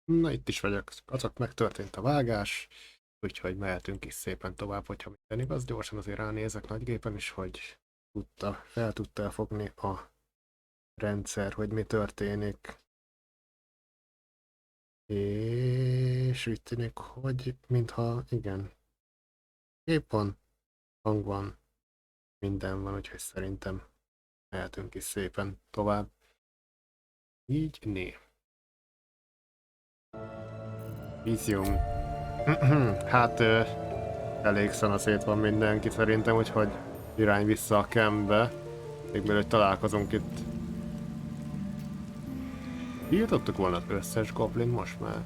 Na itt is vagyok, azok megtörtént a vágás, úgyhogy mehetünk is szépen tovább, hogyha minden igaz. Gyorsan azért ránézek nagygépen is, hogy fel tudta fogni a rendszer, hogy mi történik. És úgy tűnik, hogy mintha igen, kép van, hang van, minden van, úgyhogy szerintem mehetünk is szépen tovább. Így né. Vízium. Hát elég szanaszét van mindenki szerintem, úgyhogy irány vissza a campbe. Még mielőtt találkozunk itt. Írtottuk volna az összes goblin most már?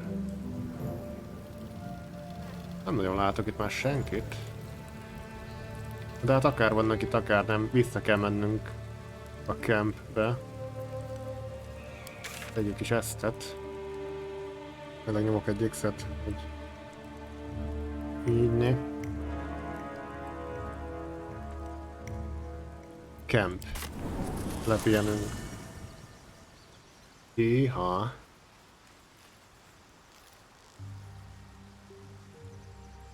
Nem nagyon látok itt már senkit. De hát akár vannak itt, akár nem. Vissza kell mennünk a campbe. Tegyük is eztet. Tényleg nyomok egy X-et, hogy így. Camp. Lepihenünk. Iha.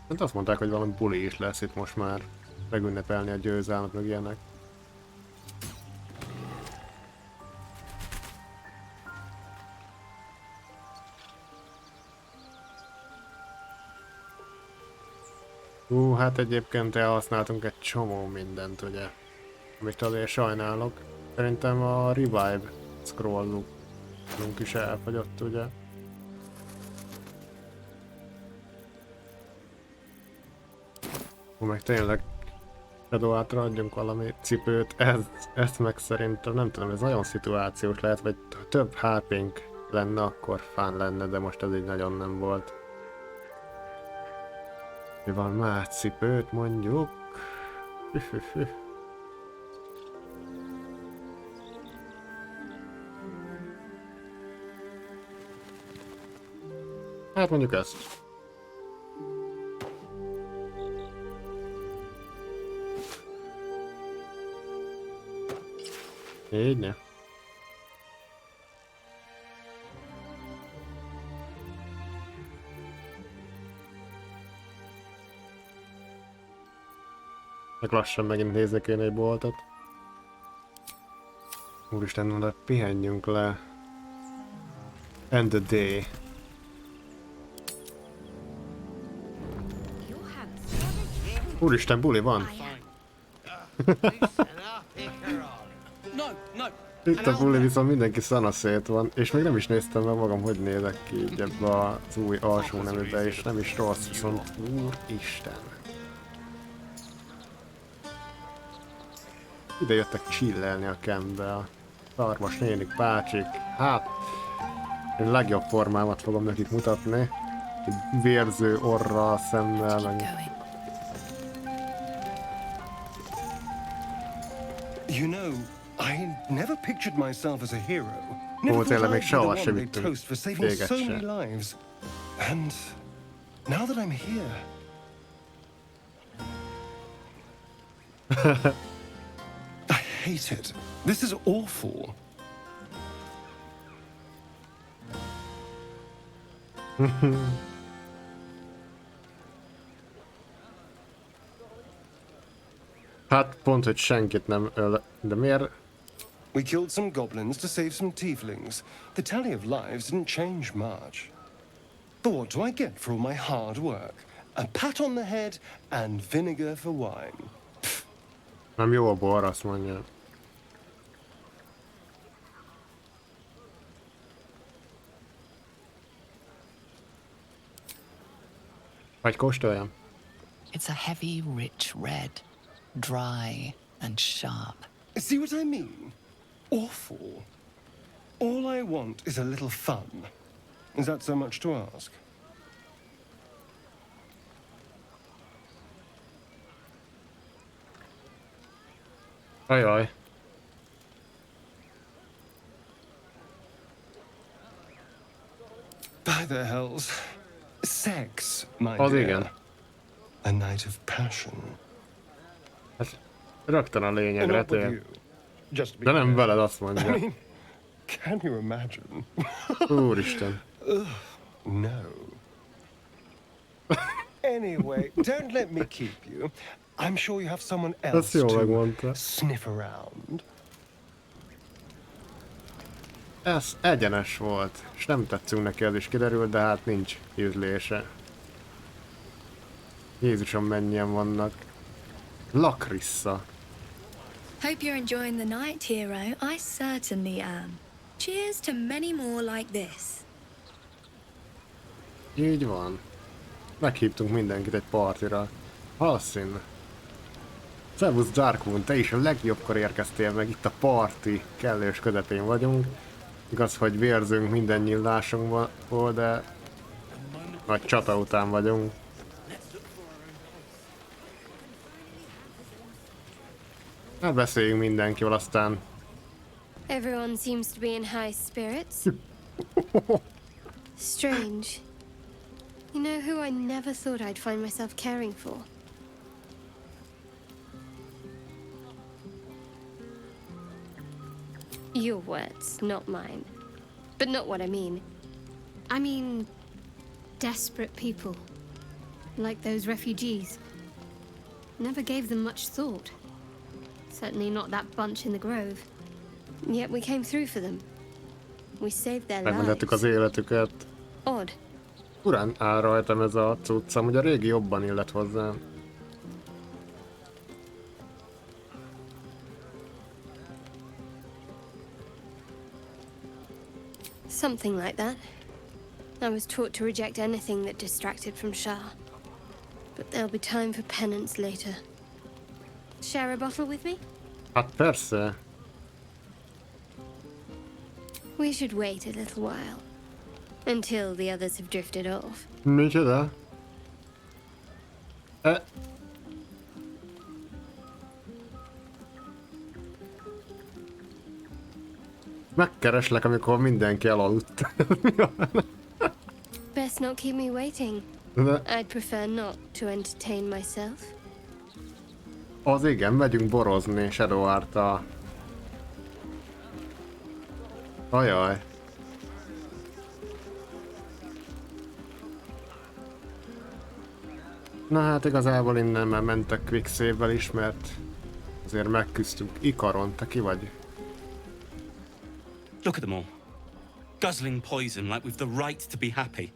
Hát azt mondták, hogy valami buli is lesz itt most már. Megünnepelni a győzelmet, meg ilyenek. Hát egyébként elhasználtunk egy csomó mindent, ugye. Amit azért sajnálok. Szerintem a revive scrollunk is elfogyott, ugye. Meg tényleg Shadow-átra adjunk valami cipőt, ezt meg szerintem nem tudom, ez nagyon szituációs lehet, vagy ha több HP-nk lenne, akkor fán lenne, de most ez így nagyon nem volt. Mi van más cipőt mondjuk? Hát mondjuk ezt. Így ne. Meg lassan megint nézzek én egy boltot. Úristen, de pihenjünk le. End the day. Úristen, buli van. Itt a buli, viszont mindenki szanaszét van, és még nem is néztem meg magam, hogy nézek ki így ebbe az új alsó neműbe, és nem is rossz, viszont Úristen. Ide jöttek chillelni a campbe a szarvas nénik, bácsik, hát én legjobb formámat fogom nekik mutatni. Egy vérző orral, szemmel, meg... You know, I never pictured myself as a hero. Ó, tényleg még Never sehol thought I'd sem be the one they vittünk toast for saving téged so many se. lives. And now that I'm here, I hate it. This is awful. Hát pont, hogy senkit nem öl... De miért? We killed some goblins to save some tieflings. The tally of lives didn't change much. But what do I get for all my hard work? A pat on the head and vinegar for wine. Nem jó a bor, azt mondja. Vagy kóstoljam? It's a heavy, rich red, dry and sharp. See what I mean? Awful. All I want is a little fun. Is that so much to ask? Ajaj. By the hells. Sex, my Az dear. igen. A night of passion. Hát rögtön a lényegre Not with tér. you. Just to be De nem clear. veled, azt I mondja. mean, can you imagine? Úristen. No. Anyway, don't let me keep you. I'm sure you have someone Ezt else jól to megmondta. sniff around. Ez egyenes volt, és nem tetszünk neki, az is kiderült, de hát nincs ízlése. Jézusom, mennyien vannak. Lakrissa. Hope you're enjoying the night, hero. I certainly am. Cheers to many more like this. Így van. Meghívtunk mindenkit egy partira. Halszín. Szervusz Darkmoon, te is a legjobbkor érkeztél meg, itt a parti kellős közepén vagyunk. Igaz, hogy vérzünk minden nyílásunkból, de nagy csata után vagyunk. Hát beszéljünk mindenkivel, aztán Everyone seems to be in high spirits. Strange. You know who I never thought I'd find myself caring for? Your words, not mine. But not what I mean. I mean, desperate people. Like those refugees. Never gave them much thought. Certainly not that bunch in the grove. Yet we came through for them. We saved their megmentettük az lives. életüket. Odd. Urán áll rajtam ez a cuccam, hogy a régi jobban illet hozzám. Something like that. I was taught to reject anything that distracted from Shah. But there'll be time for penance later. Share a bottle with me? Hát persze. We should wait a little while. Until the others have drifted off. Micsoda? Megkereslek, amikor mindenki elaludt. Best not keep me waiting. De I'd prefer not to entertain myself. az igen, megyünk borozni Shadowheart-tal. Ajaj. Na hát igazából innen már mentek Quicksave-vel is, mert azért megküzdtünk. Ikaron, te ki vagy? Look at them all. Guzzling poison like we've the right to be happy.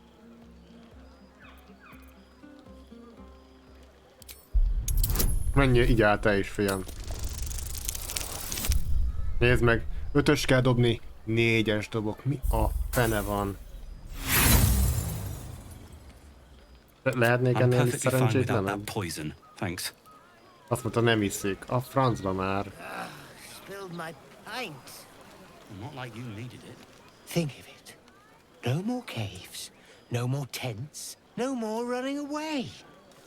Menjél, így áll te is, fiam. Nézd meg, 5-ös kell dobni, 4-es dobok. Mi a fene van? Lehetnék I'm ennél is perfectly fine without szerencsétlenebb? that poison, thanks. Azt mondta, nem iszik. A francba már. Spilled my pint. Not like you needed it. Think of it. No more caves, no more tents, no more running away.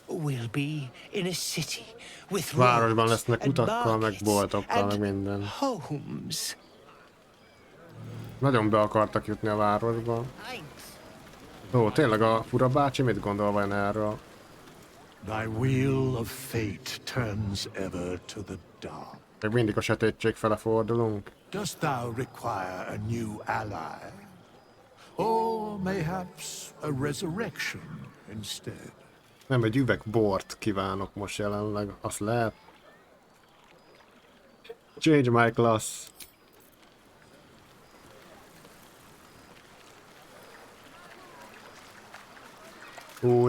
We'll be in a city with Városban roads lesznek and utakkal, meg markets boltokkal, meg and minden. homes. Nagyon be akartak jutni a városba. Pints. Ó, tényleg a fura bácsi mit gondol vajon erről? Thy wheel of fate turns ever to the dark. Még mindig a sötétség fele fordulunk. Dost thou require a new ally? Or mayhaps a resurrection instead? Nem, egy üveg bort kívánok most jelenleg. Azt lehet. Change my class.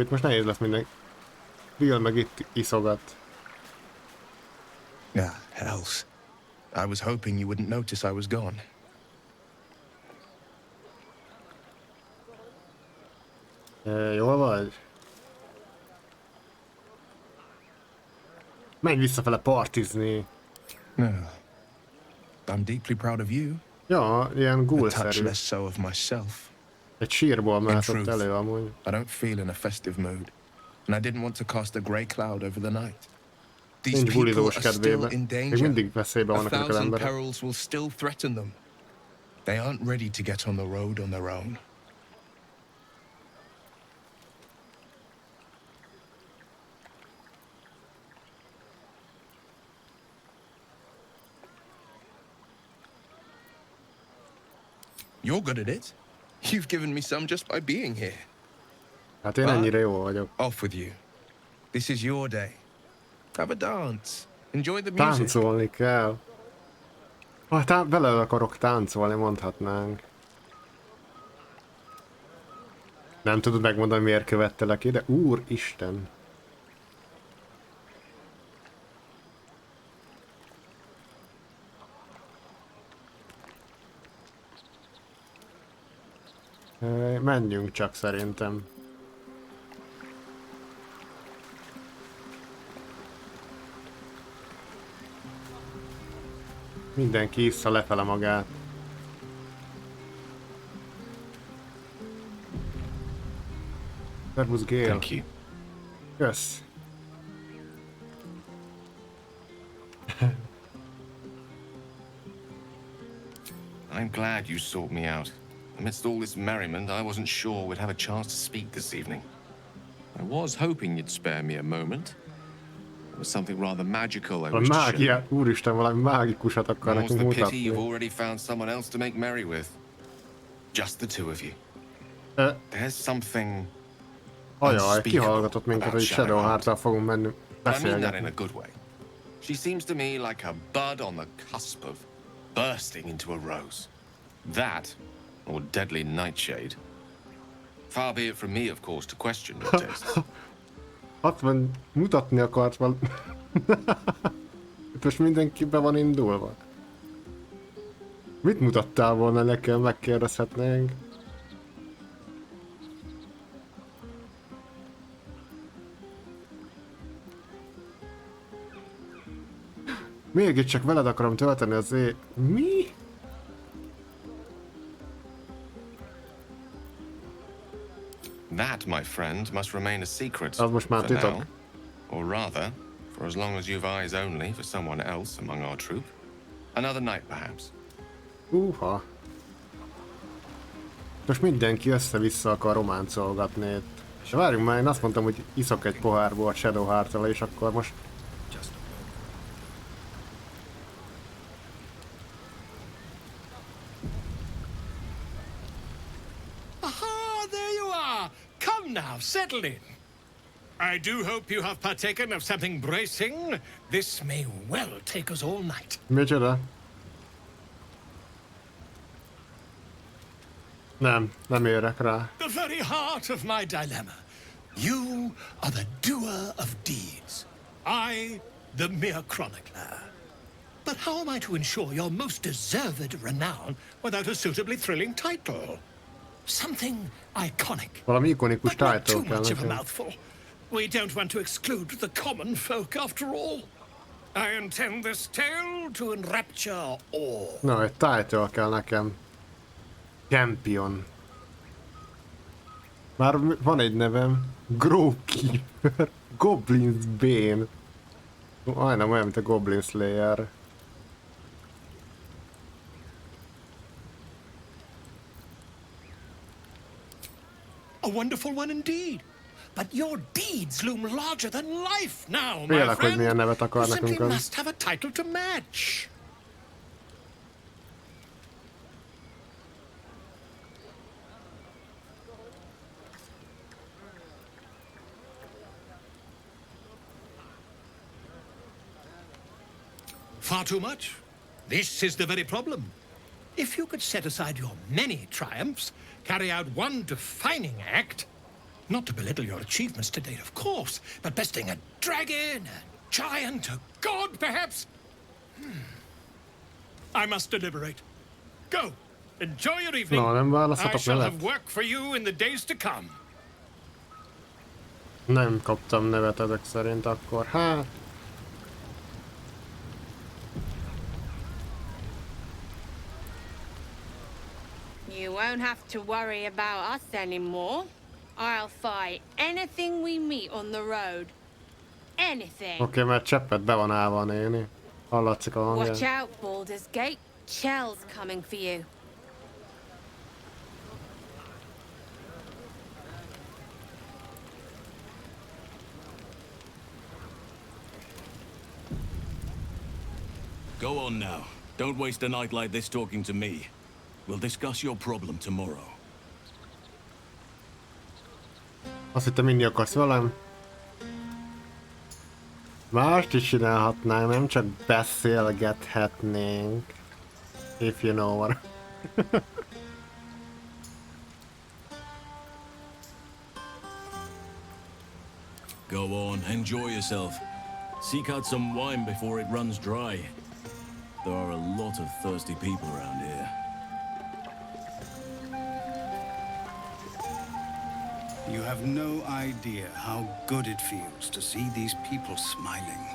Itt most nehéz lesz minden. Bill meg itt iszogat. Ah, hells. I was hoping you wouldn't notice I was gone. Jól vagy? Menj visszafele partizni. No. I'm deeply proud of you. Ja, ilyen A touch ghoul-szerű. less so of myself. Egy sírból In mászott truth, elő amúgy. I don't feel in a festive mood, and I didn't want to cast a grey cloud over the night. These Nincs people bulizós are still kedvébe. in Még danger. mindig veszélyben A vannak ezek az thousand emberek. perils will still threaten them. They aren't ready to get on the road on their own. You're good at it. You've given me some just by being here. Hát én ennyire jó vagyok. Off with you. This is your day. Have a dance. Enjoy the music. Táncolni kell. Hát bele akarok táncolni, mondhatnánk. Nem tudod megmondani, miért követtelek ide? Úristen! Menjünk csak szerintem. Mindenki issza lefele magát. Servus Gél. Thank you. Kösz. I'm glad you sought me out. Amidst all this merriment, I wasn't sure we'd have a chance to speak this evening. I was hoping you'd spare me a moment. There was something rather magical I A wished to show you. mágia, úristen, valami mágikusat akar More's nekünk the pity mutatni. you've already found someone else to make merry with. Just the two of you. There's something Ajaj, kihallgatott minket, hogy Shadowheart-tal fogunk menni but I mean that in beszélgetni. a good way. She seems to me like a bud on the cusp of bursting into a rose. That, or deadly nightshade. Far be it from me, of course, to question your tastes. Azt mond, mutatni akart valami. Itt most mindenki be van indulva. Mit mutattál volna nekem, megkérdezhetnénk? Mégiscsak veled akarom tölteni az Mi? That, my friend, must remain a secret Az most már for titok. now. Or rather, for as long as you've eyes only for someone else among our troop. Another night, perhaps. Húha. Most mindenki össze-vissza akar románcolgatni itt. És várjunk már, én azt mondtam, hogy iszok egy pohárból a Shadowheart-tal, és akkor most... Aha, there you are. Come now, settle in. I do hope you have partaken of something bracing. This may well take us all night. Micsoda? Nem érek rá. The very heart of my dilemma. You are the doer of deeds. I, the mere chronicler. But how am I to ensure your most deserved renown without a suitably thrilling title? Something iconic. Valami ikonikus But not title too kell much of a nekem. mouthful. We don't want to exclude the common folk after all. I intend this tale to enrapture all. Na, egy title kell nekem. Champion. Már van egy nevem. Growkeeper. Goblin's Bane. Majdnem olyan, mint a Goblin Slayer. A wonderful one indeed. But your deeds loom larger than life now, my Félek, hogy friend. milyen nevet akar You simply nekünk az. must have a title to match. Far too much. This is the very problem. If you could set aside your many triumphs, carry out one defining act, not to belittle your achievements to date, of course, but besting a dragon, a giant, a god, perhaps? I must deliberate. Go. Enjoy your evening. Na, nem I választhatok shall nevet? have work for you in the days to come. Nem kaptam nevet ezek szerint akkor. Hát... You won't have to worry about us anymore. I'll fight anything we meet on the road. Anything. Oké, mert cseppet be van állva a néni. Hallatszik a Watch hangja. out, Baldur's Gate. Chell's coming for you. Go on now. Don't waste a night like this talking to me. We'll discuss your problem tomorrow. Azt hittem, inni akarsz velem? Mást is csinálhatnánk, nem csak beszélgethetnénk. If you know what. Go on, enjoy yourself. Seek out some wine before it runs dry. There are a lot of thirsty people around here. You have no idea how good it feels to see these people smiling.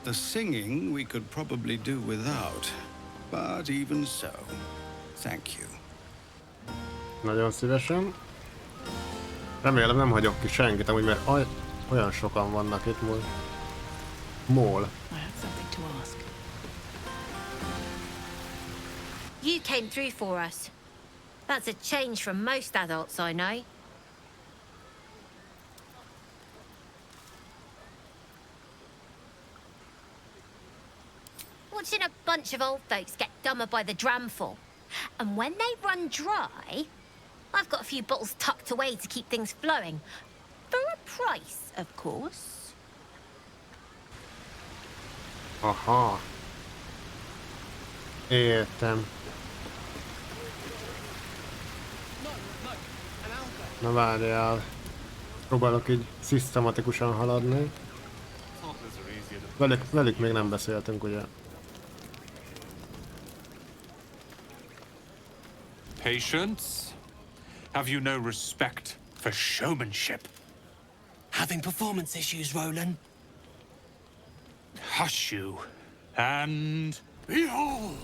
The singing we could probably do without, but even so, thank you. Nagyon szívesen. Remélem nem hagyok ki senkit, amúgy mert olyan sokan vannak itt most. Mól. You came through for us. That's a change from most adults I know. Watching a bunch of old folks get dumber by the dramful. And when they run dry, I've got a few bottles tucked away to keep things flowing. For a price, of course. Aha. Értem. Na várjál. Próbálok így szisztematikusan haladni. Velük még nem beszéltünk, ugye? Patience? Have you no respect for showmanship? Having performance issues, Roland? Hush you, and behold!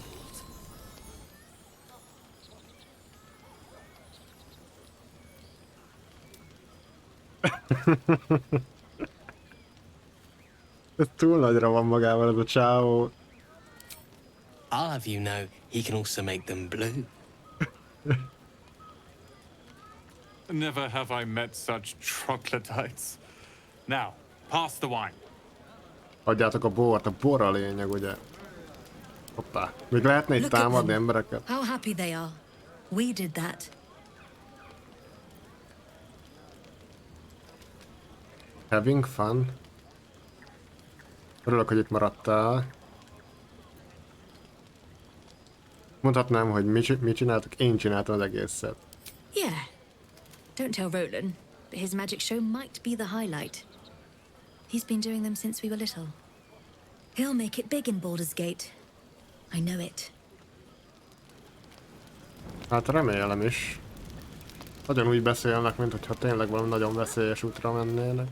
Ez túl nagyra van magával ez a csávó. I'll have you know, he can also make them blue. Never have I met such troglodytes. Now, pass the wine. Adjátok a bort, a bor a lényeg, ugye? Hoppá. Még lehetne itt támadni embereket? How happy they are. We did that. Having fun. Örülök, hogy itt maradtál. Mondhatnám, hogy mit csináltuk, én csináltam az egészet. Yeah. Don't tell Roland, but his magic show might be the highlight. He's been doing them since we were little. He'll make it big in Baldur's Gate. I know it. Hát remélem is. Nagyon úgy beszélnek, mint hogyha tényleg valami nagyon veszélyes útra mennének.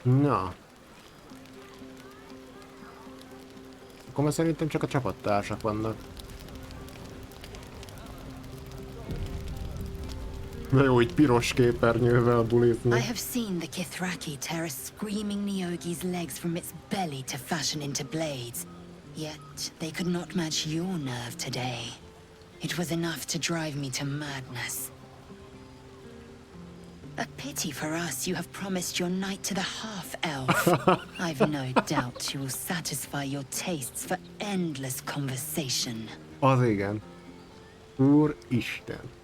Na. Akkor már szerintem csak a csapattársak vannak. De jó, így piros képernyővel bulizni. I have seen the Kithraki tear a screaming Nyogi's legs from its belly to fashion into blades. Yet they could not match your nerve today. It was enough to drive me to madness. A pity for us you have promised your night to the half-elf. I've no doubt you will satisfy your tastes for endless conversation. Az igen. Úristen.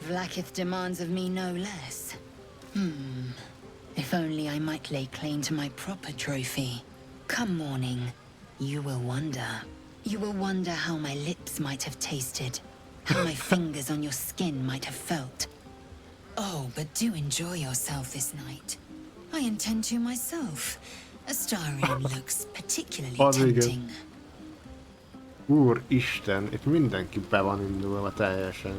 Vlaakith demands of me no less. If only I might lay claim to my proper trophy. Come morning, you will wonder. You will wonder how my lips might have tasted, how my fingers on your skin might have felt. Oh, but do enjoy yourself this night. I intend to myself. A starring looks particularly tempting. Úristen, itt mindenki be van indulva teljesen.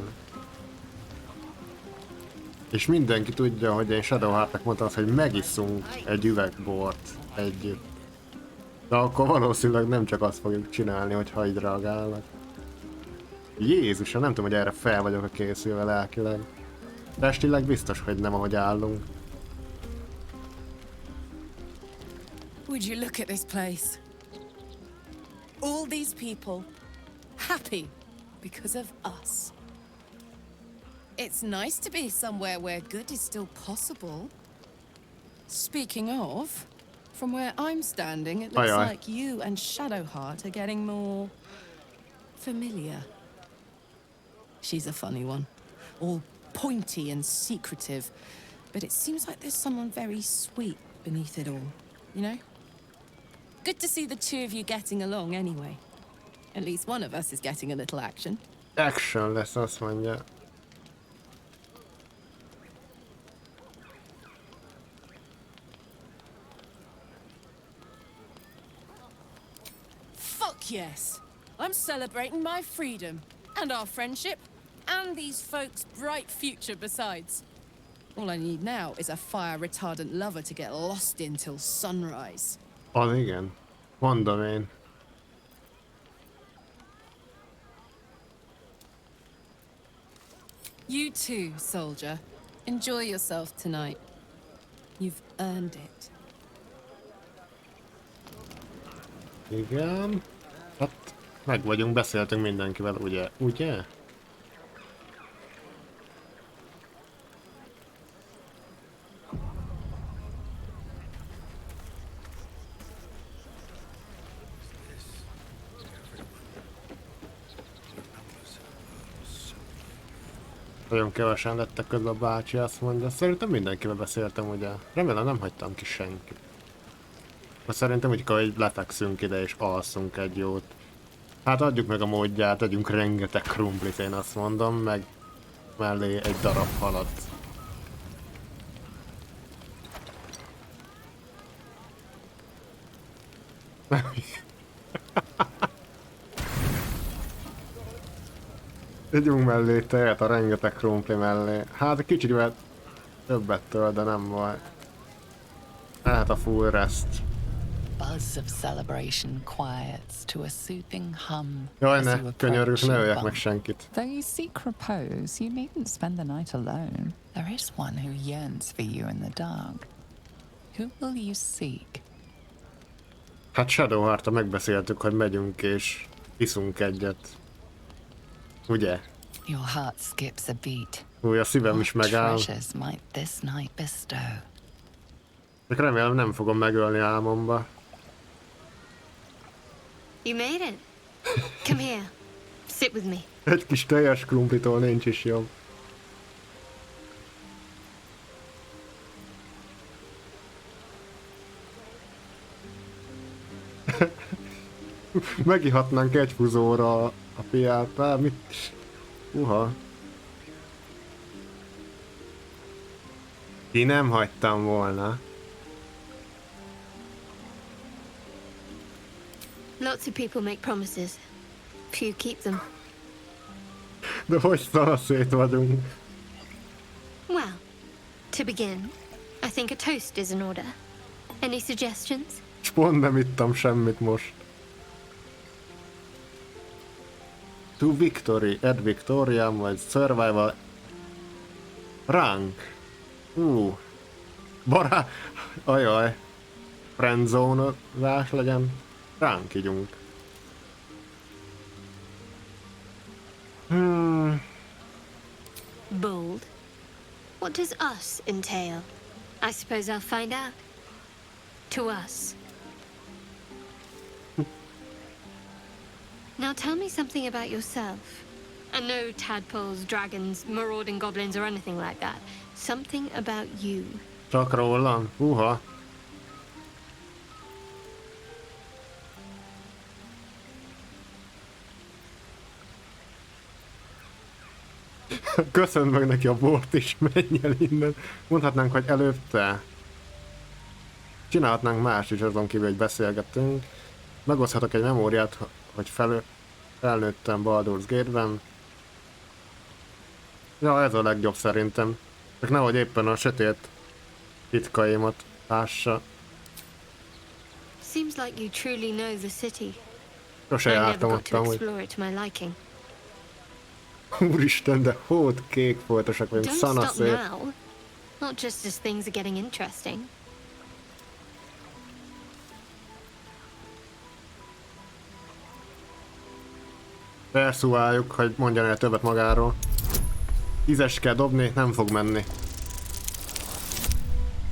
És mindenki tudja, hogy én Shadowheartnak mondtam azt, hogy megiszunk egy üvegbort együtt. De akkor valószínűleg nem csak azt fogjuk csinálni, hogyha így reagálnak. Jézusom, nem tudom, hogy erre fel vagyok a készülve lelkileg. Testileg biztos, hogy nem, ahogy állunk. Would you look at this place? All these people happy because of us. It's nice to be somewhere where good is still possible. Speaking of, From where I'm standing, it looks like you and Shadowheart are getting more familiar. She's a funny one, all pointy and secretive, but it seems like there's someone very sweet beneath it all, you know? Good to see the two of you getting along anyway. At least one of us is getting a little action. Action lesz, azt mondja. Fuck yes! I'm celebrating my freedom, and our friendship, and these folks' bright future besides. All I need now is a fire-retardant lover to get lost in till sunrise. Az igen. Mondom én. You too, soldier. Enjoy yourself tonight. You've earned it. Igen. Hát meg vagyunk, beszéltünk mindenkivel, ugye? Ugye? Nagyon kevesen lettek közben a bácsi, azt mondja. Szerintem mindenkivel beszéltem, ugye? Remélem nem hagytam ki senkit. Szerintem úgy kell, hogy lefekszünk ide és alszunk egy jót. Hát adjuk meg a módját, adjunk rengeteg krumplit, én azt mondom, meg mellé egy darab halat. Tegyünk mellé tejet a rengeteg krumpli mellé. Hát kicsivel többet tölt, de nem baj. Lehet a full rest. Buzz of celebration quiets to a soothing hum. Jaj, ne, könyörgök, ne öljek meg senkit. Though you seek repose, you needn't spend the night alone. There is one who yearns for you in the dark. Who will you seek? Hát Shadowheart-ta megbeszéltük, hogy megyünk és iszunk egyet. Ugye? Your heart skips a beat. Új, a szívem is megáll. Treasures might this night bestow? Csak remélem nem fogom megölni álmomba. You made it. Come here. Sit with me. Egy kis teljes krumplitól nincs is jobb. Megihatnánk egy fuzóra a piát, mit? Uha. Ki nem hagytam volna. Lots of people make promises. Few keep them. De hogy szanaszét vagyunk? Well, to begin, I think a toast is in order. Any suggestions? És pont nem ittam semmit most. To victory, add Victoria, majd survival. Rank. Ajaj. Friendzone-ás legyen. Ránk ígyunk. Bold. What does us entail? I suppose I'll find out. To us. Now tell me something about yourself. And no tadpoles, dragons, marauding goblins or anything like that. Something about you. Csak rólam? Uha. Köszönd meg neki a bort is, menj el innen. Mondhatnánk, hogy előbb te. Csinálhatnánk más is, azon kívül, hogy beszélgettünk. Megoszthatok egy memóriát, hogy felnőttem Baldur's Gate-ben. Ja, ez a legjobb szerintem. Csak nehogy éppen a sötét titkaimat lássa. Seems like you truly know the city. Sose jártam ott amúgy. Úristen, de hót kék foltosak vagyunk, szanaszét. Don't stop now. Not just as things are getting interesting. Perszúáljuk, hogy mondjon el többet magáról. 10-es kell dobni, nem fog menni.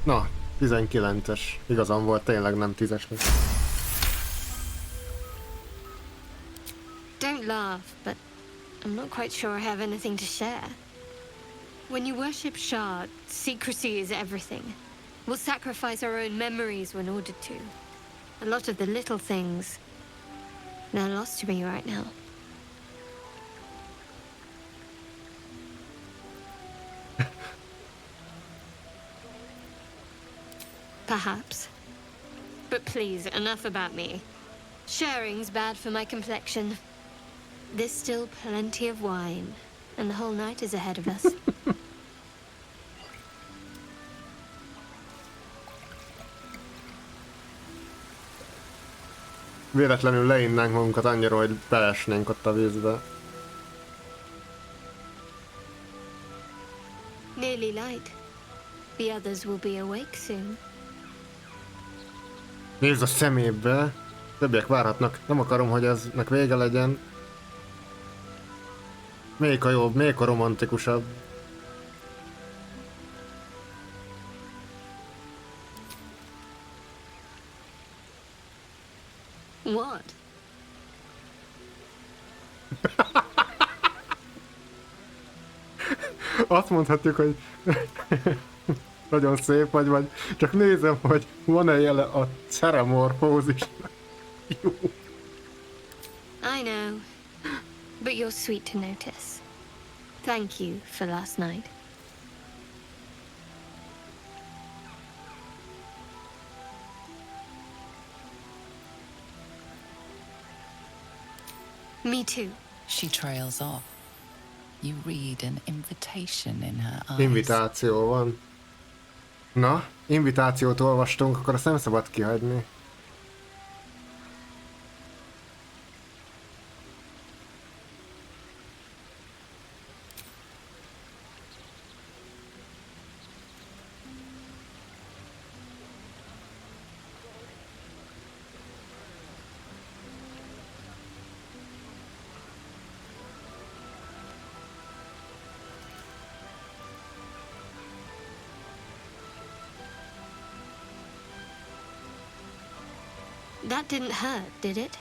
Na, 19-es. Igazam volt, tényleg nem 10-es. Don't laugh, but I'm not quite sure I have anything to share. When you worship Shard, secrecy is everything. We'll sacrifice our own memories when ordered to. A lot of the little things, they're lost to me right now. Perhaps. But please, enough about me. Sharing's bad for my complexion. There's still plenty of wine, and the whole night is ahead of us. Véletlenül leinnánk magunkat annyira, hogy beleesnénk ott a vízbe. Nearly light. The others will be awake soon. Nézd a szemébe! Többiek várhatnak. Nem akarom, hogy eznek vége legyen. Melyik a jobb, melyik a romantikusabb? What? Azt mondhatjuk, hogy nagyon szép vagy csak nézem, hogy van-e jele a ceremorfózisnak. Jó. I know, but you're sweet to notice. Thank you for last night. Me too. She trails off. You read an invitation in her eyes. Invitáció van. Na, invitációt olvastunk, akkor azt nem szabad kihagyni. That didn't hurt, did it?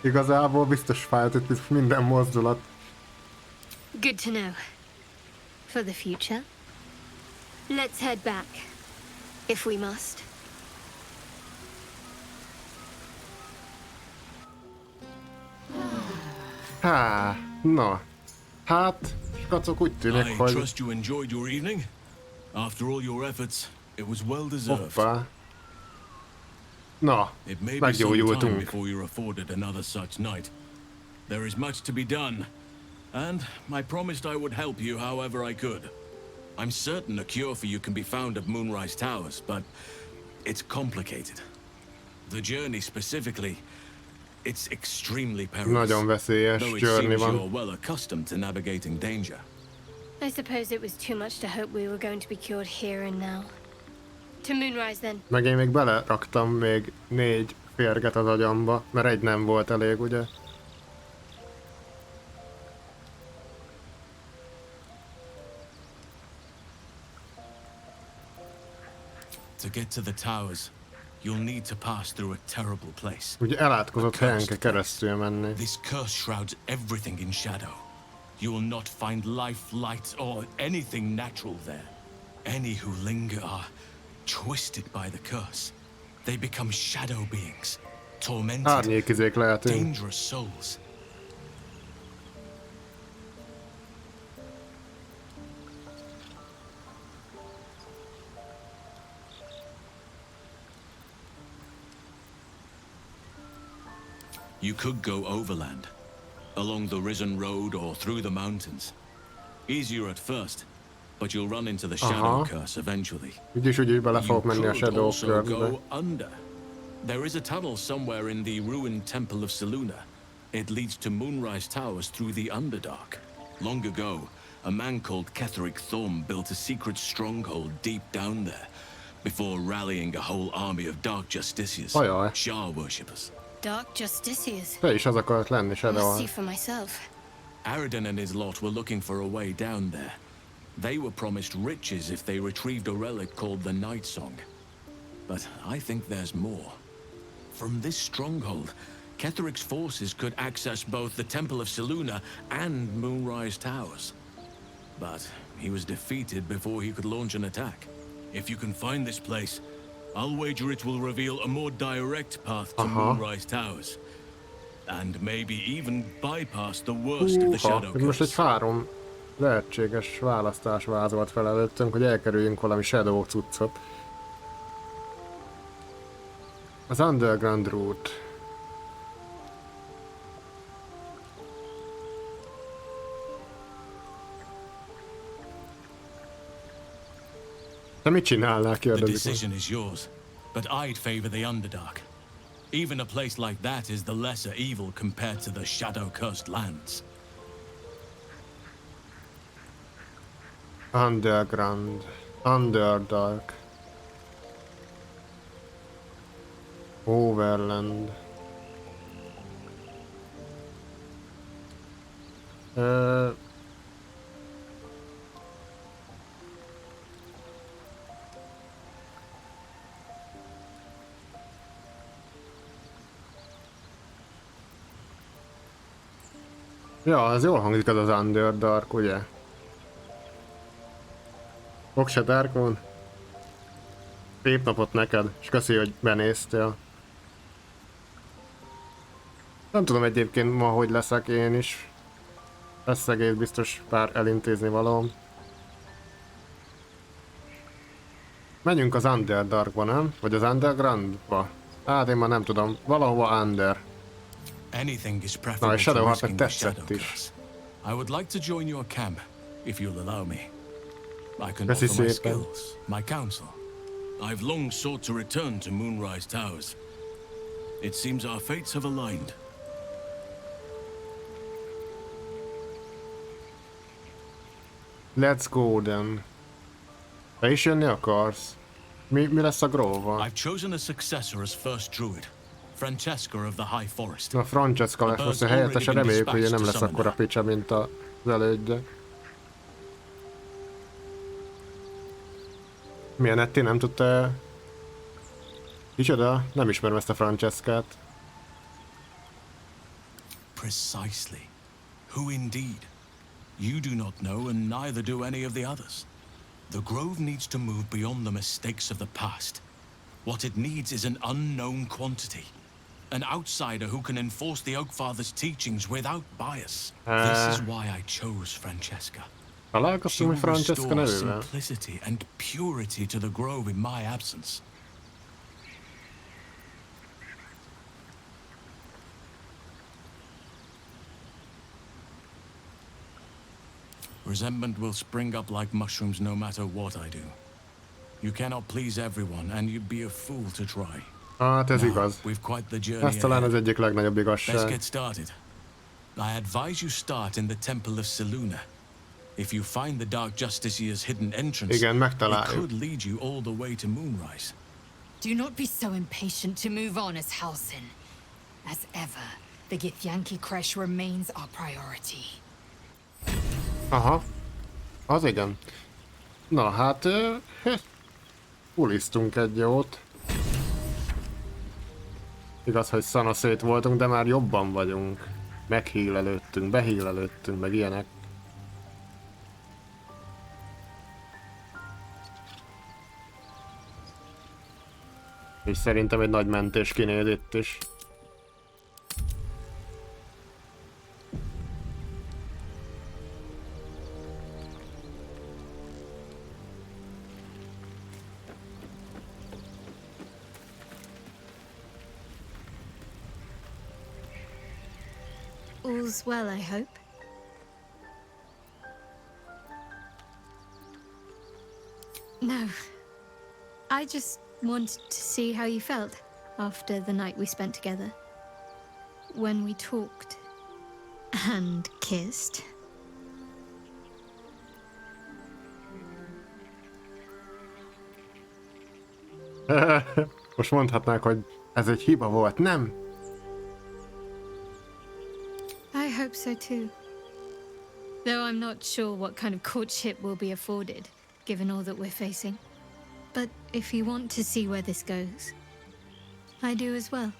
Igazából biztos fájt itt minden mozdulat. Good to know. For the future, let's head back, if we must. Na. Hát, skacok úgy tűnik, I hogy... trust you enjoyed your evening. After all your efforts, it was well deserved. Hoppá. Na, It may be some time meggyógyultunk. before you're afforded another such night. There is much to be done, and I promised I would help you however I could. I'm certain a cure for you can be found at Moonrise Towers, but it's complicated. The journey specifically, it's extremely perilous. Nagyon veszélyes Though it journey seems van. you're well accustomed to navigating danger. I suppose it was too much to hope we were going to be cured here and now. To Moonrise, then. Meg én még beleraktam még 4 férget az agyamba, mert egy nem volt elég, ugye? To get to the towers, you'll need to pass through a terrible place. Ugye elátkozott helyen kell keresztül menni. This curse shrouds everything in shadow. You will not find life, light, or anything natural there. Any who linger are twisted by the curse. They become shadow beings, tormented, Árnyékizék lehetünk. dangerous souls. You could go overland, along the Risen Road or through the mountains. Easier at first, but you'll run into the Shadow Curse eventually. Úgyis bele fogok menni a You could Shadow also Curse-be. go under. There is a tunnel somewhere in the ruined Temple of Selûne. It leads to Moonrise Towers through the Underdark. Long ago, a man called Ketheric Thorm built a secret stronghold deep down there, before rallying a whole army of Dark Justiciars, Ajaj. Shah worshippers. Dark Justiciars. Te is az akart lenni, Must Shadow. see for myself. Aradin and his lot were looking for a way down there. They were promised riches if they retrieved a relic called the Night Song. But I think there's more. From this stronghold, Ketheric's forces could access both the Temple of Selûne and Moonrise Towers. But he was defeated before he could launch an attack. If you can find this place, I'll wager it will reveal a more direct path to Moonrise Towers. And maybe even bypass the worst of the Shadow Curse. Most egy 3 lehetséges választás vázolt fel előttünk, hogy elkerüljünk valami Shadow cuccot. Az Underground Route. Te mit csinálnál, The kérdezik. decision is yours, but I'd favor the Underdark. Even a place like that is the lesser evil compared to the shadow-cursed lands. Underground. Underdark. Overland. Ja, ez jól hangzik, ez az Underdark, ugye? Fogse Darkon. Szép napot neked, és köszi, hogy benéztél. Nem tudom egyébként ma, hogy leszek én is. Lesz egész biztos pár elintézni valóm. Menjünk az Underdarkba, nem? Vagy az Undergroundba? Hát én már nem tudom. Valahova Under. Anything is Na, preferable és to Shadowheart meg risking the tetszett shadow is. curse. I would like to join your camp, if you'll allow me. I can Köszi offer my szépen. skills, my counsel. I've long sought to return to Moonrise Towers. It seems our fates have aligned. Let's go then. Te is jönni akarsz? Mi lesz a Grove-val? I've chosen a successor as first druid, Francesca of the High Forest. A Francesca lesz most a helyettese, reméljük, hogy ő nem lesz akkora picsa, mint az elődje. Milyen Etti, nem tudta... Kicsoda? Nem ismerem ezt a Francescát. Precisely. Who indeed? You do not know, and neither do any of the others. The Grove needs to move beyond the mistakes of the past. What it needs is an unknown quantity. An outsider who can enforce the Oakfather's teachings without bias. This is why I chose Francesca. She Találkoztunk mi will Francesca restore nevűvel? simplicity and purity to the Grove in my absence. Resentment will spring up like mushrooms no matter what I do. You cannot please everyone, and you'd be a fool to try. Hát ez Now, igaz. we've quite the journey Ez talán az ahead. egyik legnagyobb Let's igazság. get started. I advise you start in the Temple of Selûne. If you find the Dark Justiciar's hidden entrance, Igen, it megtaláljuk. could lead you all the way to Moonrise. Do not be so impatient to move on as Halsin. As ever, the Githyanki Kresh remains our priority. Aha. Az igen. Na hát... Pulisztunk egy jót. Igaz, hogy szanaszét voltunk, de már jobban vagyunk. Meghílelődtünk, behílelődtünk, meg ilyenek. És szerintem egy nagy mentés kinéz itt is. All's well, I hope. No. I just wanted to see how you felt after the night we spent together. When we talked and kissed. Most mondhatnák, hogy ez egy hiba volt, nem? hope so too. Though I'm not sure what kind of courtship will be afforded, given all that we're facing. But if you want to see where this goes, I do as well.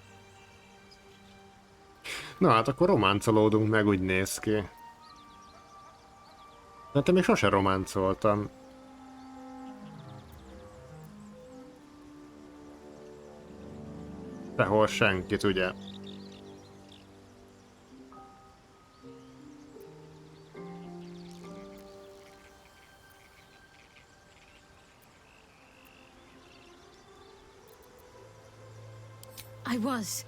Na hát akkor románcolódunk meg, úgy néz ki. De te még sose románcoltam. Sehol senkit, ugye? I was.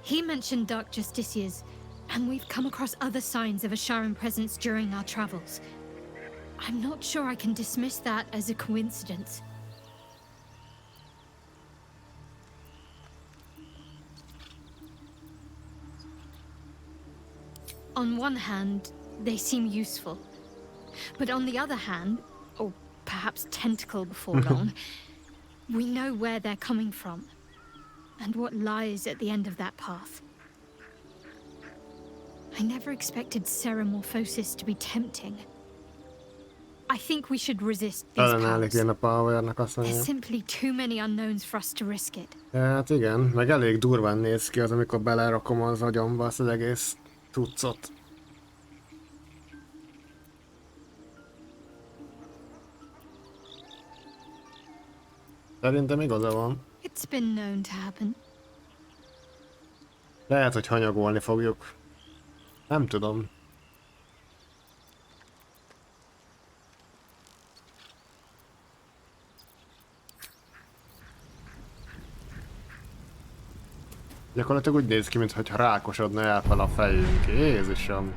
He mentioned dark justiciars, and we've come across other signs of a Sharan presence during our travels. I'm not sure I can dismiss that as a coincidence. On one hand, they seem useful. But on the other hand, or perhaps tentacle before long, we know where they're coming from. And what lies at the end of that path. I never expected Ceramorphosis to be tempting. I think we should resist these powers. There's simply too many unknowns for us to risk it. Hát igen, meg elég durván néz ki az, amikor belerakom az agyamba azt az egész cuccot. Szerintem igaza van. It's been known to happen. Lehet, hogy hanyagolni fogjuk. Nem tudom. Gyakorlatilag úgy néz ki, mintha rákosodna elfele a fejünk. Jézusom!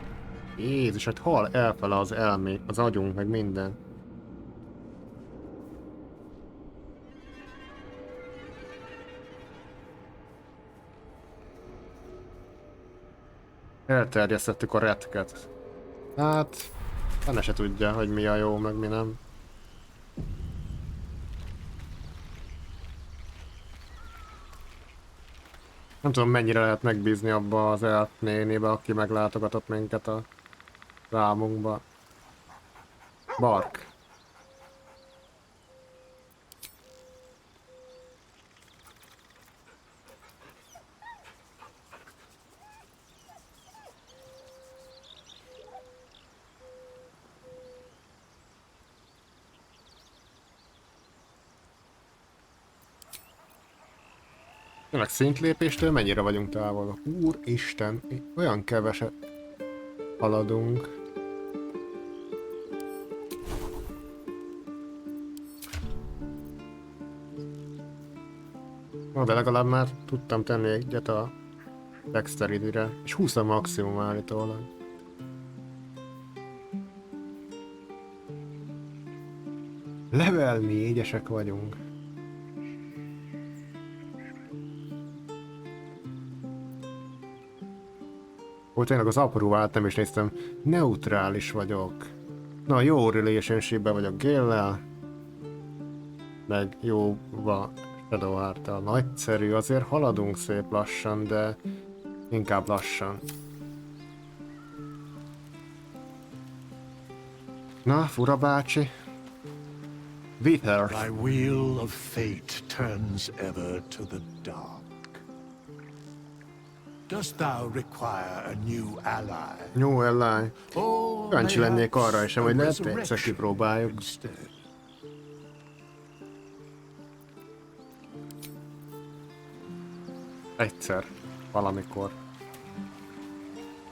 Jézus, hát hol elfele az elmék, az agyunk, meg minden. Elterjesztettük a retket. Hát... fene se tudja, hogy mi a jó, meg mi nem. Nem tudom, mennyire lehet megbízni abba az elf nénébe, aki meglátogatott minket a rámunkba. Bark. Tényleg szintlépéstől mennyire vagyunk távol? Úristen, olyan keveset haladunk. No, de legalább már tudtam tenni egyet a Dexterity-re, és 20 a maximum állítólag. Level 4-esek vagyunk. Ó, tényleg az apróvált nem is néztem. Neutrális vagyok. Na, jó relationship-ben vagyok Gale-lel. Meg jóba Shadowheart-tal. Nagyszerű, azért haladunk szép lassan, de inkább lassan. Na, fura bácsi. Wither. Thy wheel of fate turns ever to the dark. Dost thou require a new ally? New ally. Kíváncsi lennék arra is, hogy lehet egyszer kipróbáljuk. Egyszer. Valamikor.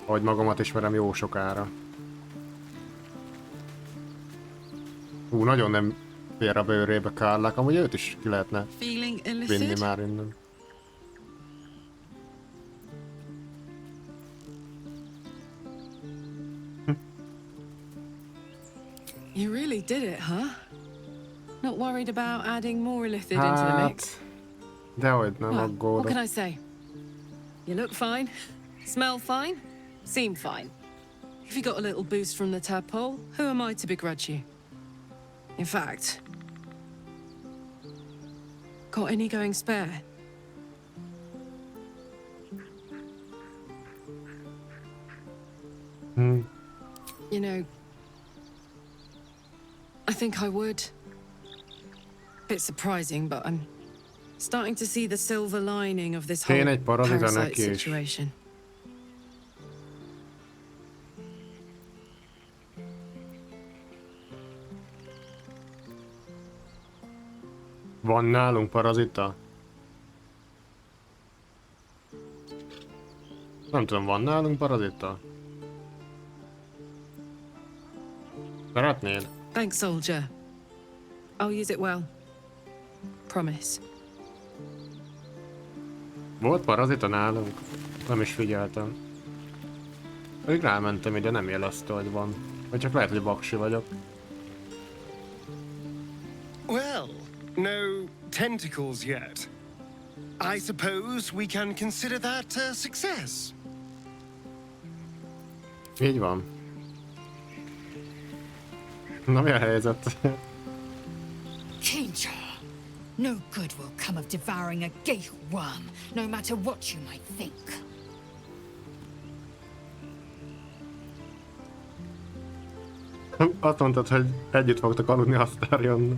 Ahogy magamat ismerem jó sokára. Nagyon nem fér a bőrébe Kárlák, amúgy őt is ki lehetne vinni már innen. You really did it, huh? Not worried about adding more illithid into the mix? Dehogy nem aggódok. What can I say? You look fine, smell fine, seem fine. If you got a little boost from the tadpole, who am I to begrudge you? In fact, got any going spare? You know, I think I would. Bit surprising, but I'm starting to see the silver lining of this whole Kéne egy parazita parasite neki is. situation. Van nálunk parazita? Nem tudom, van nálunk parazita? Szeretnéd? Thanks, soldier. I'll use it well. Promise. Volt parazita nálunk? Nem is figyeltem. Pedig rámentem ide, nem jelezte, hogy van. Vagy csak lehet, hogy baksi vagyok. Well, no tentacles yet. I suppose we can consider that a success. Így van. Na, mi a helyzet? Danger! No good will come of devouring a gate worm, no matter what you might think. Azt mondtad, hogy együtt fogtok aludni, aztán jönni.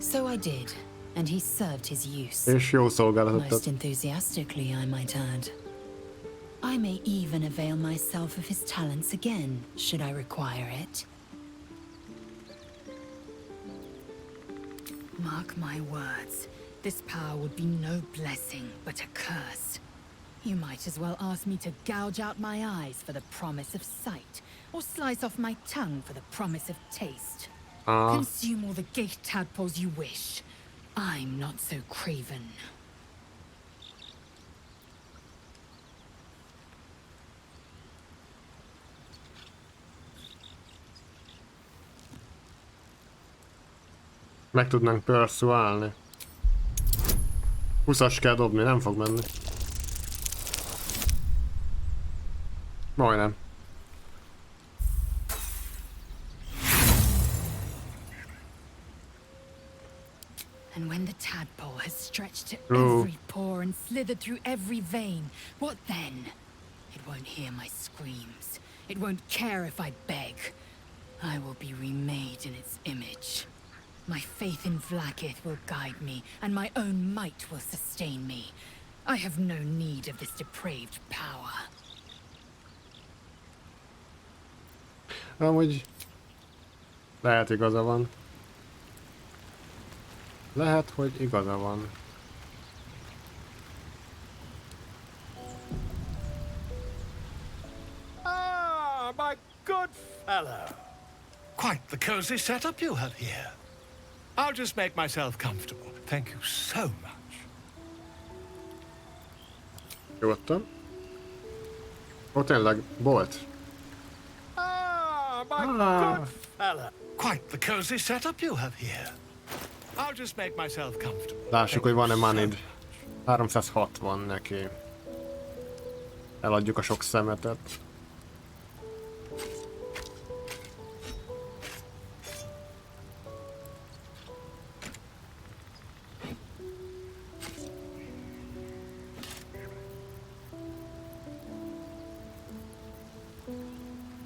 So I did, and he served his use. És jó szolgálatot Most tett. enthusiastically, I might add. I may even avail myself of his talents again, should I require it. Mark my words, this power would be no blessing, but a curse. You might as well ask me to gouge out my eyes for the promise of sight, or slice off my tongue for the promise of taste. Consume all the gate tadpoles you wish. I'm not so craven. Meg tudnánk persuálni. 20-as kell dobni, nem fog menni. Majdnem. And when the tadpole has stretched to every pore and slithered through every vein, what then? It won't hear my screams. It won't care if I beg. I will be remade in its image. My faith in Vlaakith will guide me, and my own might will sustain me. I have no need of this depraved power. Amúgy lehet igaza van. Lehet, hogy igaza van. Ah, my good fellow. Quite the cozy setup you have here. I'll just make myself comfortable. Thank you so much. Nyugodtan. Ó, tényleg, bolt. Ah, my good fellow. Quite the cozy setup you have here. I'll just make myself comfortable. Lássuk, hogy van-e manid. 360 neki. Eladjuk a sok szemetet.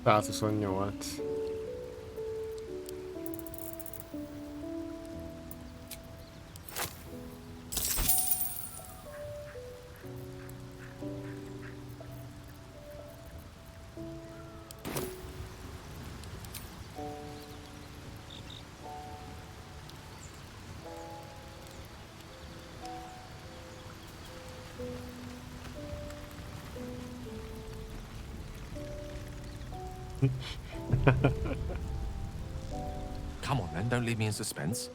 $128. Come on then, don't leave me in suspense.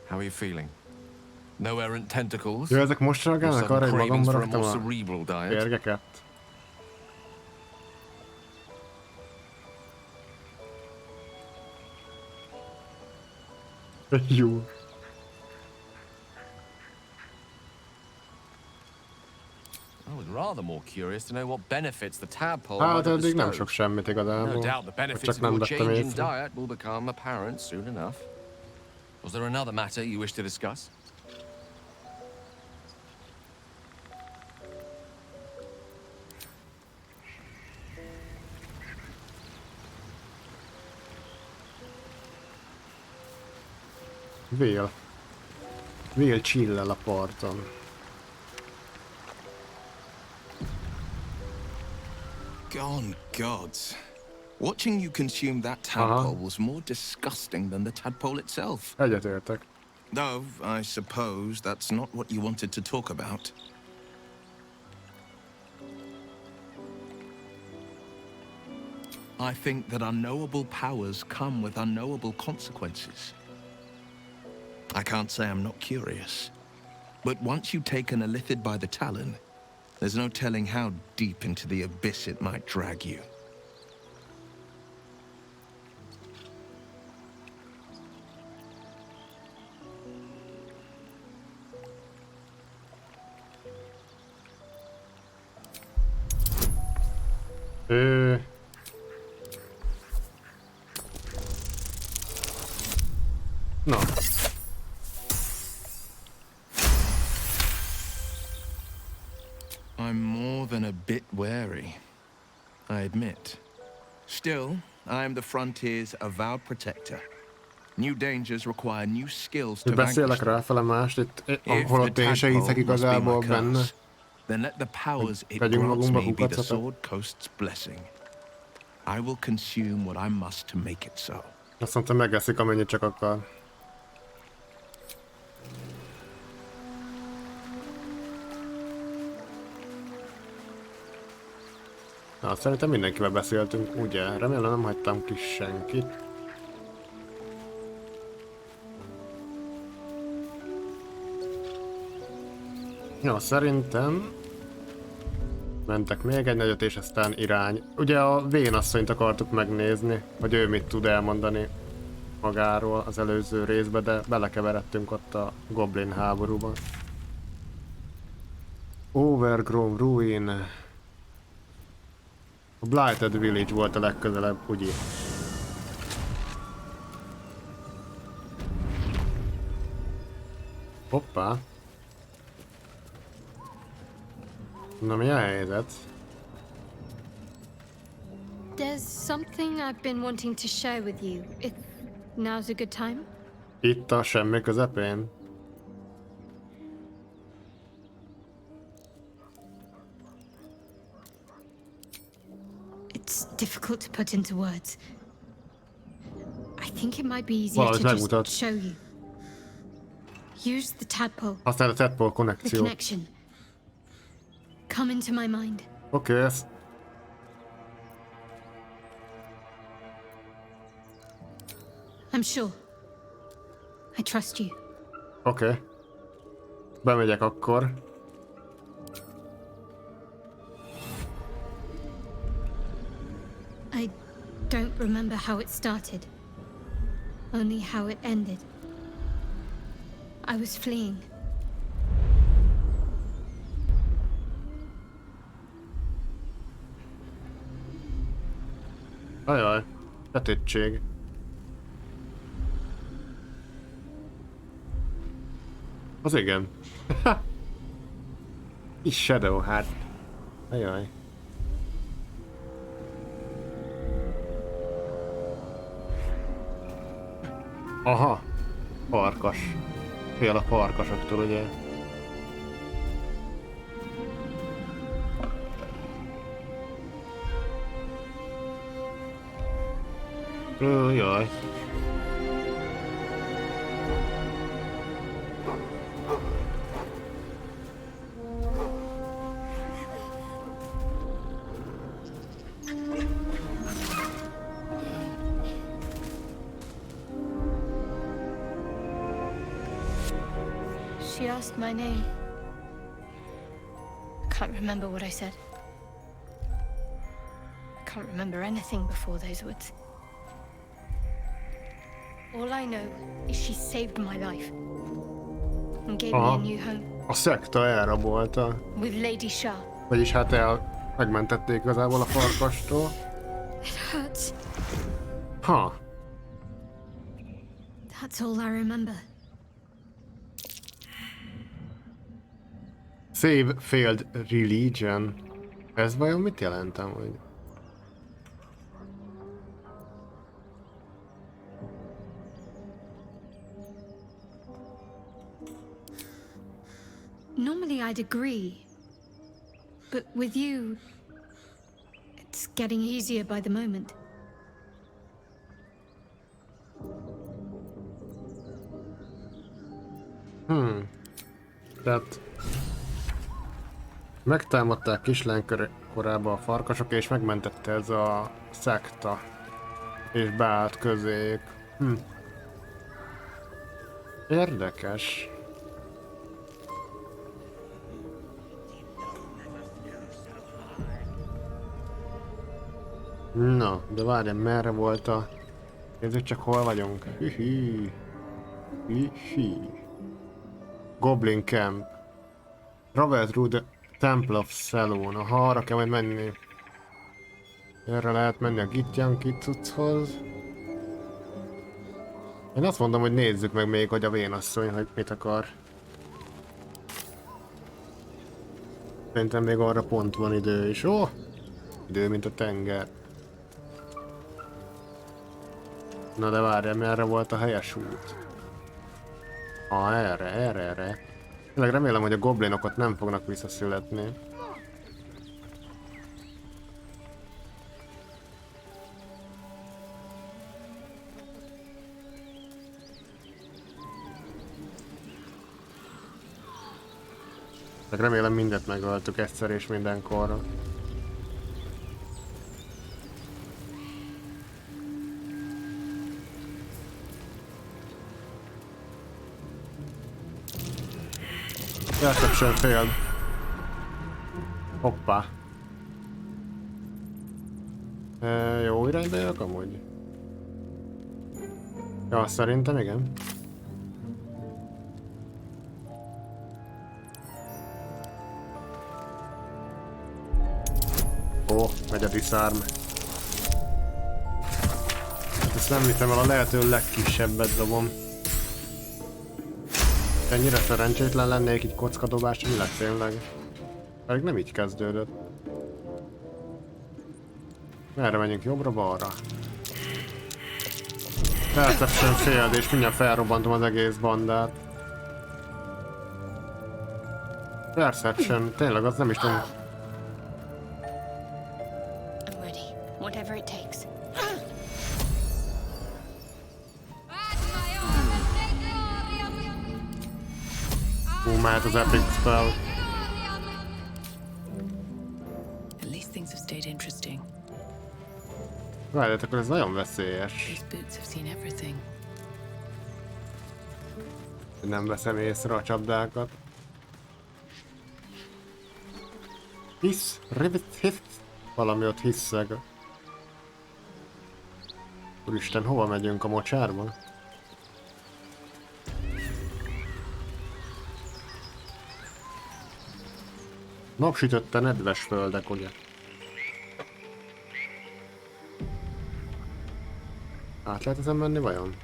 How are you feeling? No errant tentacles? Jó, ezek most reagálnak arra, hogy magamra for a raktam more a cerebral diet? férgeket. Jó. I was rather more curious to know what benefits the tadpole Hát might have eddig nem bestowed. sok semmit No igazából. doubt the Vagy benefits csak of nem your vettem change in észre. diet will become apparent soon enough. Was there another matter you wish to discuss? Vél csillel a parton. Gone gods. Watching you consume that tadpole was more disgusting than the tadpole itself. Egyetértek. Though, I suppose that's not what you wanted to talk about. I think that unknowable powers come with unknowable consequences. I can't say I'm not curious, but once you take an illithid by the talon, there's no telling how deep into the abyss it might drag you. Na. I'm more than a bit wary, I admit. Still, I am the frontier's avowed protector. New dangers require new skills to Beszélek ráfele mást, itt holott én se hiszek igazából benne. Then let the powers it Vegyünk grants magunkba me be the kukacokat. Sword Coast's blessing. I will consume what I must to make it so. Azt mondta, megeszik, amennyit csak akar. Na, szerintem mindenkivel beszéltünk, ugye? Remélem nem hagytam ki senkit. Jó, szerintem mentek még egy nagyot, és aztán irány. Ugye a vénasszonyt akartuk megnézni, hogy ő mit tud elmondani magáról az előző részbe, de belekeveredtünk ott a Goblin háborúban. Overgrown Ruin. A Blighted Village volt a legközelebb, ugye? Hoppá! Na, mi a helyzet? There's something I've been wanting to share with you, if now's a good time. Itt a semmi közepén? It's difficult to put into words. I think it might be easier to just show you. Use the tadpole. Aztán a tadpole The konnekció. connection. Come into my mind. Oké, ez... I'm sure. I trust you. Oké. Bemegyek akkor. I don't remember how it started. Only how it ended. I was fleeing. Ajaj, sötétség. Az igen. Is Shadow, hát. Ajaj. Aha. Farkas. Fél a farkasoktól, ugye? Jaj. She asked my name. I can't remember what I said. I can't remember anything before those words. All I know is she saved my life and gave me a new home. A szekta elrabolta. With Lady Shah. Vagyis hát megmentették igazából a farkastól. It hurts. Ha. That's all I remember. Save failed religion. Ez vajon mit jelent amúgy? Normally I'd agree. But with you, it's getting easier by the moment. Tehát megtámadták kislány korába a farkasok, és megmentette ez a szekta, és beállt közéjük. Érdekes. Na, de várjál, merre volt a... Nézzük csak, hol vagyunk. Hű. Goblin Camp. Travel through the Temple of Saloon. Aha, arra kell majd menni. Erre lehet menni a Gityanki cucchoz. Én azt mondom, hogy nézzük meg még, hogy a vénasszony, hogy mit akar. Szerintem még arra pont van idő is. Ó! Idő, mint a tenger. Na de várjál, merre volt a helyes út? Erre. Tényleg remélem, hogy a goblinok ott nem fognak visszaszületni. Remélem mindent megöltük egyszer és mindenkorra. Perception failed. Hoppá. Jó irányba jövök amúgy? Ja, szerintem igen. Ó, megy a disarm. Ezt nem viszem el, a lehető legkisebbet dobom. Ennyire szerencsétlen lennék így kockadobás, mi lett tényleg? Pedig nem így kezdődött. Merre menjünk? Jobbra-balra? Perception failed, és mindjárt felrobbantom az egész bandát. Perception, tényleg az nem is tudom. I'm ready, whatever it takes. Mehet az epic spell. At least things have stayed interesting. Várját, akkor ez nagyon veszélyes. These boots have seen everything. Nem veszem észre a csapdákat. Hisz, valami ott hiszeg. Úristen, hova megyünk a mocsárba? Napsütötte nedves földek, ugye? Át lehet ezen menni vajon?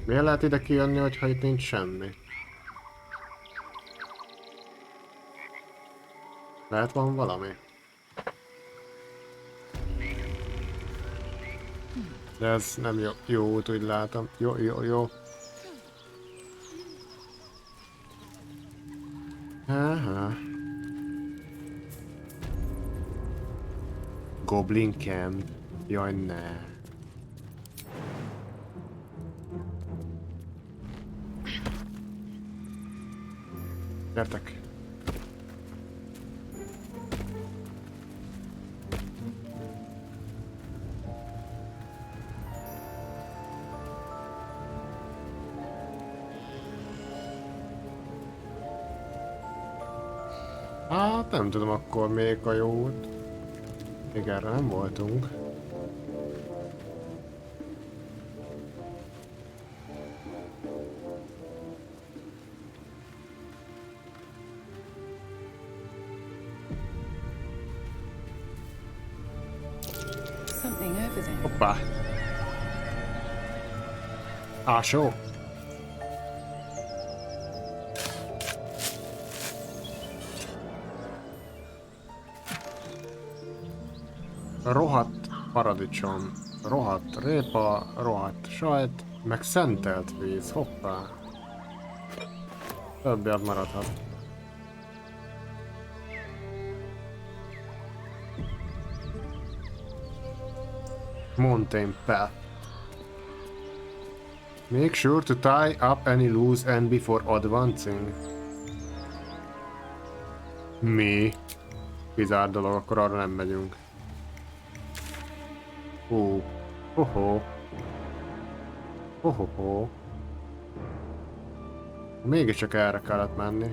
Miért lehet ide kijönni, hogyha itt nincs semmi? Lehet van valami? De ez nem jó út, úgy látom. Jó. Aha. Goblin Camp. Jaj, ne. Gyertek! Hát nem tudom akkor még a jó út. Még erre nem voltunk. Something over there. Hoppá! Ásó? Rohadt paradicsom, rohadt répa, rohadt sajt, meg szentelt víz, hoppá. Többet maradhat. Mountain path. Make sure to tie up any loose end before advancing. Mi? Bizarr dolog, akkor arra nem megyünk. Hoho. Hohoho. Mégiscsak erre kellett menni.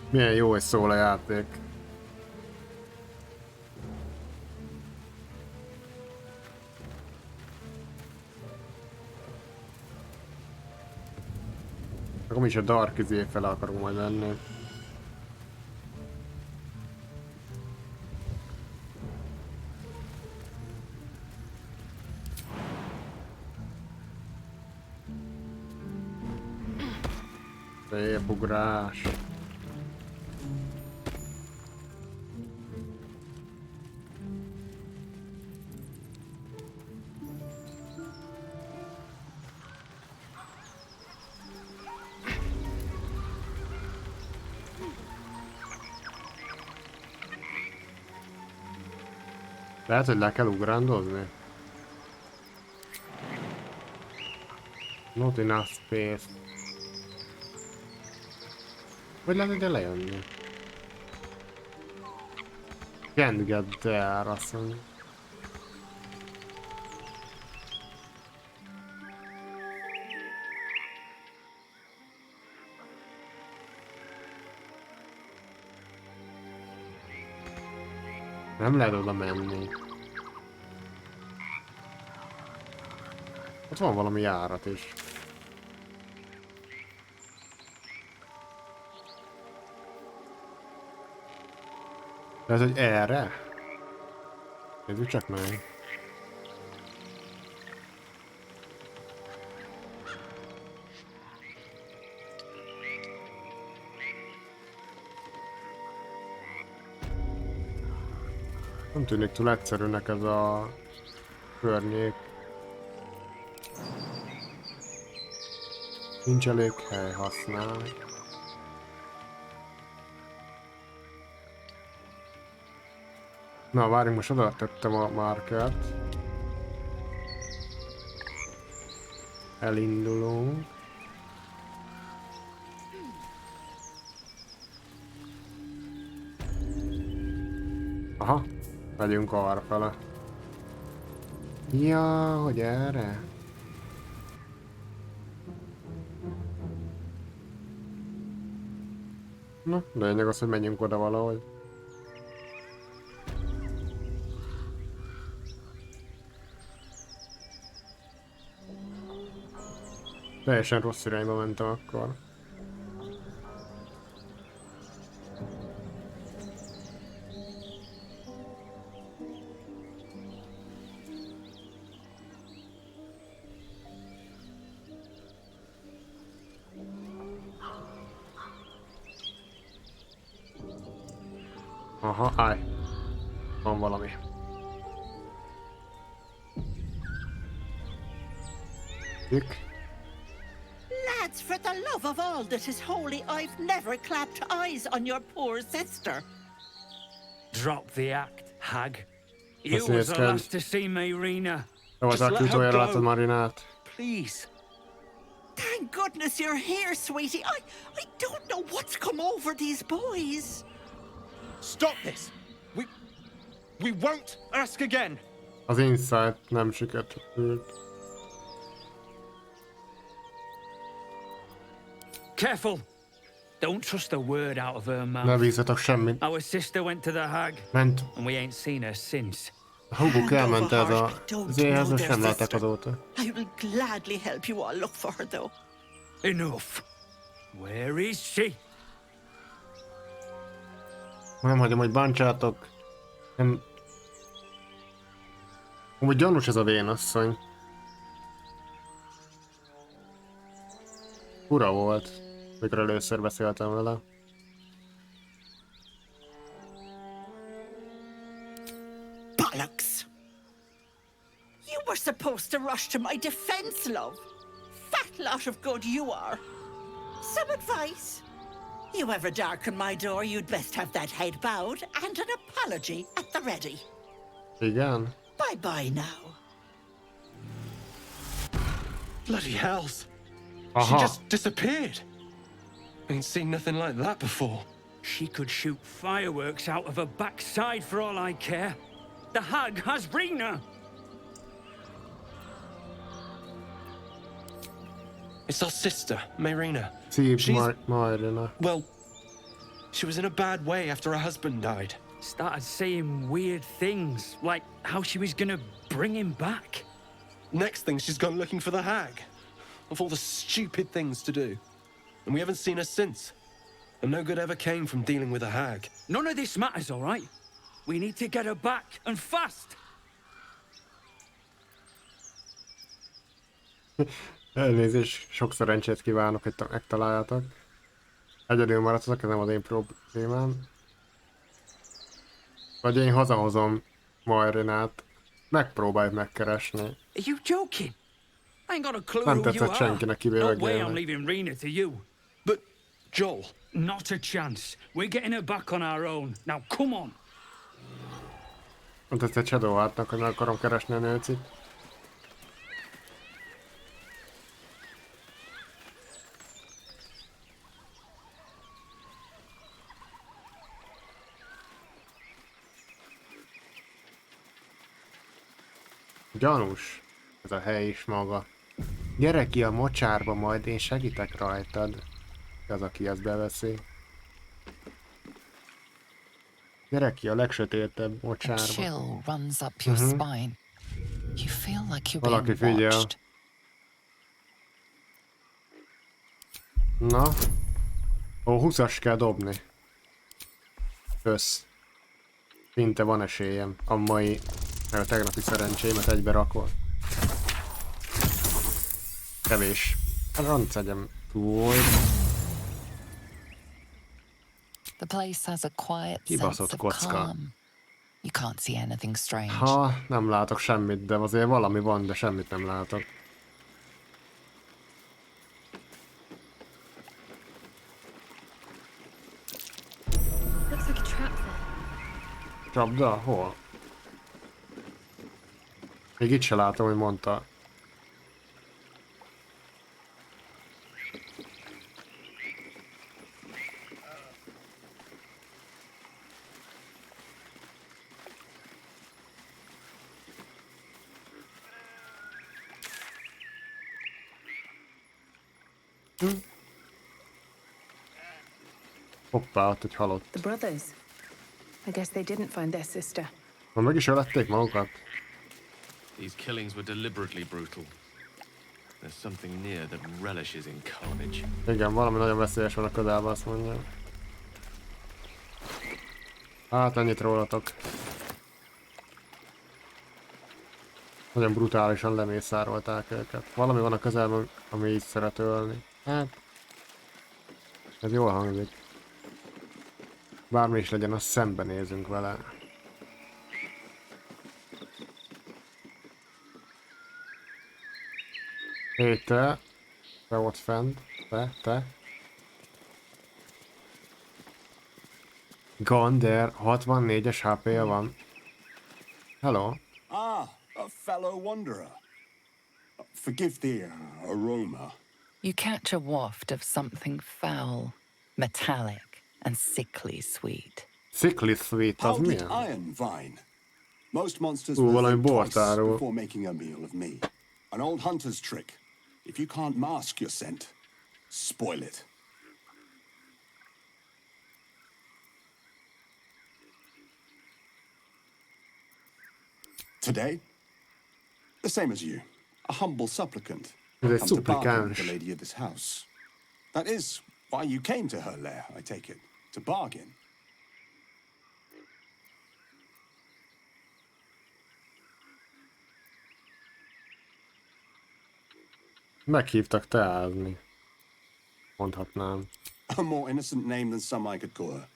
Milyen jó és szól a játék. Akkor mi is a Dark izé fel akarunk majd menni. Szép ugrás. Lehet, hogy le kell ugrándozni? Not enough space. Vagy lehet ide lejönni? Can't get there, azt mondja. Nem lehet oda menni. Ott van valami járat is. Lehet, hogy erre? Nézzük csak meg. Nem tűnik túl egyszerűnek ez a környék. Nincs elég hely használ. Na, várjunk, most oda tettem a markert. Elindulunk. Aha, megyünk arrafele. Ja, hogy erre? Na, lényeg az, hogy menjünk oda valahogy. Teljesen rossz irányba mentem akkor. Aha, állj. Van valami. Dick. Lads, for the love of all that is holy, I've never clapped eyes on your poor sister. Drop the act, hag. You was the last to see me, Rena. Just let her go. Please. Thank goodness you're here, sweetie. I don't know what's come over these boys. Stop this! We won't ask again! Az insight nem sikerült. Careful! Don't trust a word out of her mouth. Ne bízzatok semmit. Our sister went to the hag. Ment. And we ain't seen her since. A húguk elment ez a zéhez, és nem lehetek azóta. I will gladly help you all look for her, though. Enough. Where is she? Nem hagyom, hogy bántsátok. Nem... Úgy gyanús ez a vénasszony. Fura volt, mikor először beszéltem vele. Bollocks! You were supposed to rush to my defense, love. Fat lot of good you are. Some advice? You ever darken my door, you'd best have that head bowed and an apology at the ready. Igen. Bye-bye now. Bloody hells. Aha. She just disappeared. Ain't seen nothing like that before. She could shoot fireworks out of her backside for all I care. The hag has Rena. It's our sister, Mayrina. Mayrina. Well, she was in a bad way after her husband died. Started saying weird things, like how she was gonna bring him back. Next thing, she's gone looking for the hag. Of all the stupid things to do. And we haven't seen her since. And no good ever came from dealing with a hag. None of this matters, all right? We need to get her back, and fast! Elnézést, sok szerencsét kívánok, hogy megtaláljátok. Egyedül maradtatok, ez nem az én problémám. Vagy én hazahozom Majrinát, megpróbálj megkeresni. Are you joking? I ain't got a clue Nem who you tetszett are. senkinek, kivéve No way I'm Gale-nek. leaving Rena to you. But, Joel... Not a chance. We're getting her back on our own. Now, come on! Nem tetszett Shadowheartnak, hogy meg akarom keresni a nőcit. Gyanús. Ez a hely is maga. Gyere ki a mocsárba, majd én segítek rajtad. Az, aki ezt beveszi. Gyere ki a legsötétebb A mocsárba. chill runs up your spine. You feel like you're Valaki being figyel. watched. Na. Ó, 20-as kell dobni. Kösz. Szinte van esélyem. A mai, meg a tegnapi szerencsémet egybe rakol. Kevés. A rancegyem túl. The place has a quiet Kibaszott sense of kocka. calm. You can't see anything strange. Ha, nem látok semmit, de azért valami van, de semmit nem látok. Looks like a trap there. Csapda? Hol? Még itt se látom, hogy mondta. Hoppá, ott egy halott. The brothers. I guess they didn't find their sister. Ma meg is ölették magukat? These killings were deliberately brutal. There's something near that relishes in carnage. Igen, valami nagyon veszélyes van a közelben, azt mondja. Hát ennyit rólatok. Nagyon brutálisan lemészárolták őket. Valami van a közelben, ami így szeret ölni. Hát... Ez jól hangzik. Bármi is legyen, azt szembenézünk vele. Hé, te ott fent. Te. Gander, 64-es HP-ja van. Hello. Ah, a fellow wanderer. Forgive the aroma. You catch a waft of something foul, metallic, and sickly sweet. Sickly sweet, az Powdered milyen? iron vine. Most monsters Valami will think bort twice árul. before making a meal of me. An old hunter's trick. If you can't mask your scent, spoil it. Today, the same as you, a humble supplicant. Ez egy Come to bargain with supplikáns. the lady of this house. That is why you came to her lair, I take it, to bargain. Meghívtak teázni. Mondhatnám. A more innocent name than some I could call her.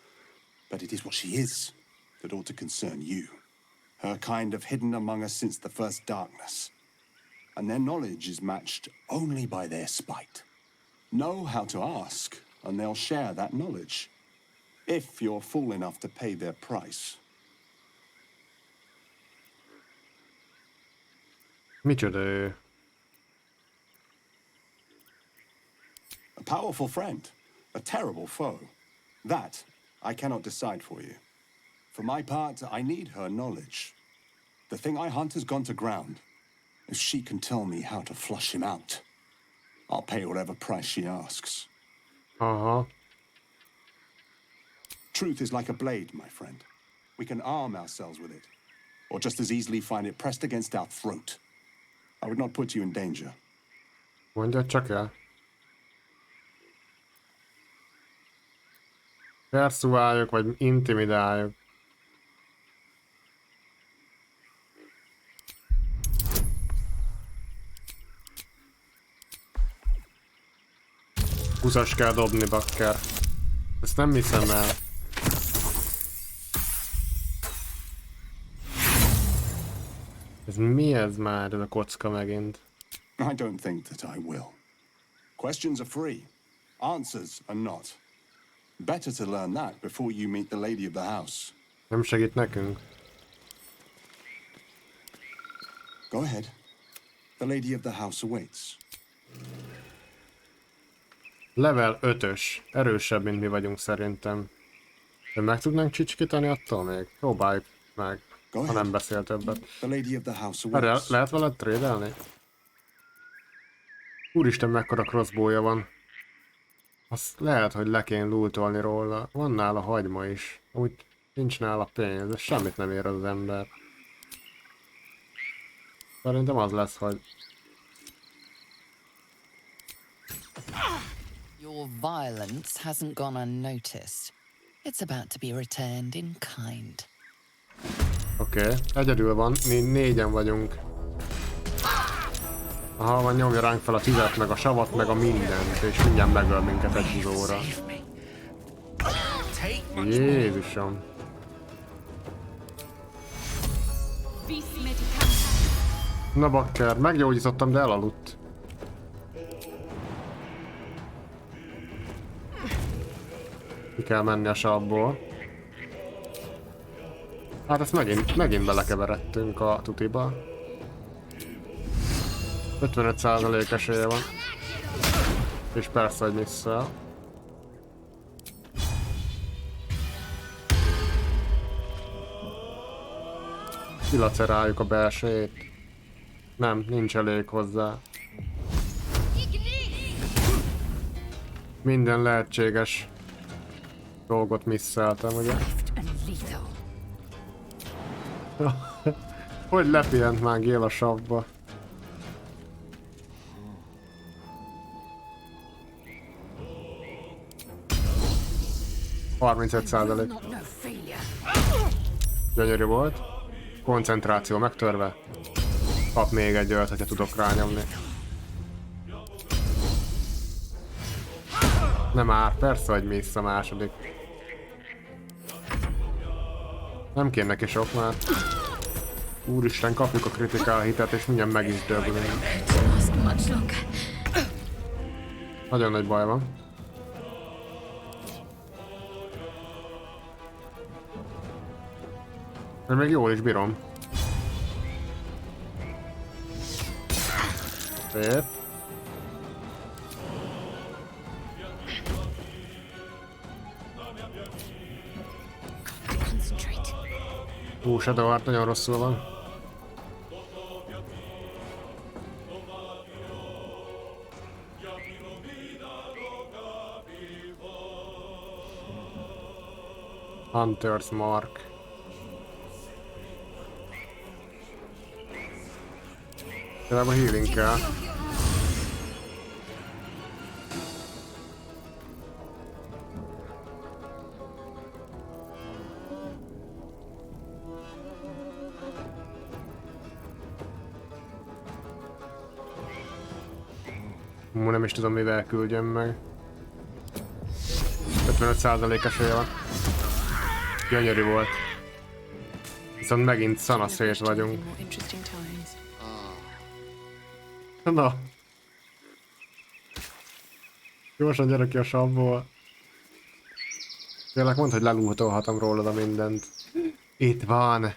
But it is what she is that ought to concern you. Her kind have hidden among us since the first darkness. And their knowledge is matched only by their spite. Know how to ask, and they'll share that knowledge. If you're fool enough to pay their price. Micsoda ő? A powerful friend, a terrible foe. That I cannot decide for you. For my part, I need her knowledge. The thing I hunt has gone to ground. If she can tell me how to flush him out, I'll pay whatever price she asks. Aha. Truth is like a blade, my friend. We can arm ourselves with it, or just as easily find it pressed against our throat. I would not put you in danger. Mondja csak el. Perszuváljuk, vagy intimidáljuk. Húszas kell dobni, bakker. Ezt nem hiszem el. Ez mi ez már, ez a kocka megint? I don't think that I will. Questions are free. Answers are not. Better to learn that before you meet the lady of the house. Nem segít nekünk. Go ahead. The lady of the house awaits. Level 5-ös. Erősebb, mint mi vagyunk szerintem. De meg tudnánk csicskítani attól még? Próbáljuk meg, ha nem beszél többet. Erre lehet veled trédelni? Úristen, mekkora crossbowja van. Azt lehet, hogy le kéne lootolni róla. Van nála hagyma is. Úgy nincs nála pénz, de semmit nem ér az ember. Szerintem az lesz, hogy... Your violence hasn't gone unnoticed. It's about to be returned in kind. Oké, egyedül van, mi 4-en vagyunk. Aha, van, nyomja ránk fel a tüzet, meg a savat, meg a mindent, és mindjárt megöl minket egy húzóra. Jézusom. Na bakker, meggyógyítottam, de elaludt. Ki kell menni a savból. Hát ezt megint belekeveredtünk a tutiba. 55% esélye van. És persze, hogy misszel. Kilaceráljuk a belsejét. Nem, nincs elég hozzá. Minden lehetséges dolgot misszeltem, ugye? Hogy lepihent már Gél a savba? %. Gyönyörű volt. Koncentráció megtörve. Kap még egy olyat, hogyha tudok rányomni. Nem már, persze, hogy mész a második. Nem kér neki sok már. Úristen, kapjuk a kritikál hitet, és mindjárt meg is döglünk. Nagyon nagy baj van. De még jól is bírom. Szép. Shadowheart nagyon rosszul van. Hunter's Mark. Legalább a healing kell. Nem is tudom, mivel küldjem meg. 55% esélye van. Gyönyörű volt. Viszont megint szanaszét vagyunk. Na. Gyorsan gyere ki a savból. Tényleg mondd, hogy lelútolhatom rólad a mindent. Itt van.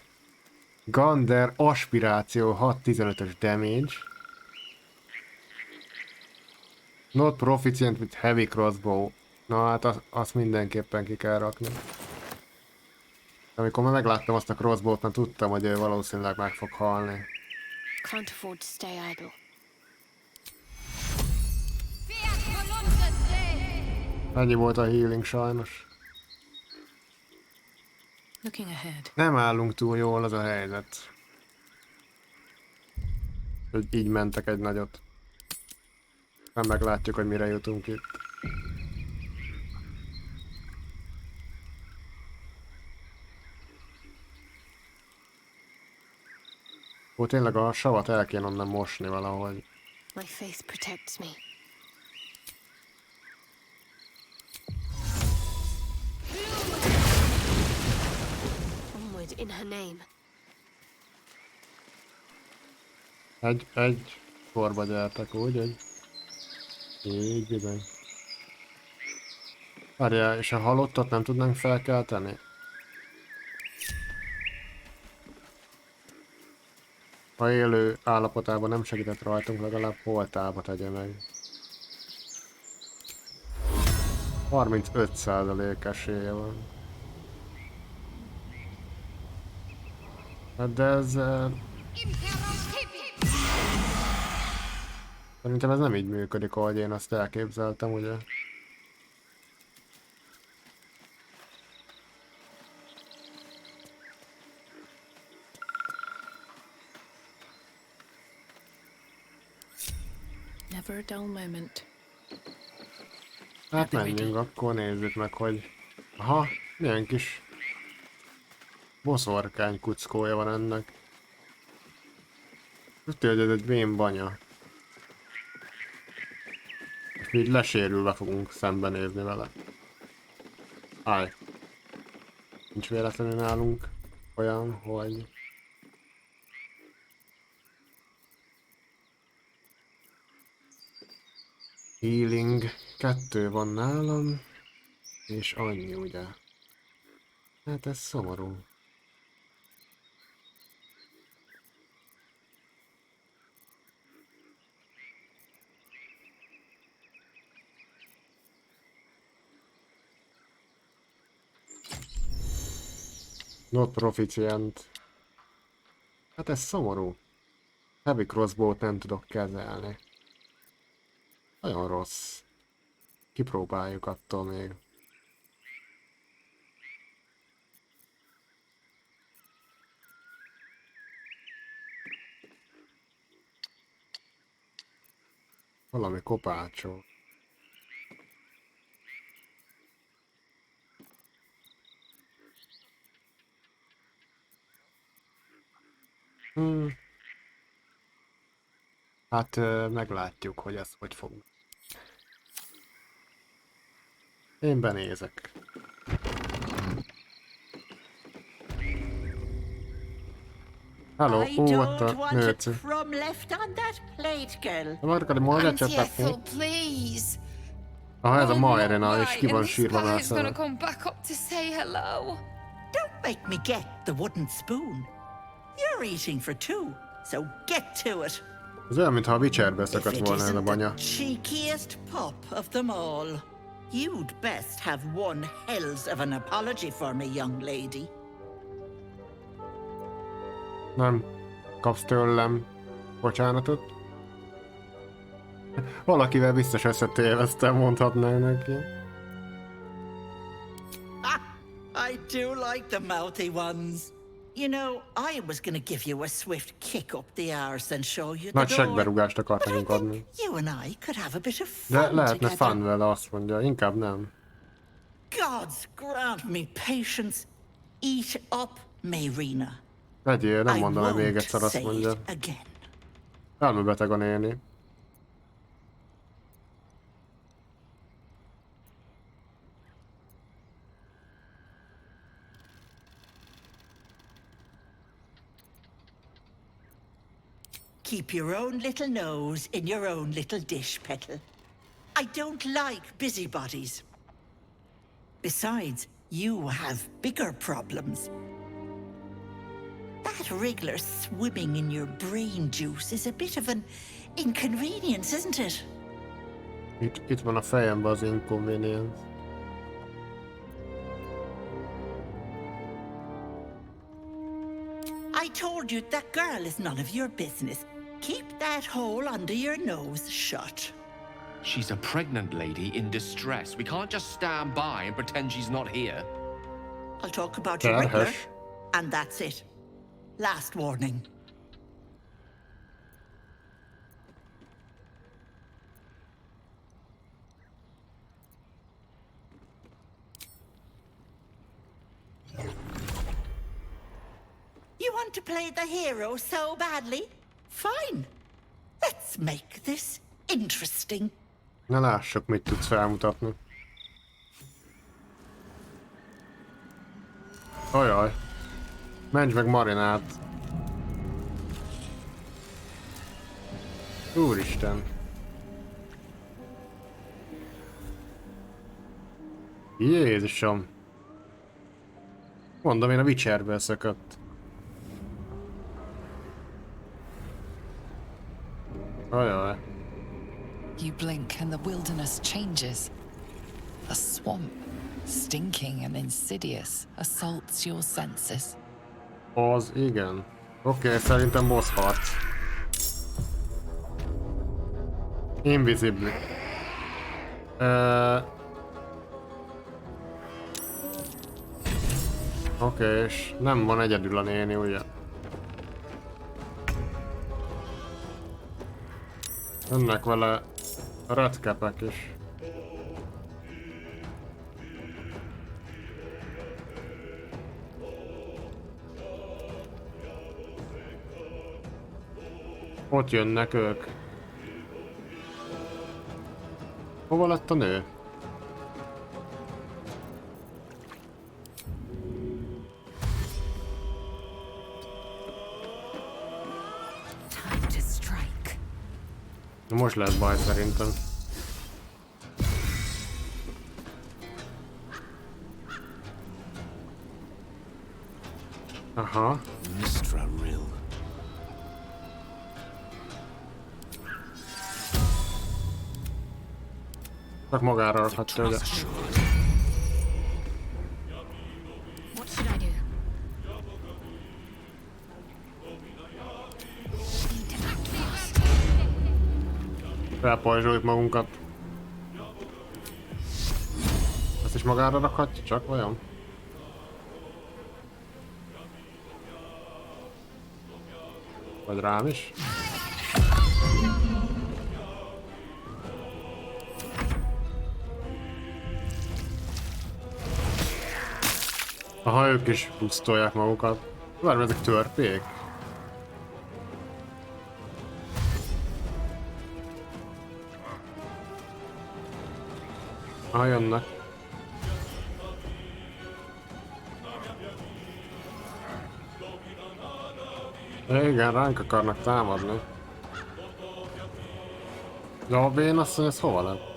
Gander aspiráció 6-15-ös damage. Not proficient with heavy crossbow. Na hát azt mindenképpen ki kell rakni. Amikor már megláttam azt a crossbow-t, már tudtam, hogy ő valószínűleg meg fog halni. Can't afford to stay idle. Ennyi volt a healing sajnos. Looking ahead. Nem állunk túl jól, az a helyzet. Hogy így mentek egy nagyot. Nem meglátjuk, hogy mire jutunk itt. Ó, tényleg a savat el kéne onnan mosni valahogy. My faith protects me. Onward in her name. Egy sorba gyertek, úgy? Így bizony. Várjál, és a halottat nem tudnánk felkelteni? Ha élő állapotában nem segített rajtunk, legalább holtába tegye meg. 35% esélye van. Hát de ez... Szerintem ez nem így működik, ahogy én azt elképzeltem, ugye? Never a dull moment. Hát menjünk, akkor nézzük meg, hogy... Aha, milyen kis... boszorkány kuckója van ennek. Tudja, hogy ez egy vén banya. És mi így lesérülve fogunk szembenézni vele. Állj. Nincs véletlenül nálunk olyan, hogy... Healing 2 van nálam, és annyi, ugye? Hát ez szomorú. Not proficient. Hát ez szomorú. Heavy crossbow-t nem tudok kezelni. Nagyon rossz. Kipróbáljuk attól még. Valami kopácsol. Hát meglátjuk, hogy ez hogy fog. Én benézek. Hello, ott a nőci. Markali, majd ecsetetni. Aha, ez a Mairena, és ki van sírva már gonna come back up to say hello. Don't make me get the wooden spoon. You're eating for two, so get to it. Ez olyan, mintha a Witcherbe szakadt volna ez a banya. Cheekiest pop of them all. You'd best have one hells of an apology for me, young lady. Nem. Kapsz tőlem bocsánatot? Valakivel biztos összetévesztem, mondhatnám neki. I do like the mouthy ones. You know, I was gonna give you a swift kick up the arse and show you the Nagy door. segberúgást akart nekünk adni. You and I could have a bit of fun De lehetne together. fun vele, azt mondja. Inkább nem. Gods grant me patience. Eat up, Mayrina. Vegyél, nem mondom, hogy még egyszer azt mondja. Elmebeteg a néni. Keep your own little nose in your own little dish, Petal. I don't like busybodies. Besides, you have bigger problems. That wriggler swimming in your brain juice is a bit of an inconvenience, isn't it? Itt van a fejemben az inconvenience. I told you that girl is none of your business. Keep that hole under your nose shut. She's a pregnant lady in distress. We can't just stand by and pretend she's not here. I'll talk about your wriggler, and that's it. Last warning. You want to play the hero so badly? Fine. Let's make this interesting. Na lássuk, mit tudsz felmutatni. Ajaj. Menj meg marinát. Úristen. Jézusom. Mondom, én a Witcherből szökött. Ajaj. You blink and the wilderness changes. A swamp, stinking and insidious, assaults your senses. Az igen. Oké, szerintem boss harc. Invisible. Oké, és nem van egyedül a néni, ugye? Jönnek vele a redkepek is. Ott jönnek ők. Hova lett a nő? Time to strike. Most lesz baj szerintem. Aha. Mistra Rill. Csak magára rakhatta ide. What should I do? Felpajzsoljuk magunkat. Ezt is magára rakhatja, csak vajon? Vagy rám is? Aha, ők is pusztolják magukat. Várj, ezek törpék? Aha, jönnek. Igen, ránk akarnak támadni. De a vén asszony, ez hova lett?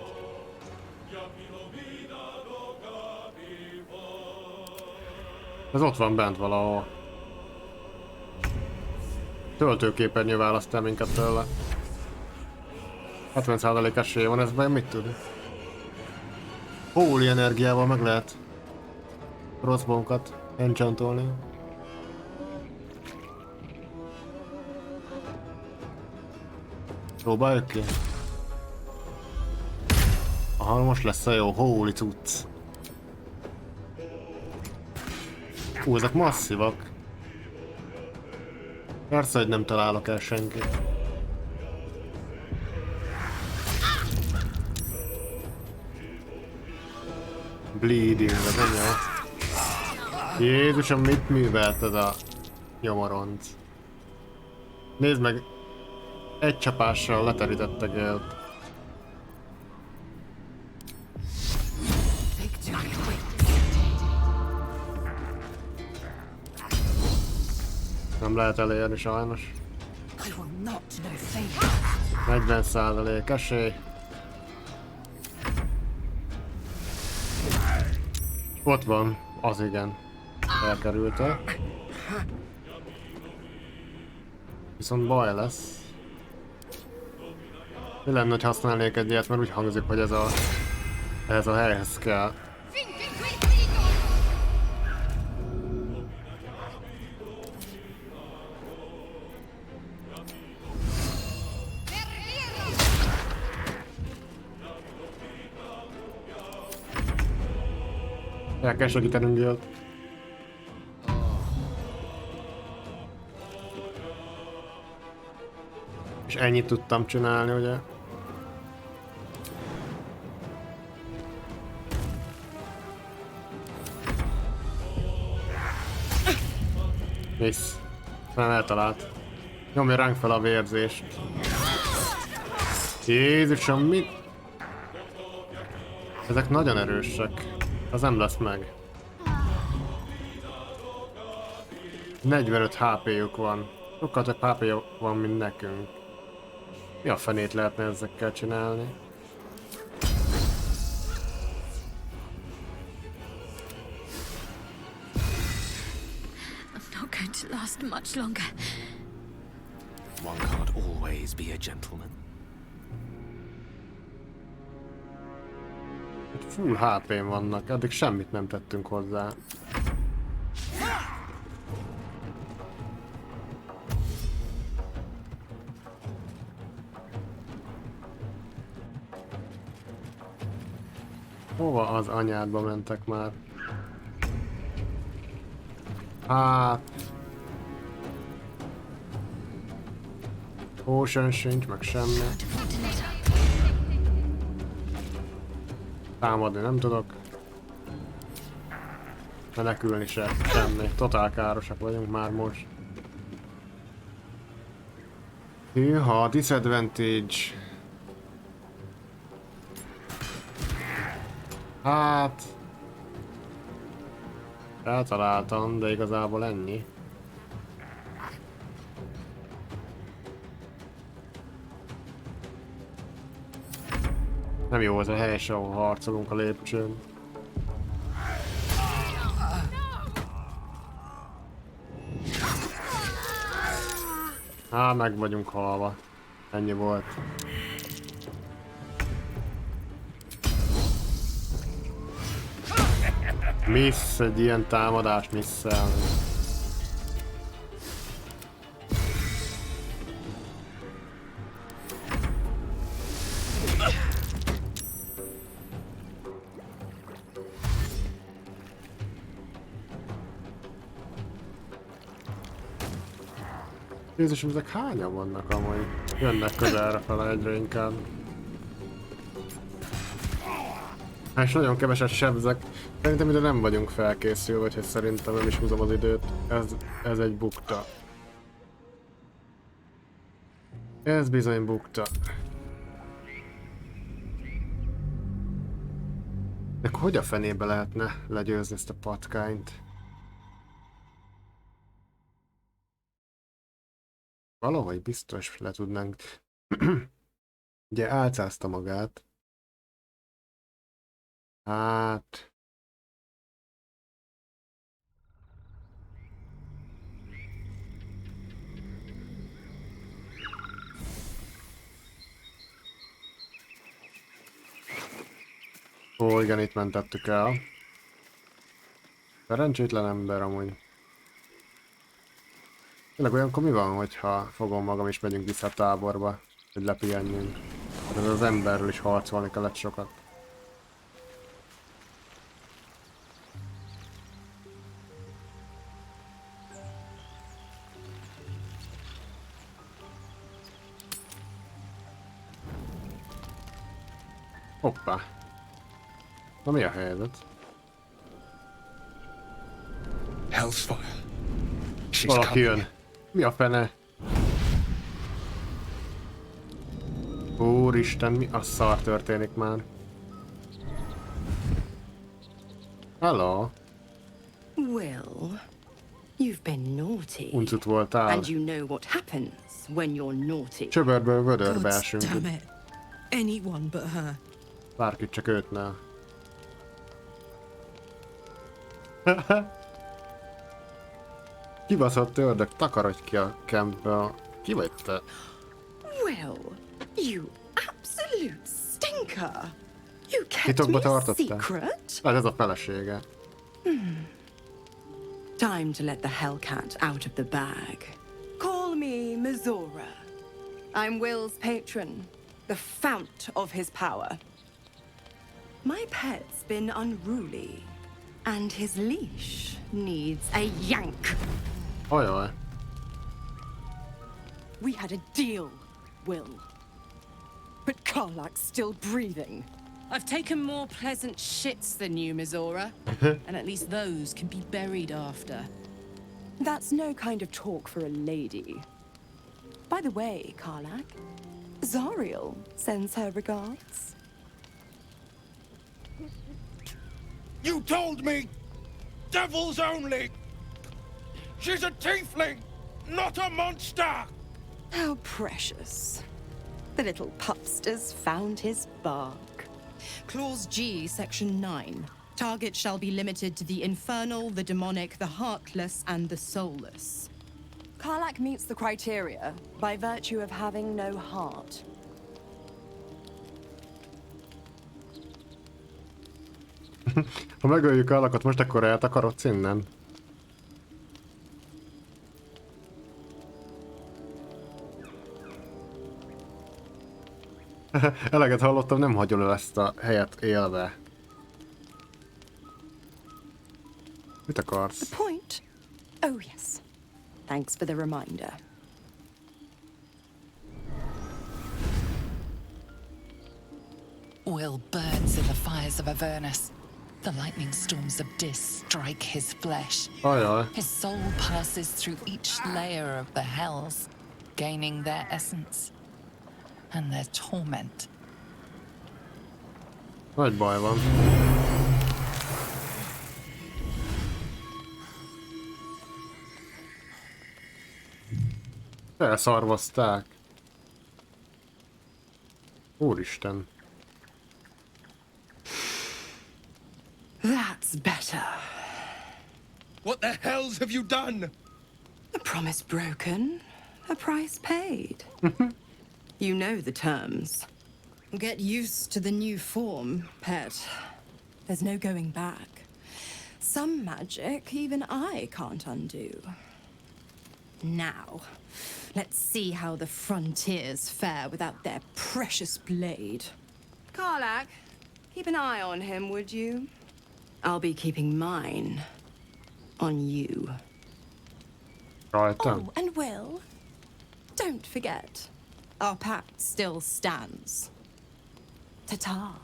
Ez ott van bent valahol. Töltőképernyő választ el minket tőle. 70% esélye van, ez baj, mit tud? Holy energiával meg lehet crossbowunkat enchantolni. Próbáljuk ki. Aha, most lesz a jó, holy cucc. Ezek masszívak. Persze, hogy nem találok el senkit. Bleeding, ez nem jó. Jézusom, mit művelt ez a nyomoronc? Nézd meg, egy csapással leterítette Gélt. Nem lehet elérni sajnos. I will not know fate. 40% esély. Ott van, az igen. Elkerülte. Viszont baj lesz. Mi lenne, hogy használnék egy ilyet, mert úgy hangzik, hogy ez a helyhez kell. El kell segítenünk Gilt. És ennyit tudtam csinálni, ugye? Missz. Nem eltalált. Nyomja ránk fel a vérzést. Jézusom, mit? Ezek nagyon erősek. Az nem lesz meg. 45 HP-juk van. Sokkal több HP-juk van, mint nekünk. Mi a fenét lehetne ezekkel csinálni? I'm not going to last much longer. One can't always be a gentleman. Full HP-n vannak, addig semmit nem tettünk hozzá. Hova az anyádba mentek már? Hát... Potion sincs, meg semmi. Támadni nem tudok. Menekülni se, semmi. Totál károsak vagyunk már most. Hűha, disadvantage. Hát... Eltaláltam, de igazából ennyi. Nem jó az a hely se, ahol harcolunk a lépcsőn. Meg vagyunk halva. Ennyi volt. Missz, egy ilyen támadás misszel. Jézusom, ezek hányan vannak amúgy? Jönnek közelre fel egyre inkább. És nagyon keveset sebzek. Szerintem ide nem vagyunk felkészülve, vagy szerintem nem is húzom az időt. Ez egy bukta. Ez bizony bukta. De hogy a fenébe lehetne legyőzni ezt a patkányt? Valahogy biztos le tudnánk. Ugye álcázta magát. Hát... Ó, igen, itt mentettük el. Szerencsétlen ember amúgy. Tényleg olyankor mi van, hogyha fogom magam és megyünk vissza a táborba, hogy lepihenjünk. Ez az emberről is harcolni kellett sokat. Hoppá. Na mi a helyzet? Valaki jön. Mi a fene? Úristen, mi a szar történik már? Hello. Well, You've been naughty. Uncut voltál. And you know what happens when you're naughty. Csöbörből vödörbe God esünk. damn it. Anyone but her. Bárkit csak őtnál. Kibaszott ördög, takarodj ki a campből. Ki vagy te? Well, you absolute stinker. You kept Titokba me a tartotta? secret? Hát ez a felesége. Time to let the Hellcat out of the bag. Call me Mizora. I'm Will's patron, the fount of his power. My pet's been unruly, and his leash needs a yank. Ajaj. We had a deal, Will. But Karlak's still breathing. I've taken more pleasant shits than you, Mizora. And at least those can be buried after. That's no kind of talk for a lady. By the way, Karlak, Zariel sends her regards. You told me! Devils only! She's a tiefling, not a monster! How precious. The little pupster's found his bark. Clause G, Section 9. Target shall be limited to the infernal, the demonic, the heartless, and the soulless. Karlak meets the criteria by virtue of having no heart. Ha megöljük Karlakot most, akkor eltakarodsz innen? Eleget hallottam, nem hagyol el ezt a helyet élve. Mit akarsz? The point? Oh yes. Thanks for the reminder. Will burns in the fires of Avernus. The lightning storms of Dis strike his flesh. Ajaj. His soul passes through each layer of the hells, gaining their essence and their torment. Nagy baj van. Elszarvazták. Úristen. That's better. What the hells have you done? A promise broken, a price paid. You know the terms. Get used to the new form, pet. There's no going back. Some magic even I can't undo. Now, let's see how the frontiers fare without their precious blade. Karlak, keep an eye on him, would you? I'll be keeping mine on you. Rajtam. Oh, and Will, don't forget, our pact still stands. Ta-ta.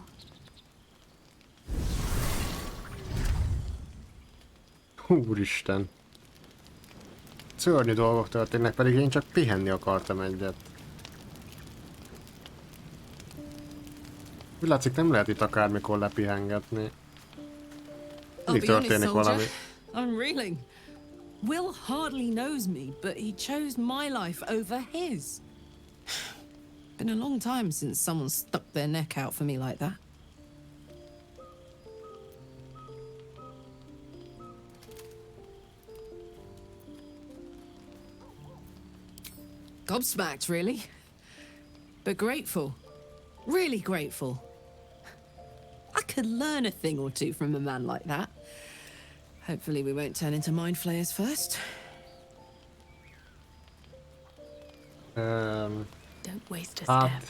Úristen. Szörnyű dolgok történnek, pedig én csak pihenni akartam egyet. Úgy látszik, nem lehet itt akármikor lepihengetni. Mindig történik valami. I'm reeling. Will hardly knows me, but he chose my life over his. Been a long time since someone stuck their neck out for me like that. Gobsmacked, really. But grateful. Really grateful. I could learn a thing or two from a man like that. Hopefully we won't turn into mind flayers first. Don't waste a Ah. step.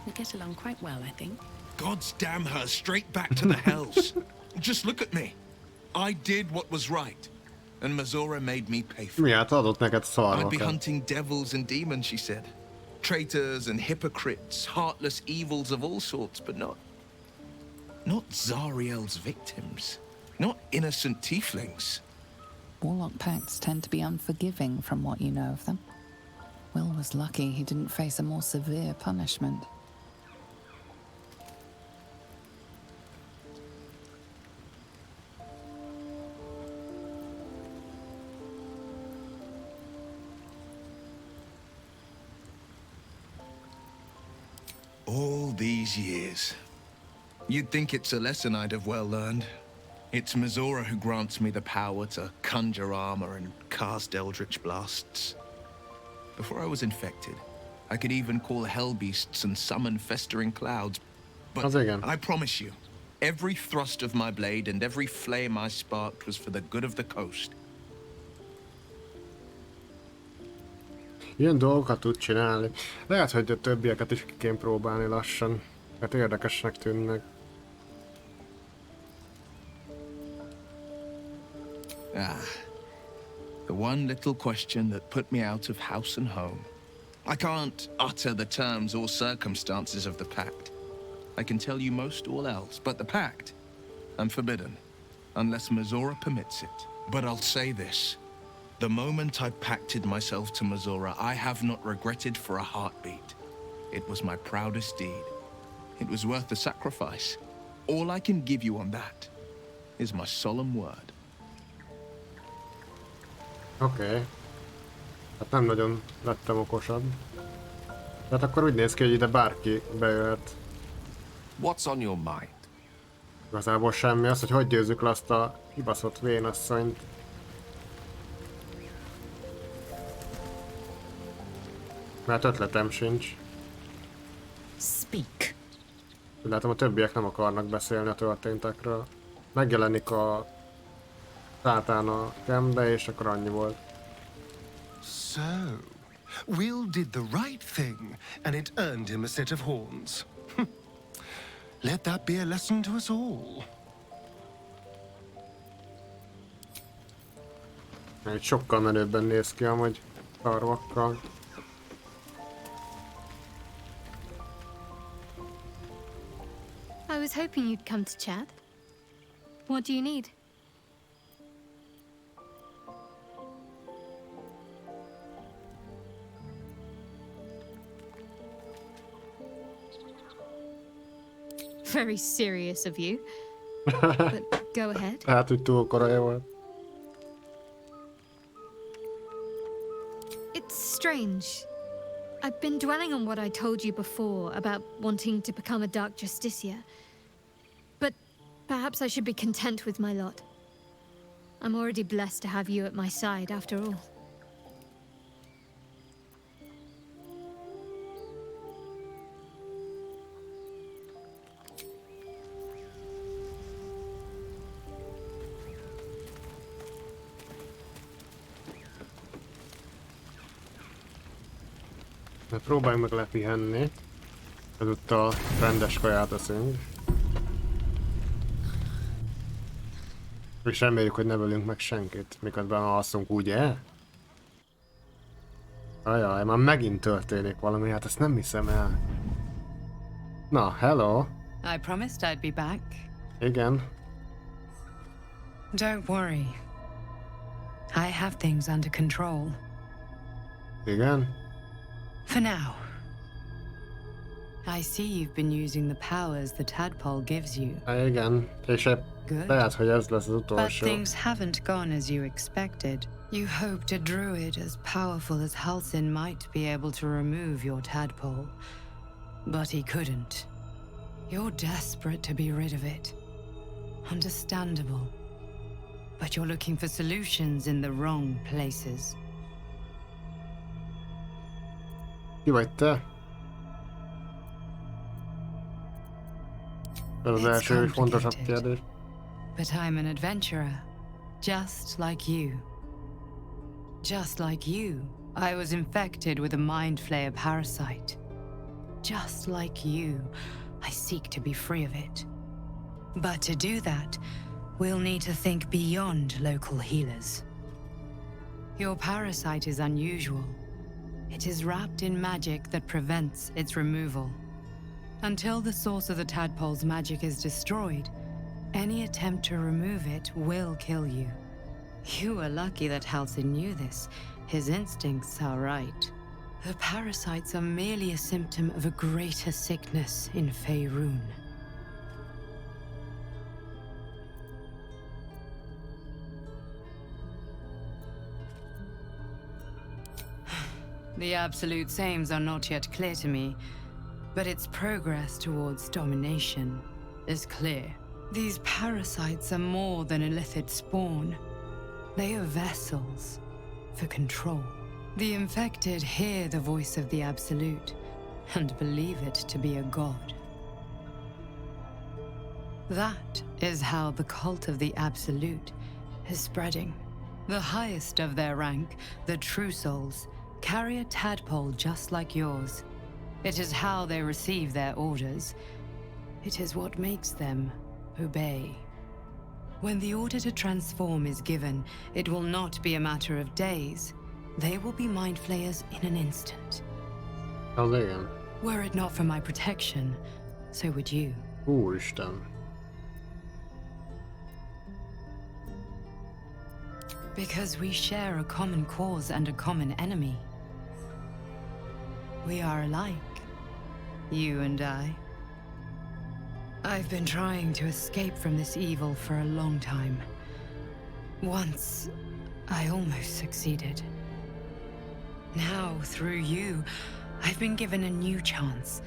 We get along quite well, I think. God's damn her straight back to the hells. Just look at me. I did what was right. And Mizora made me pay for it. Miért adott neked I'd be szarvakat? hunting devils and demons, she said. Traitors and hypocrites, heartless evils of all sorts, but not Zariel's victims. Not innocent tieflings. Warlock pacts tend to be unforgiving from what you know of them. Will was lucky he didn't face a more severe punishment. All these years. You'd think it's a lesson I'd have well learned. It's Mizora who grants me the power to conjure armor and cast eldritch blasts. Before I was infected, I could even call hell beasts and summon festering clouds. But I promise you, every thrust of my blade and every flame I sparked was for the good of the coast. Ilyen dolgokat tud csinálni. Lehet, hogy a többieket is ki kéne próbálni lassan. Hát érdekesnek tűnnek. The one little question that put me out of house and home. I can't utter the terms or circumstances of the pact. I can tell you most all else, but the pact, I'm forbidden, unless Mizora permits it. But I'll say this. The moment I pacted myself to Mizora, I have not regretted for a heartbeat. It was my proudest deed. It was worth the sacrifice. All I can give you on that is my solemn word. Oké. Hát nem nagyon lettem okosabb. Tehát akkor úgy néz ki, hogy ide bárki bejöhet. What's on your mind? Igazából semmi. Az, hogy győzzük le azt a kibaszott vénasszonyt. Mert ötletem sincs. Speak. Látom, a többiek nem akarnak beszélni a történtekről. Megjelenik a sátán a kembe, és akkor annyi volt. So, Will did the right thing, and it earned him a set of horns. Let that be a lesson to us all. Egy sokkal menőbben néz ki amúgy szarvakkal. I was hoping you'd come to chat. What do you need? Very serious of you. But go ahead. Hát, hogy túl korai volt. It's strange. I've been dwelling on what I told you before about wanting to become a Dark Justicia. But perhaps I should be content with my lot. I'm already blessed to have you at my side, after all. Próbálj meg lepihenni. Ezúttal rendes kaját eszünk. És reméljük, hogy ne ölünk meg senkit, miközben alszunk, ugye? Ajaj, már megint történik valami, hát ezt nem hiszem el. Na, hello! I promised I'd be back. Igen. Don't worry. I have things under control. Igen? For now. I see you've been using the powers the tadpole gives you. Igen, és lehet, hogy ez lesz az But utolsó. things haven't gone as you expected. You hoped a druid as powerful as Halsin might be able to remove your tadpole. But he couldn't. You're desperate to be rid of it. Understandable. But you're looking for solutions in the wrong places. Ki vagy te? Ez az első fontosabb kérdés. But I'm an adventurer, just like you. Just like you, I was infected with a mind flayer parasite. Just like you, I seek to be free of it. But to do that, we'll need to think beyond local healers. Your parasite is unusual. It is wrapped in magic that prevents its removal. Until the source of the tadpole's magic is destroyed, any attempt to remove it will kill you. You were lucky that Halsin knew this. His instincts are right. The parasites are merely a symptom of a greater sickness in Faerun. The absolute sames are not yet clear to me, but its progress towards domination is clear. These parasites are more than illithid spawn. They are vessels for control. The infected hear the voice of the Absolute and believe it to be a god. That is how the cult of the Absolute is spreading. The highest of their rank, the True Souls, carry a tadpole just like yours. It is how they receive their orders. It is what makes them obey. When the order to transform is given, it will not be a matter of days. They will be mind flayers in an instant. Az igen. Were it not for my protection, so would you. Úristen. Because we share a common cause and a common enemy. We are alike, you and I. I've been trying to escape from this evil for a long time. Once, I almost succeeded. Now, through you, I've been given a new chance.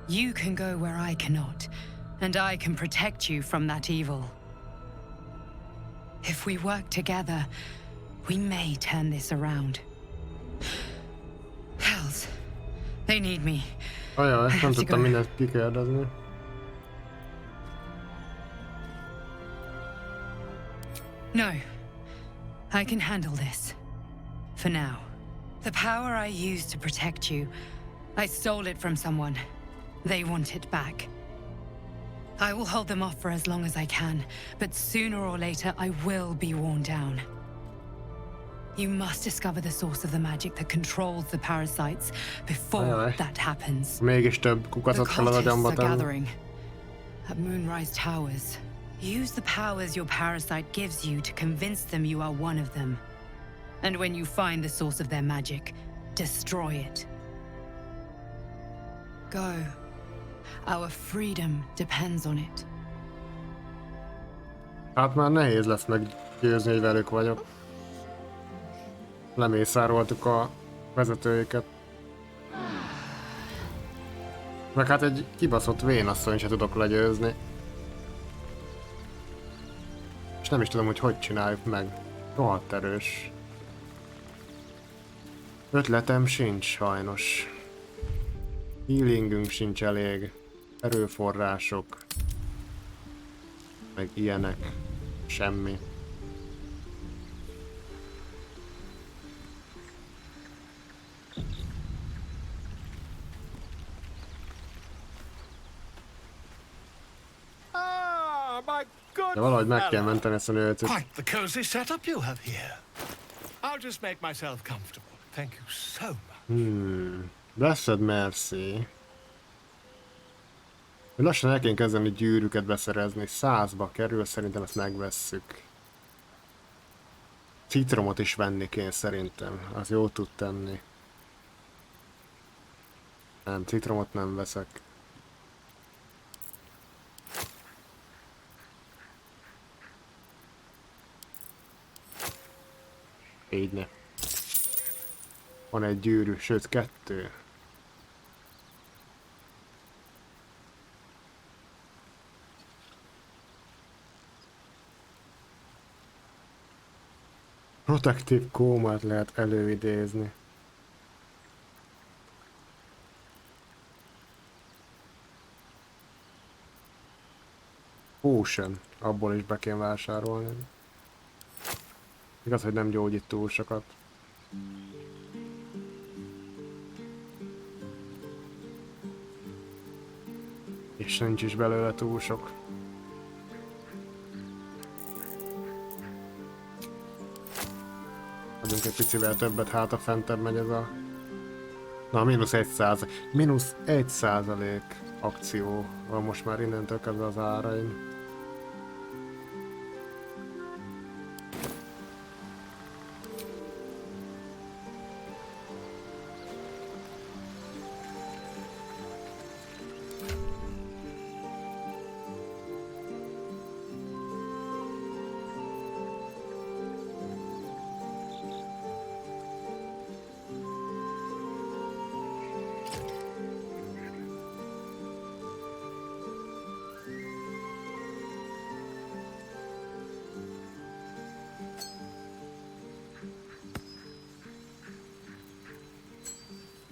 You can go where I cannot, and I can protect you from that evil. If we work together, we may turn this around. Hells, they need me. Ajaj, nem tudtam mindent kikérdezni. No, I can handle this. For now. The power I used to protect you, I stole it from someone. They want it back. I will hold them off for as long as I can, but sooner or later I will be worn down. You must discover the source of the magic that controls the parasites before that happens. Mégis több kukacot kell az agyamba tenni. Gathering at Moonrise Towers. Use the powers your parasite gives you to convince them you are one of them. And when you find the source of their magic, destroy it. Go. Our freedom depends on it. Hát már nehéz lesz meggyőzni, hogy velük vagyok. Lemészároltuk a vezetőiket. Meg hát egy kibaszott vénasszony se tudok legyőzni. És nem is tudom, hogy csináljuk meg. Rohadt erős. Ötletem sincs sajnos. Healingünk sincs elég. Erőforrások. Meg ilyenek. Semmi. De valahogy meg kell menteni ezt a nőt. Quite the cozy setup you have here. I'll just make myself comfortable. Thank you so much. Blessed Mercy. Lassan el kéne kezdeni gyűrűket beszerezni. 100-ba kerül, szerintem ezt megvesszük. Citromot is venni kéne szerintem. Az jó tud tenni. Nem, citromot nem veszek. Így ne. Van egy gyűrű, sőt 2. Protektív kómát lehet előidézni. Potion, abból is be kéne vásárolni. Igaz, hogy nem gyógyít túl sokat. És nincs is belőle túl sok. Adjunk egy picivel többet, hát a fentebb megy ez a... Na, -1%. -1% akció van most már innentől kezdve az árain.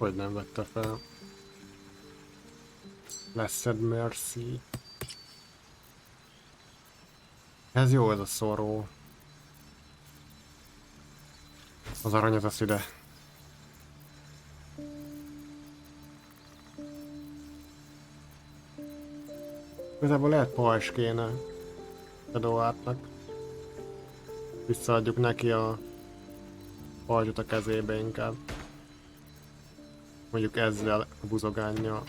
hogy nem vette fel. Blessed Mercy. Ez jó, ez a szoró. Az aranyat az ide. Igazából lehet pajzs kéne Shadowheartnak. Visszaadjuk neki a pajzsot a kezébe inkább. Mondjuk ezzel a buzogánnyal.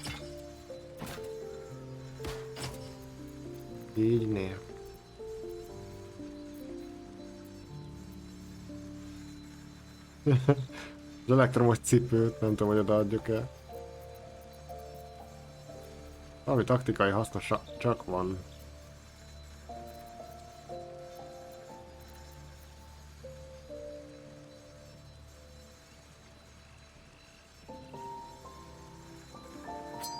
Így né. Az elektromos cipőt nem tudom, hogy odaadjuk el. Valami taktikai hasznos csak van.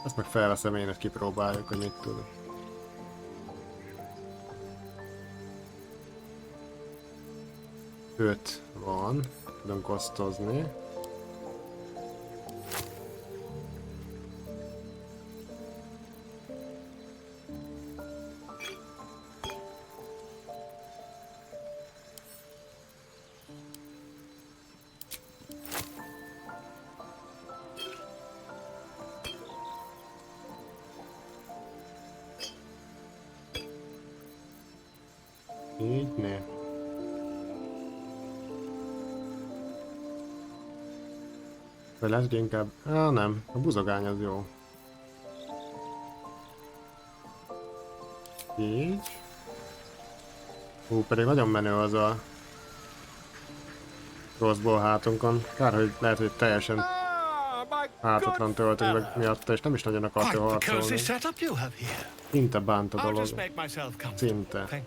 Ezt meg felveszem én, hogy kipróbáljuk, hogy mit tud. Öt van, tudunk osztozni. Így ne. Vagy lesz inkább... nem. A buzogány az jó. Így. Pedig nagyon menő az a crossbow hátunkon. Kár, hogy lehet, hogy teljesen hátatlan töltünk meg miatta, és nem is nagyon akarta harcolni. Szinte bánt a dolog. Szinte.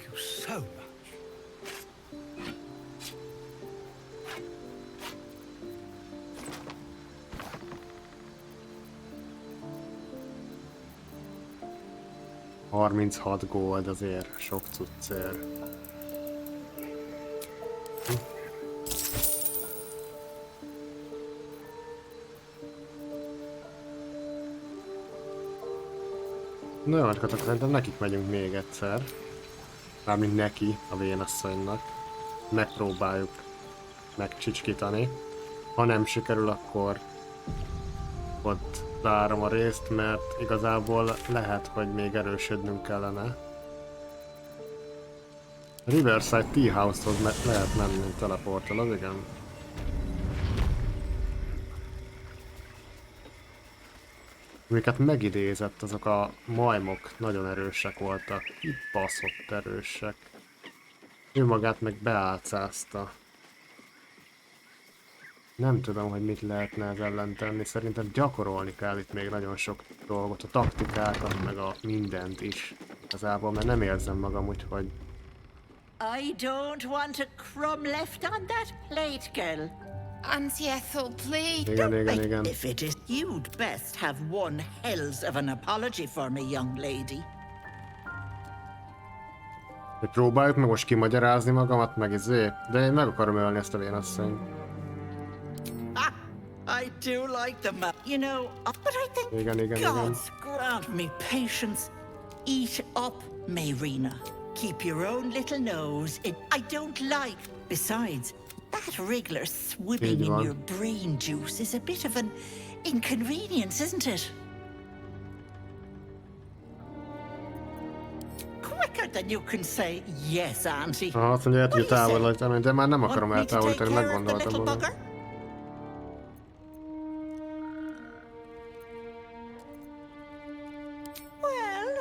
$36 gold azért, sok cuccér. Nagyon nagykatok, szerintem nekik megyünk még egyszer. Mármint neki, a vénasszonynak. Megpróbáljuk megcsicskítani. Ha nem sikerül, akkor ott zárom a részt, mert igazából lehet, hogy még erősödnünk kellene. Riverside Tea House-hoz lehet menni teleporttal, az igen. Amiket megidézett, azok a majmok nagyon erősek voltak. Itt baszott erősek. Ő magát meg beálcázta. Nem tudom, hogy mit lehetne ez ellen tenni. Szerintem gyakorolni kell itt még nagyon sok dolgot. A taktikákat, meg a mindent is. Igazából, mert nem érzem magam úgy, hogy... I don't want a crumb left on that plate, girl. Auntie Ethel, please. Igen. If it is, you'd best have one hells of an apology for me, young lady. Hogy próbáljuk meg most kimagyarázni magamat, meg de én meg akarom ölni ezt a vénasszonyt. I do like the man, you know, but I think Igen. God's grant me patience. Eat up, Mayrina. Keep your own little nose in. I don't like. Besides, that wriggler swimming in your brain juice is a bit of an inconvenience, isn't it? Quicker than you can say yes, Auntie. Azt mondja, el tudja távolítani, de már nem akarom eltávolítani, meggondoltam volna.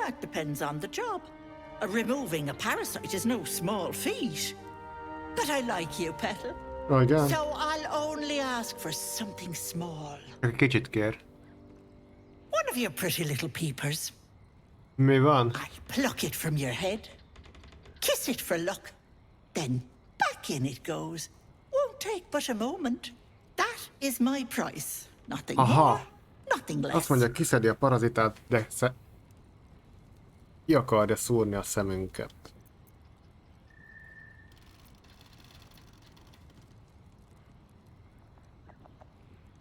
That depends on the job. Removing a parasite is no small feat. But I like you, Petal. Igen. So I'll only ask for something small. Kicsit kér. One of your pretty little peepers. Mi van? I pluck it from your head, kiss it for luck, then back in it goes. Won't take but a moment. That is my price. Nothing more, nothing less. Azt mondja, kiszedi a parazitát, de ki akarja szúrni a szemünket.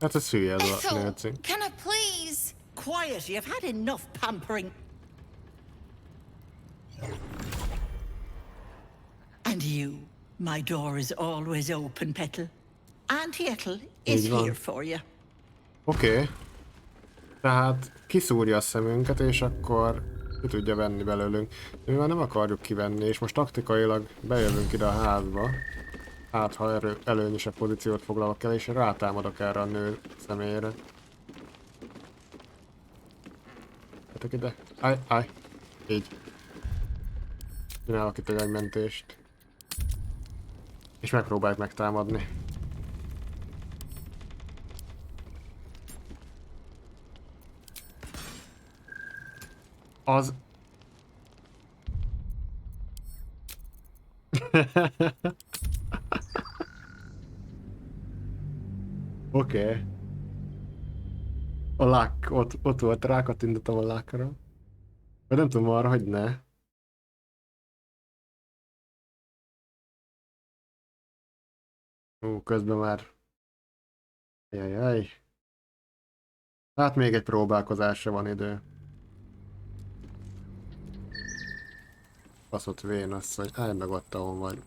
Hát ez hülye ez a nőci. Can I please? Quiet, you've had enough pampering. And you, my door is always open, Petal. Auntie Ethel is here for you. Oké. Tehát kiszúrja a szemünket, és akkor ki tudja venni belőlünk. Mi már nem akarjuk kivenni, és most taktikailag bejövünk ide a házba. Hát, ha előnyösebb pozíciót foglalok el, és rátámadok erre a nő személyére. Jöttek ide. Állj. Így. Csinálok itt egy mentést. És megpróbáljuk megtámadni. Az... Oké. A lák, ott volt, rákattintottam a lákra. Vagy nem tudom arra, hogy ne. Közben már... Jajjaj. Hát még egy próbálkozásra van idő. Baszott vénasszony, állj meg ott, ahol vagy.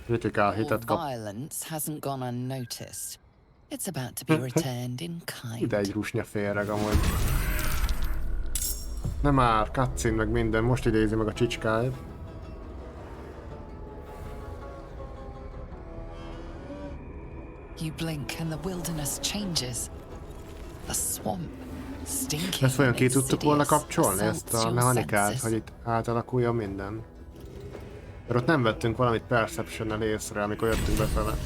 Kritikál hitet kap. Ide egy rusnya félreg amúgy. Nem már, cutscene meg minden, most idézi meg a csicskáit. You blink and the wilderness changes. A swamp, stinking. Ezt olyan ki tudtuk volna kapcsolni, ezt a mechanikát, hogy itt átalakuljon minden. Mert ott nem vettünk valamit Perception-nel észre, amikor jöttünk befele.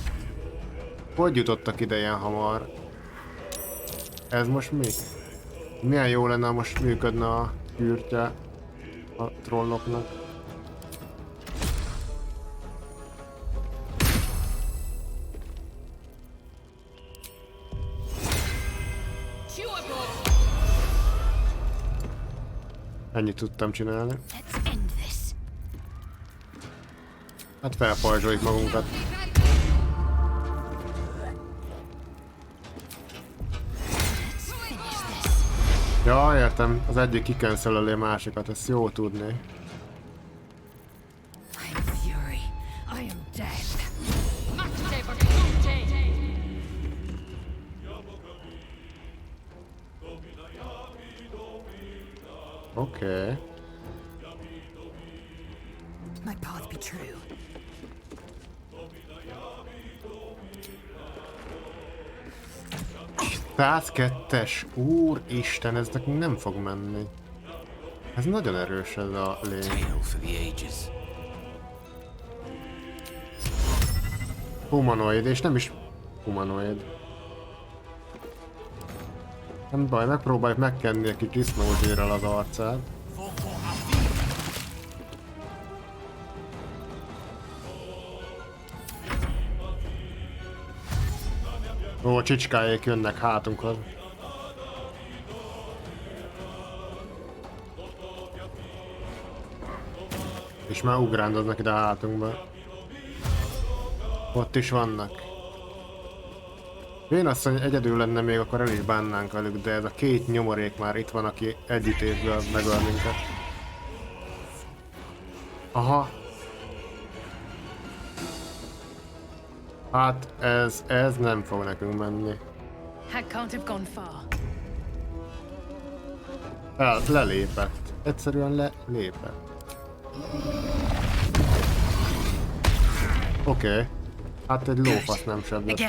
Hogy jutottak ide ilyen hamar? Ez most mi? Milyen jó lenne, ha most működne a gyűrtje a trolloknak. Ennyit tudtam csinálni. Hát felpajzsoljuk magunkat. Ja, értem. Az egyik kikenceleli a másikat, ezt jó tudni. Okay. My path be true. Kettes, úristen, ez nekünk nem fog menni. Ez nagyon erős ez a lény. Humanoid, és nem is humanoid. Nem baj, megpróbáljuk megkenni egy kis disznózsírral az arcát. Ó, csicskájék jönnek hátunkhoz. És már ugrándoznak ide a hátunkba. Ott is vannak. Én azt mondja, egyedül lenne még, akkor el is bánnánk velük, de ez a két nyomorék már itt van, aki együttésből megöl minket. Aha. Hát ez nem fog nekünk menni. Lelépett. Egyszerűen lelépett. Oké. Hát egy lófasz nem sebzett.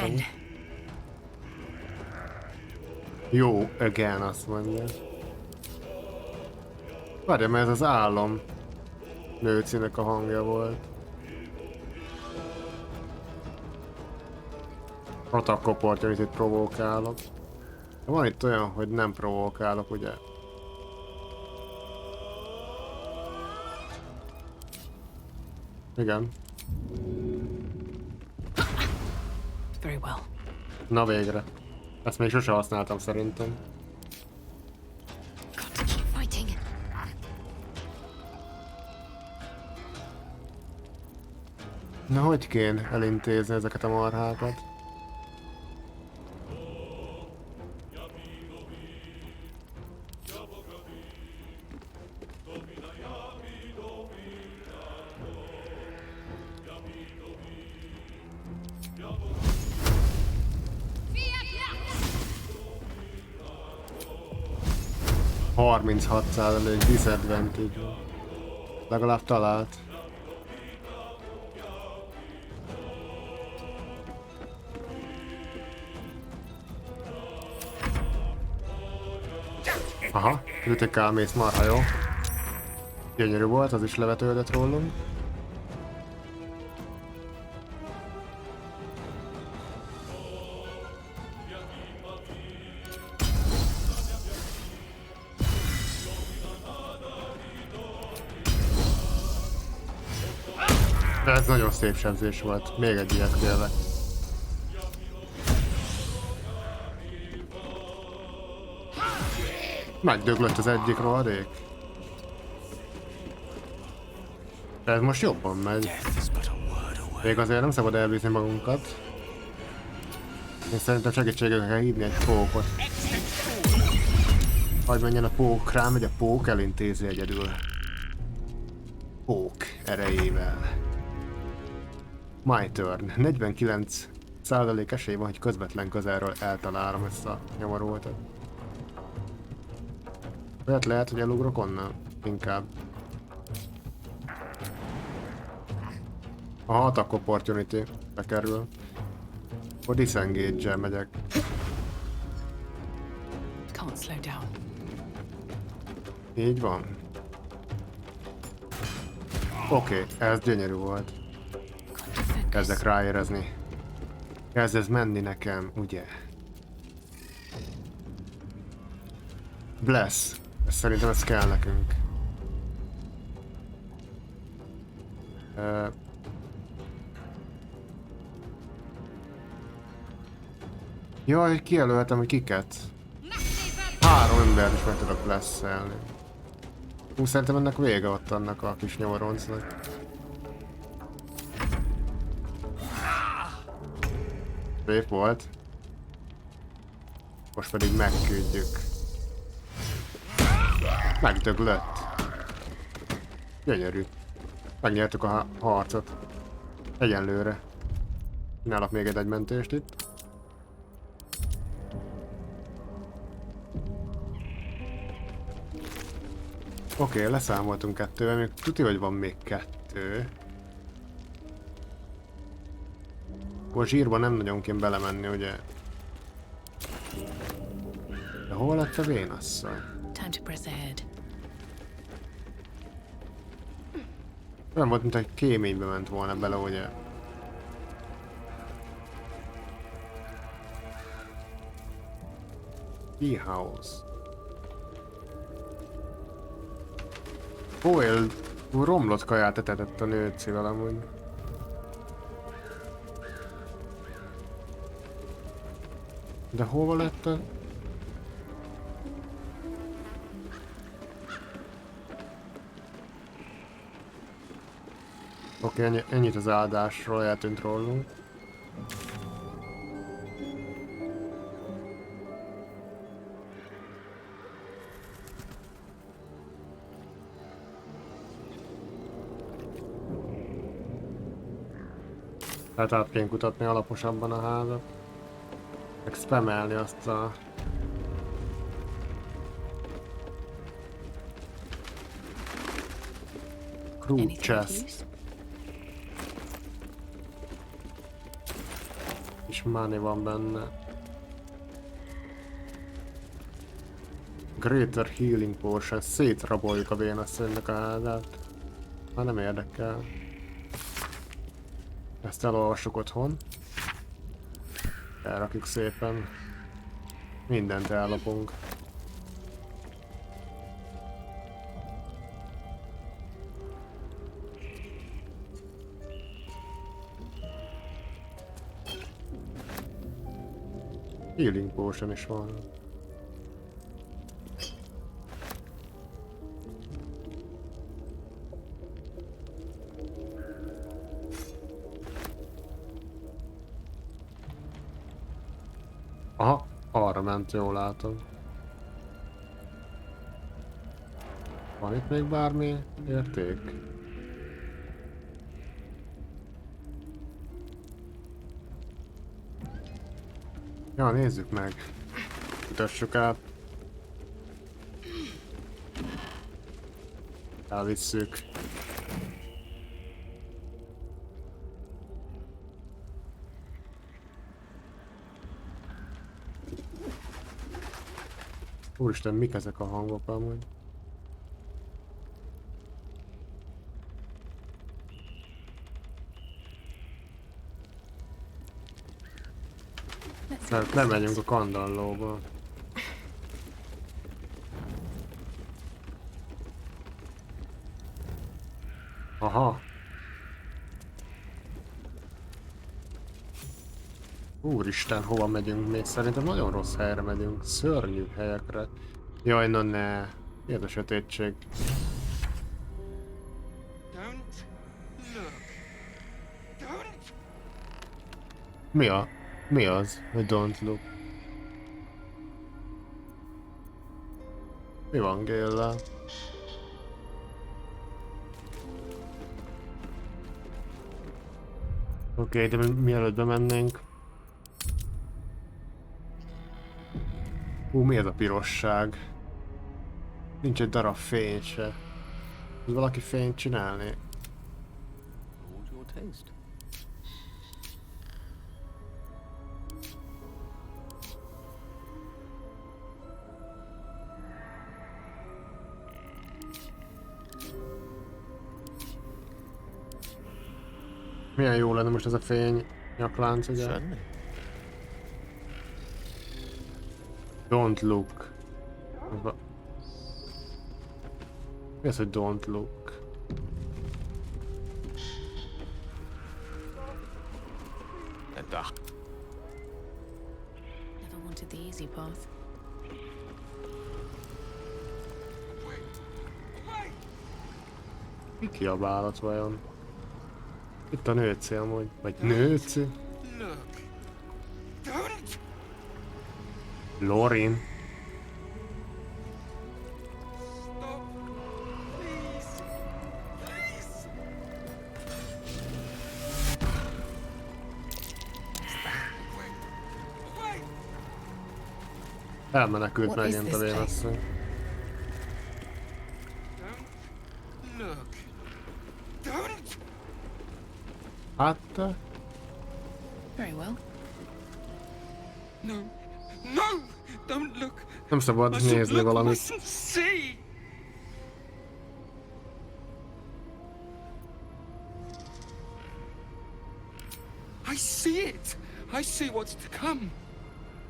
Jó, again azt mondja. Várja, mert ez az álom nőcinek a hangja volt. Attack-opportunity-t provokálok. Van itt olyan, hogy nem provokálok, ugye? Igen. Very well. Na végre. Ezt még sose használtam szerintem. Na, hogy kéne elintézni ezeket a marhákat? ...36% disadvantage. Legalább talált. Aha, kritikál mész marha jó. Gyönyörű volt, az is levetődött rólunk. De ez nagyon szép sebzés volt. Még egy ilyet kérlek. Megdöglött az egyik rohadék. De ez most jobban megy. Még azért nem szabad elbízni magunkat. Én szerintem segítségre kell hívni egy pókot. Hadd menjen a pók, rámegy a pók, elintézi egyedül. Pók erejével. My turn. 49% esély van, hogy közvetlen közelről eltalálom ezt a nyomorót. Lehet, hogy elugrok onnan. Inkább. A attack opportunity bekerül. Akkor disengage-el megyek. Can't slow down. Így van. Oké, ez gyönyörű volt. Kezdek ráérezni. Kezd ez menni nekem, ugye? Bless. Szerintem ez kell nekünk. Jaj, kijelöltem, hogy kiket. 3 embert is meg tudok blesselni. Szerintem ennek vége ott annak a kis nyomoroncnak. Szép volt. Most pedig megküldjük. Megdöglött. Gyönyörű. Megnyertük a harcot. Egyenlőre. Csinálok még egy mentést itt. Oké, leszámoltunk 2-vel, még tuti, hogy van még 2. A zsírba nem nagyon kéne belemenni, ugye? De hol lett a vénasszony? Time to press ahead. Olyan volt, mint egy kéménybe ment volna bele, ugye? Tea house. Boiled, romlott kaját etetett a nőcivel amúgy. De hova lett a... Oké, ennyit az áldásról, eltűnt rólunk. Tehát át kéne kutatni alaposabban a házat. Meg spamelni azt a... Crew chest. És money van benne. Greater healing potion. Szétraboljuk a vénasszonynak a házát. Már nem érdekel. Ezt elolvassuk otthon. Elrakjuk szépen. Mindent ellopunk. Healing potion is van. Aha, arra ment, jól látom. Van itt még bármi érték? Ja, nézzük meg. Ütössük át. Elvisszük. Úristen, mik ezek a hangok amúgy? Lemegyünk a kandallóba. Aha. Úristen, hova megyünk még? Szerintem nagyon rossz helyre megyünk. Szörnyű helyekre. Jaj, na ne. Miért a sötétség? Mi az, hogy don't look? Mi van Géllel? Oké, de mielőtt bemennénk... Mi ez a pirosság? Nincs egy darab fény se. Tud valaki fényt csinálni? Milyen jó lenne most ez a fény nyaklánc, ugye? Don't look. Mi az, hogy don't look? Never wanted the easy path. Mi kiabálat vajon? Itt a nőci amúgy. Vagy nőci? Lorin. Elmenekült megint a vénasszony. Hát... Very well. No, no, don't look. Nem szabad nézni valamit. See. I see it. I see what's to come.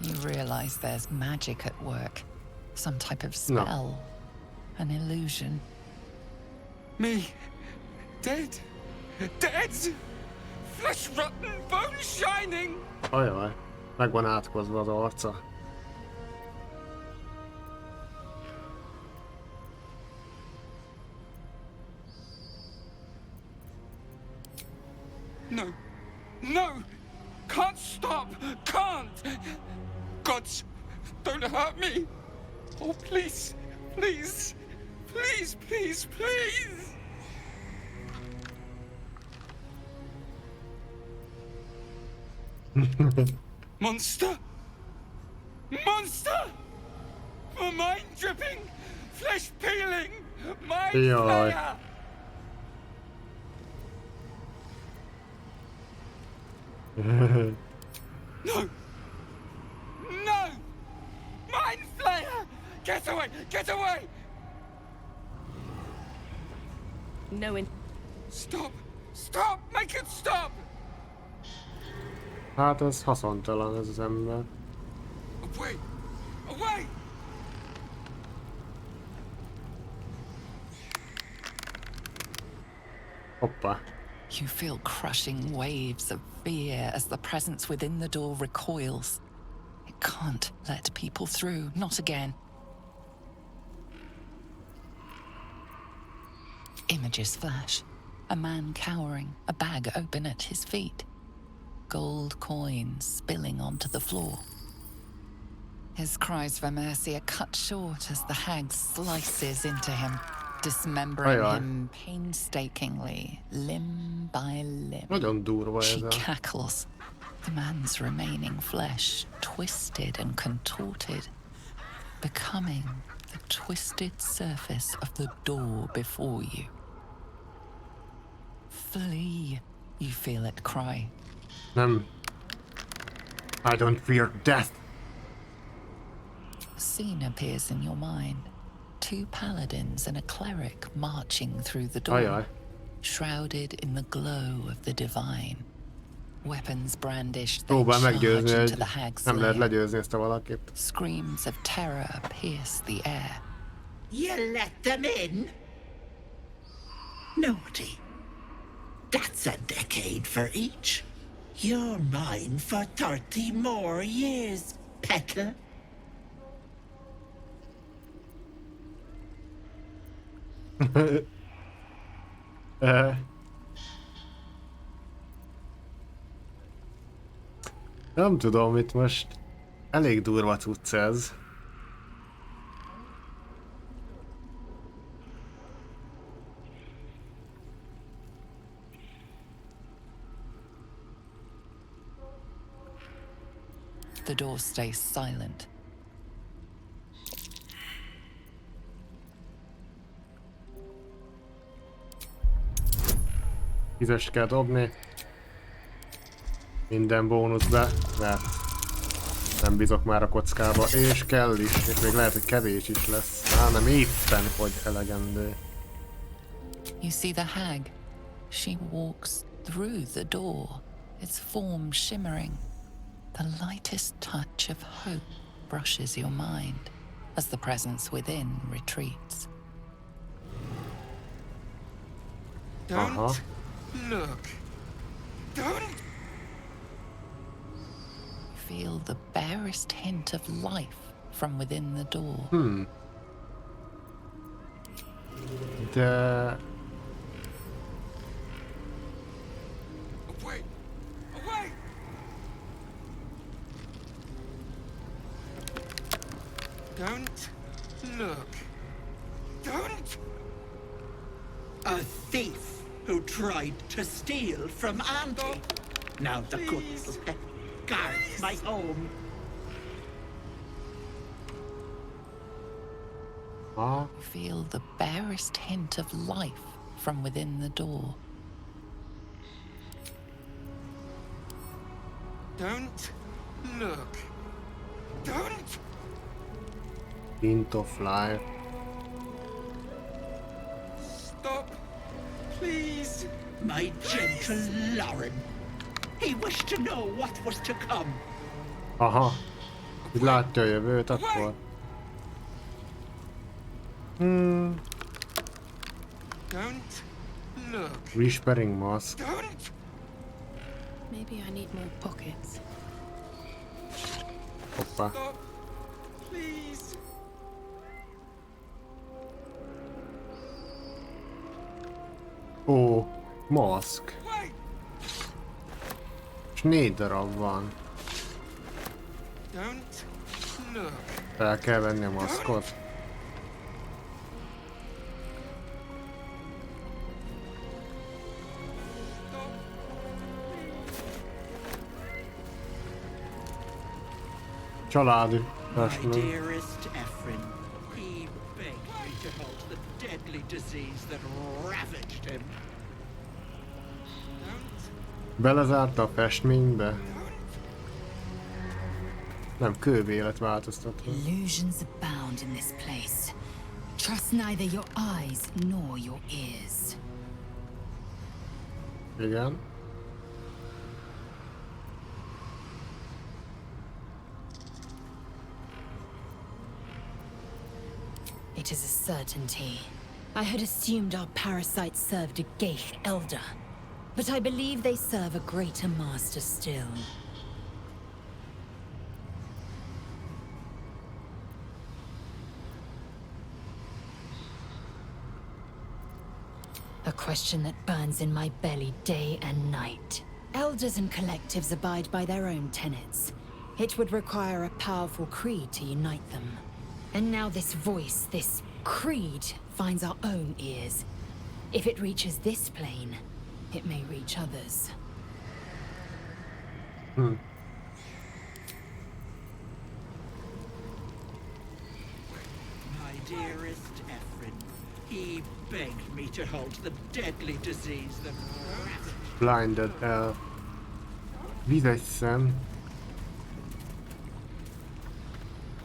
You realize there's magic at work. Some type of spell. An illusion. Me. Dead. Dead. Flesh rotten, bone shining. Ajaj, meg van átkozva az arca. No. No. Can't stop. Can't. Gods, don't hurt me. Oh, please. Please. Please, please, please. Monster! Monster! For mind dripping, flesh peeling, mind flayer! No! No! Mind flayer! Get away! Get away! No one. Stop! Stop! Make it stop! Hát ez haszontalan ez az ember. Away! Away! Hoppa. You feel crushing waves of fear as the presence within the door recoils. It can't let people through, not again. Images flash. A man cowering, a bag open at his feet. Gold coins spilling onto the floor. His cries for mercy are cut short as the hag slices into him, dismembering him painstakingly, limb by limb. Nagyon durva ez She a... cackles, the man's remaining flesh twisted and contorted, becoming the twisted surface of the door before you. Flee, you feel it cry. I don't fear death. A scene appears in your mind. 2 paladins and a cleric marching through the door, shrouded in the glow of the divine. Weapons brandished, they charge into the hag's lair. Screams of terror pierce the air. You let them in? Naughty. That's a decade for each. You're mine for 30 more years, Petal. Nem tudom, itt most elég durva cucc ez. The door stays silent. Tízest kell dobni. Minden bónuszbe, mert nem bízok már a kockába, és kell is, és még lehet, hogy kevés is lesz. Nem éppen, hogy elegendő. You see the hag. She walks through the door, its form shimmering. The lightest touch of hope brushes your mind as the presence within retreats. Don't look. Don't. Feel the barest hint of life from within the door. De... Away! Away! Don't look. Don't. A thief who tried to steal from Auntie. Now the good little pet guards my home. Feel the barest hint of life from within the door. Don't look. Don't. Hint of life. Stop, please. My gentle Lauren. He wished to know what was to come. Aha. Így látja a jövőt, akkor. Don't look. Whispering mask. Don't. Maybe I need more pockets. Hoppá. Stop, please. Ó, maszk. És 4 darab van. Don't look. Fel kell venni a maszkot. Családi festmény. My dearest Ephraim, he begged me to halt the deadly disease that ravaged him. Belezárta a festménybe? Nem, kővélet változtatva. Illusions abound in this place. Trust neither your eyes nor your ears. Igen. It is a certainty. I had assumed our parasites served a Geich elder, but I believe they serve a greater master still. A question that burns in my belly day and night. Elders and collectives abide by their own tenets. It would require a powerful creed to unite them. And now this voice, this creed, finds our own ears. If it reaches this plane, it may reach others. Hmm. My dearest Ephraim, he begged me to halt the deadly disease that ravaged. Blinded elf. Vizes szem.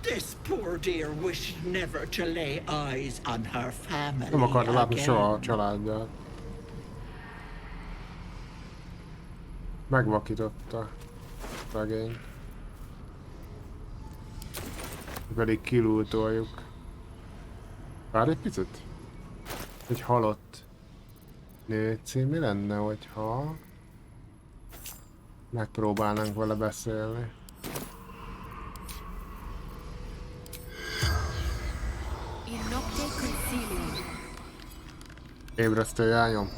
This poor dear wished never to lay eyes on her family Nem akarta látni soha a again. családját. Megvakította szegény. Pedig kilútoljuk. Várj egy picit. Egy halott nőci, mi lenne, hogyha megpróbálnánk vele beszélni? Ébresztő jányom.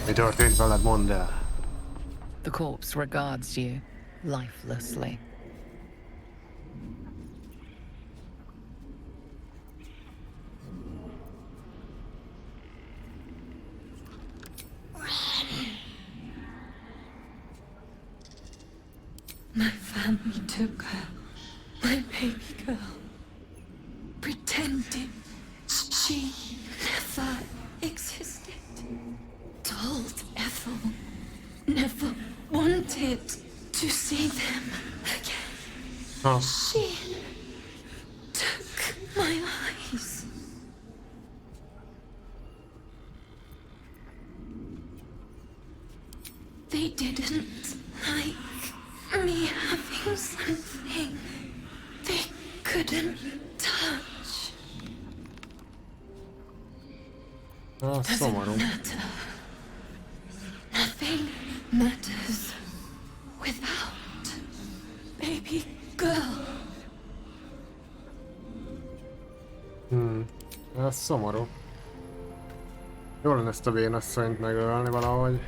Mi történt veled, mondd el? The corpse regards you lifelessly. My family took her, my baby girl, pretended she never existed, told Ethel never wanted to see them again. Oh. She took my eyes. They didn't like me having something they couldn't touch. Doesn't matter. Nothing matters without baby girl. Ez szomorú. Jó lenne ezt a vénasszonyt megölni valahogy.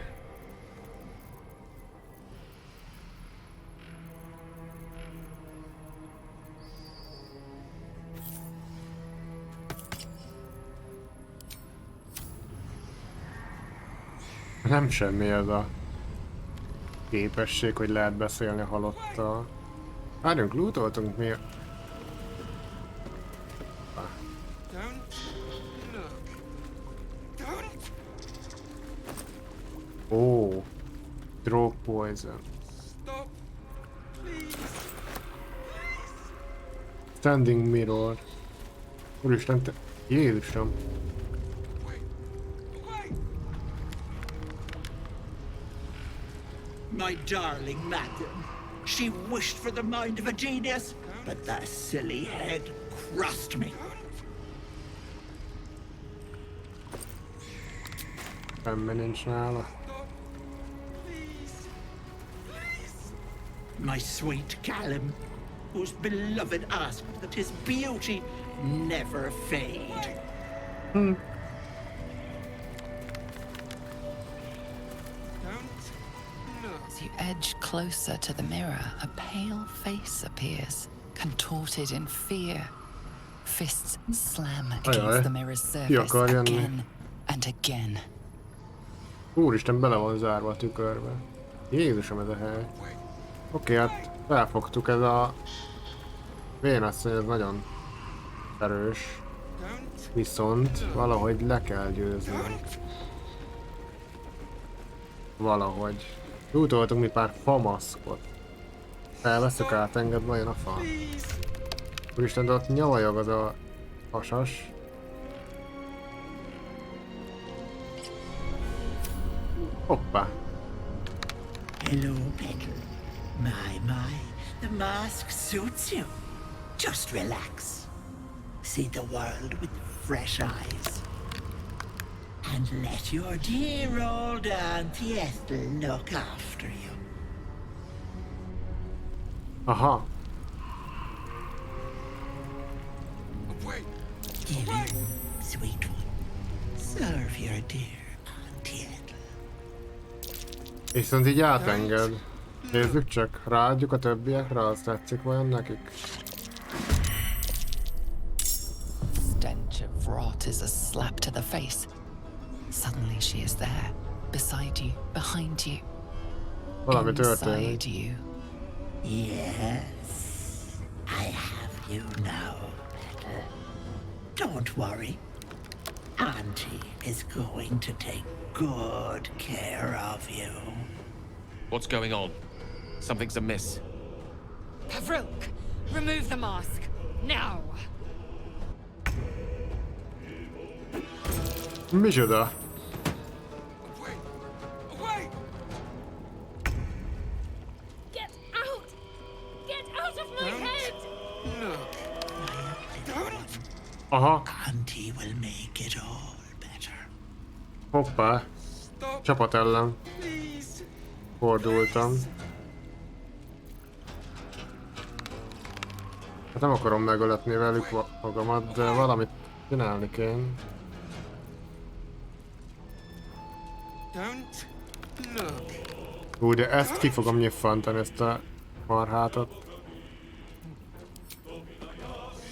Nem semmi ez a képesség, hogy lehet beszélni halottal. Várjunk, lootoltunk mi? Ó, drug poison. Standing mirror. Úristen, te... Jézusom. My darling madam, she wished for the mind of a genius, but that silly head crossed me. Semmi nincs nála. My sweet Callum, whose beloved asked that his beauty never fade. As you edge closer to the mirror, a pale face appears, contorted in fear. Fists slam against the mirror's surface again and again. Úristen, bele van zárva a tükörbe. Jézusom, ez a hely. Oké, hát felfogtuk, ez a vénasszony, ez nagyon erős. Viszont valahogy le kell győznünk. Valahogy. Lootoltunk mi pár famaszkot. Felveszük át, enged vajon a fa. Úristen, de ott nyavajog az a hasas. Hoppá. Hello, Petal. My, the mask suits you. Just relax. See the world with fresh eyes. And let your dear old Auntie Ethel look after you. Aha. Give in, sweet one. Serve your dear Auntie Ethel. Viszont így átenged. Nézzük csak, ráadjuk a többiekre, az tetszik vajon nekik? Stench of rot is a slap to the face. Suddenly she is there, beside you, behind you, Valami inside történik. you. Yes, I have you now, Petal. Don't worry. Auntie is going to take good care of you. What's going on? Something's amiss. Pavrok, remove the mask. Now! Micsoda? Get out! Get out of my head! Look, don't. Aha. Auntie will make it all better. Hoppá. Csapat ellen fordultam. Hát nem akarom megöletni velük magamat, de valamit csinálni kéne. Don't look. Úgy, de ezt ki fogom nyiffantani, ezt a marhátot.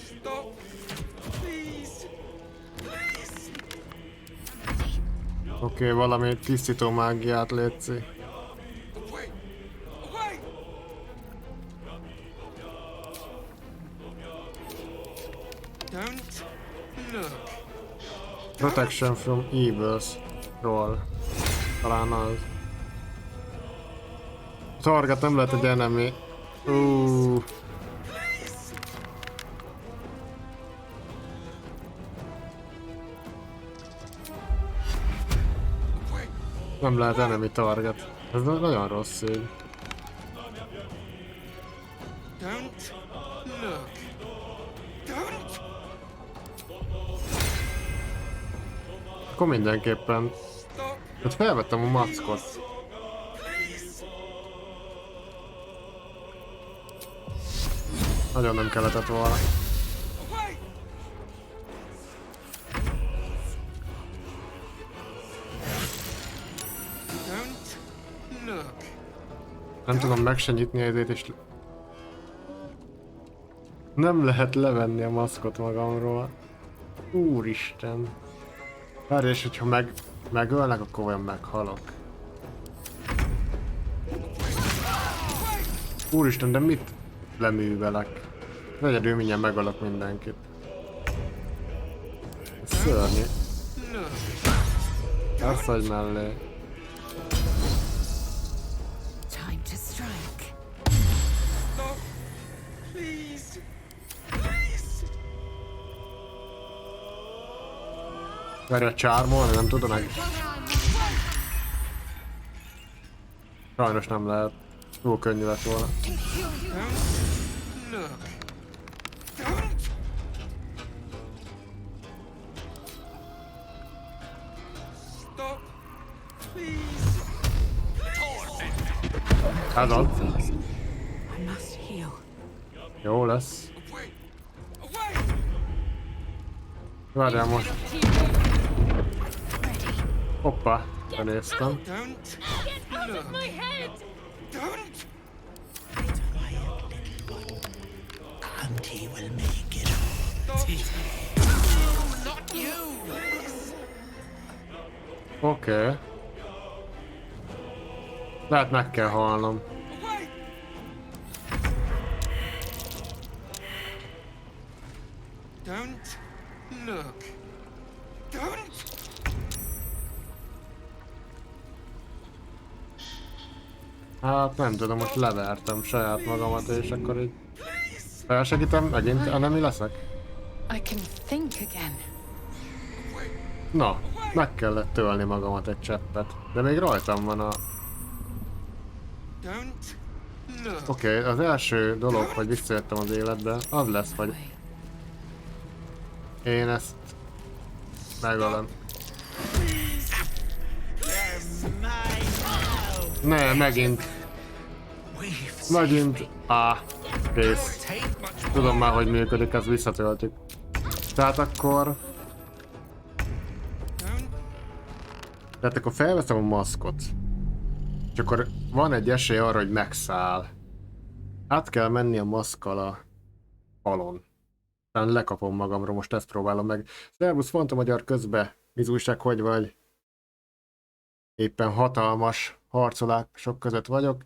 Stop. Please. Please. Oké, valami tisztító mágiát létszi. Don't look. Protection from Evils-ról. Talán az. A target nem lehet egy enemy. Nem lehet enemy target. Ez nagyon rossz így. Don't look. Don't. Akkor mindenképpen. Hát felvettem a mackot. Nagyon nem kellett volna. Don't look. Nem tudom meg se nyitni ezért is. Nem lehet levenni a maszkot magamról. Úristen. Várj, és hogyha megölnek, akkor olyan meghalok. Úristen, de mit leművelek? Egyedül mindjárt megölök mindenkit. Ez szörnyű. Persze, hogy mellé. Time to strike. Stop. Please. Please. Várj, a csármolni, nem tudom meg. Sajnos nem lehet. Túl könnyű lett volna. Don't look. Don't. Stop. Please. Ez az. I must heal. Jó lesz. Várjál most. Hoppá, benéztem. Don't Get out of my head! Don't. Quiet, little one. Auntie will make it all. No, not you. Oké. Lehet meg kell halnom. Don't look. Don't. Hát nem tudom, most levertem saját magamat, és akkor így... Felsegítem, megint enemy leszek? I can think again. Na, meg kellett tölni magamat egy cseppet. De még rajtam van a... Oké, az első dolog, hogy visszajöttem az életbe, az lesz, hogy... Én ezt... megölöm. Ne, megint. Megint. Kész. Tudom már, hogy működik, ezt visszatöltjük. Tehát akkor... Tehát akkor felveszem a maszkot. És akkor van egy esély arra, hogy megszáll. Át kell menni a maszkkal a falon. Aztán lekapom magamra, most ezt próbálom meg. Szervusz, Fantomagyar közbe. Mi újság, hogy vagy? Éppen hatalmas harcolások között vagyok.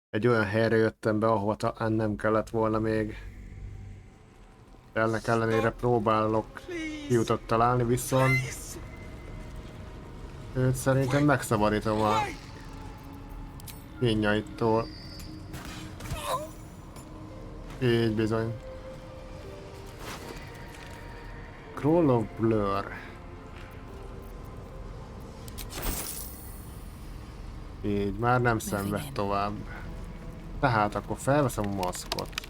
Egy olyan helyre jöttem be, ahova talán nem kellett volna még. Ennek ellenére próbálok kiutat találni, viszont őt szerintem megszabadítom a kínjaitól. Így bizony. Crawl of Blur. Így, már nem szenved tovább. Tehát akkor felveszem a maszkot.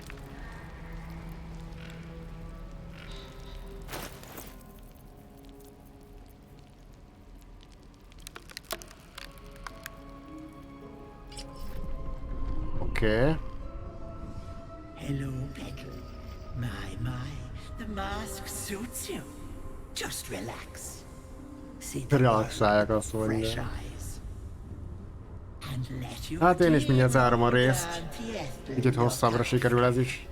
Oké. Hello, Beck. My, the mask suits you. Just relax. Relaxálják, azt mondja. Hát én is mindjárt zárom a részt. Kicsit hosszabbra sikerül ez is.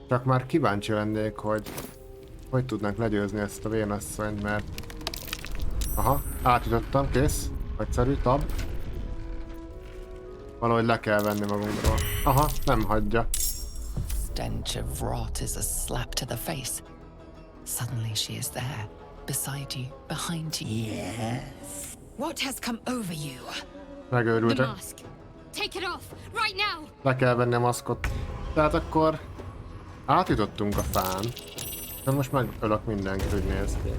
Csak már kíváncsi lennék, hogy tudnánk legyőzni ezt a vénasszonyt, mert... Aha, átjutottam, kész. Nagyszerű, tab. Valahogy le kell venni magunkról. Aha, nem hagyja. Stench of rot is a slap to the face. Suddenly she is there, beside you, behind you. Yes. What has come over you? Megőrültek. Take it off, right now! Le kell venni a maszkot. Tehát akkor átjutottunk a fán. De most megölök mindenkit, hogy néz ki.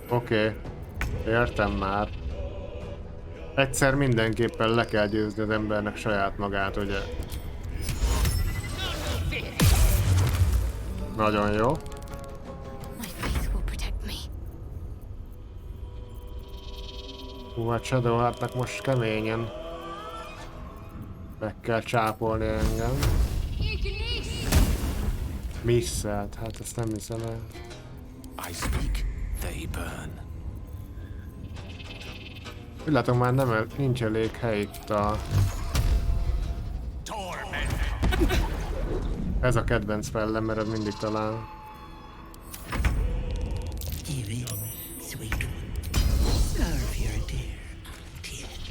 Oké. Értem már. Egyszer mindenképpen le kell győzni az embernek saját magát, ugye? Nagyon jó. Hát Shadow Heartnak most keményen meg kell csápolni engem. Misszelt, hát ezt nem hiszem el. I speak, they burn. Úgy látom, már nincs elég hely itt a... Ez a kedvenc fellem, mert ez mindig talál.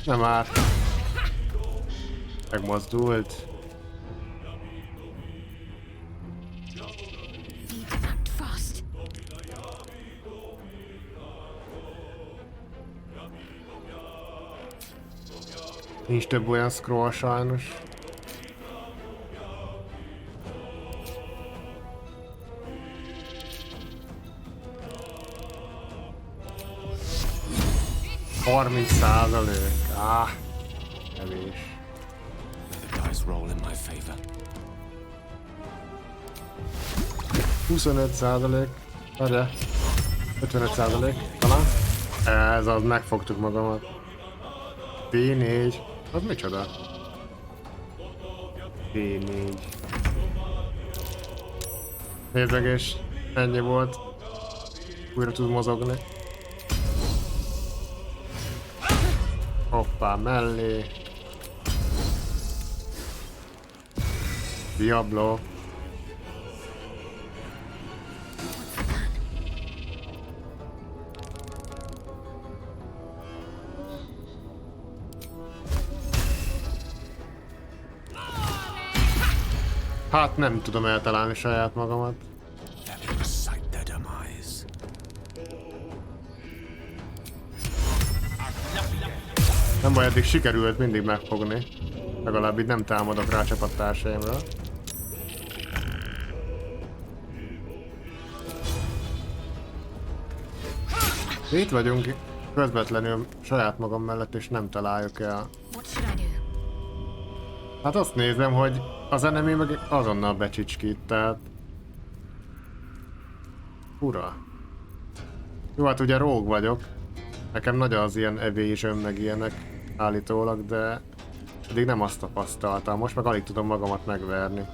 Nem már. Megmozdult. Nincs több olyan scroll sajnos. Ah, kevés. 25%. Várjál. 55% talán. Ez az, megfogtuk magamat. D4. Az micsoda? D4. Nézd meg, és ennyi volt. Újra tud mozogni. Hoppá, mellé. Diablo. Hát nem tudom eltalálni saját magamat. Nem baj, eddig sikerült mindig megfogni. Legalább így nem támadok rá csapattársaimra. Itt vagyunk közvetlenül saját magam mellett, és nem találjuk el. Hát azt nézem, hogy az enemy meg azonnal becsicskít, tehát... Ura. Jó, hát ugye rogue vagyok. Nekem nagy az ilyen evasion meg ilyenek állítólag, de eddig nem azt tapasztaltam. Most meg alig tudom magamat megverni.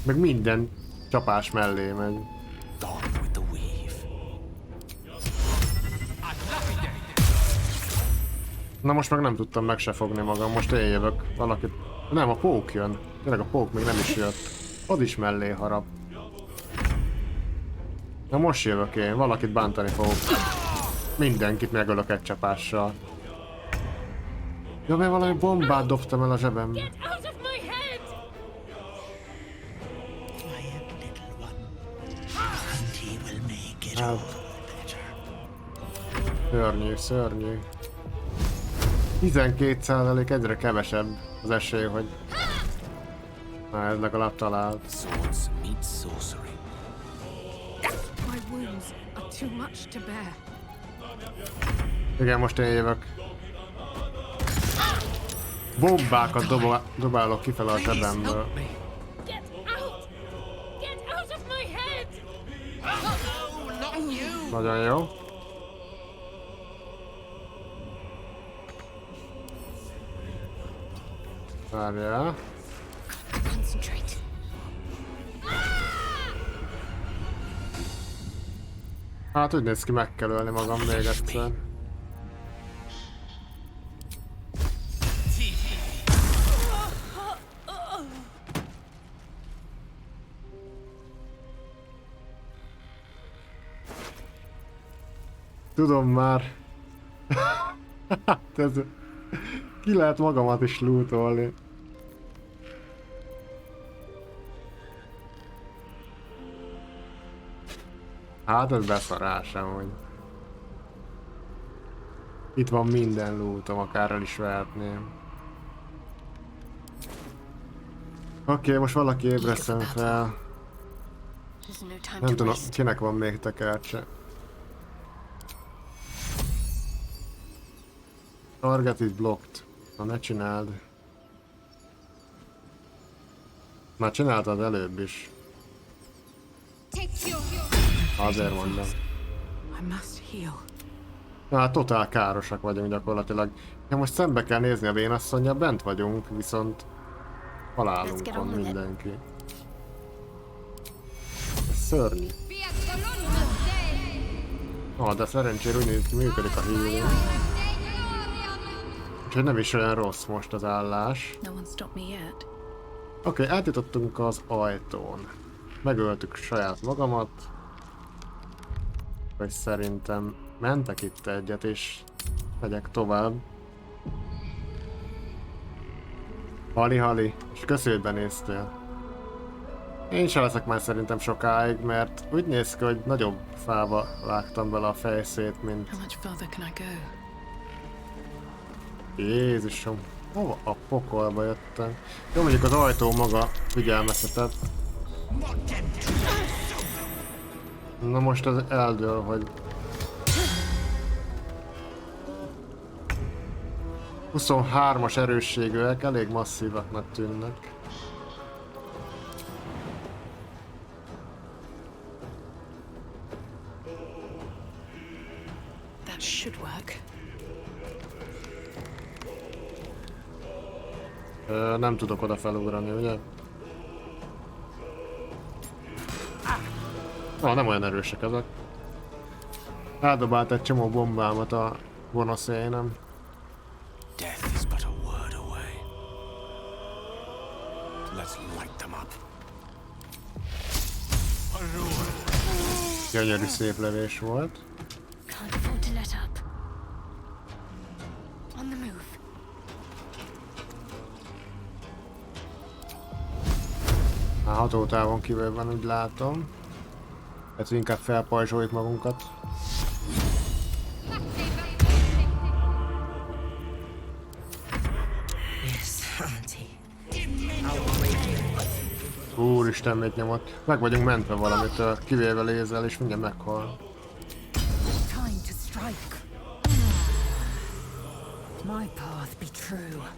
Meg minden csapás mellé megy. Na most meg nem tudtam meg se fogni magam, most én jövök valakit. Nem, a pók jön. Tényleg a pók még nem is jött. Az is mellé harap. Na most jövök én, valakit bántani fogok. Mindenkit megölök egy csapással. Ja, mert valami bombát dobtam el a zsebembe. Szörnyű, szörnyű. 12% egyre kevesebb az esély, hogy... Na, ez legalább talált. Igen, most én jövök. Bombákat dobálok kifele a zsebemből. Nagyon jó. Várjál. Hát úgy néz ki, meg kell ölni magam még egyszer. Tudom már. Ez... Ki lehet magamat is lootolni. Hát ez beszarás amúgy. Itt van minden lootom, akár el is vehetném. Oké, most valaki ébreszem fel. Nem tudom, kinek van még tekercse. Target is blocked. Na ne csináld. Már csináltad előbb is. Azért mondom. Na hát totál károsak vagyunk gyakorlatilag. Ha most szembe kell nézni a vénasszonnyal, bent vagyunk, viszont halálunk van mindenki. Ez szörnyű. De szerencsére úgy néz ki, működik a healing. Úgyhogy nem is olyan rossz most az állás. Oké, átjutottunk az ajtón. Megöltük saját magamat. Vagy szerintem mentek itt egyet és megyek tovább. Hali-hali, és köszönjük, benéztél. Én sem leszek már szerintem sokáig, mert úgy néz ki, hogy nagyobb fába vágtam bele a fejszét, mint... Jézusom, hova a pokolba jöttem? Jó, mondjuk az ajtó maga figyelmeztetett. Na most az eldől, hogy... 23-as erősségűek, elég masszívaknak tűnnek. That should work. Nem tudok oda felugrani, ugye? Nem olyan erősek ezek. Eldobált egy csomó bombámat a gonosz énem. Gyönyörű szép lövés volt. Hatótávon kívül van, úgy látom. Hát inkább felpajzsoljuk magunkat. Úristen, mit nyomott. Meg vagyunk mentve valamitől, kivéve lézel és mindjárt meghal. My path be true.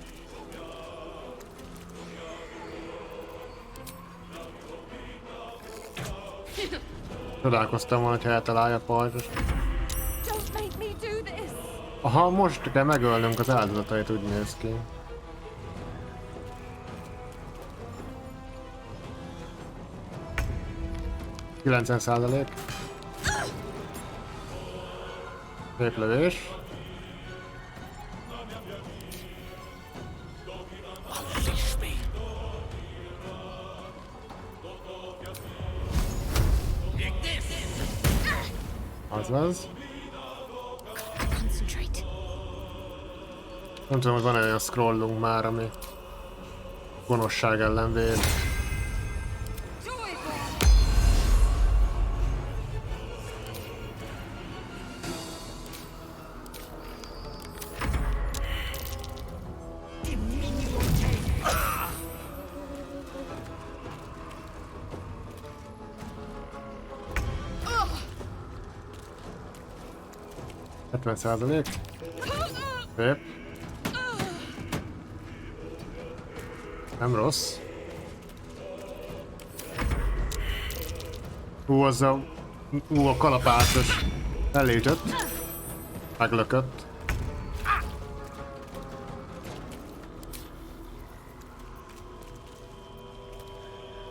Csodálkoztam volna, hogyha eltalálja a pajzsos. Aha, most kell megölnünk az áldozatait, úgy néz ki. %. Szép lövés. Azaz. Nem tudom, hogy van-e olyan scrollunk már, ami gonoszság ellen véd. %. Szép. Nem rossz. Az a... a kalapácsos elütött. Meglökött.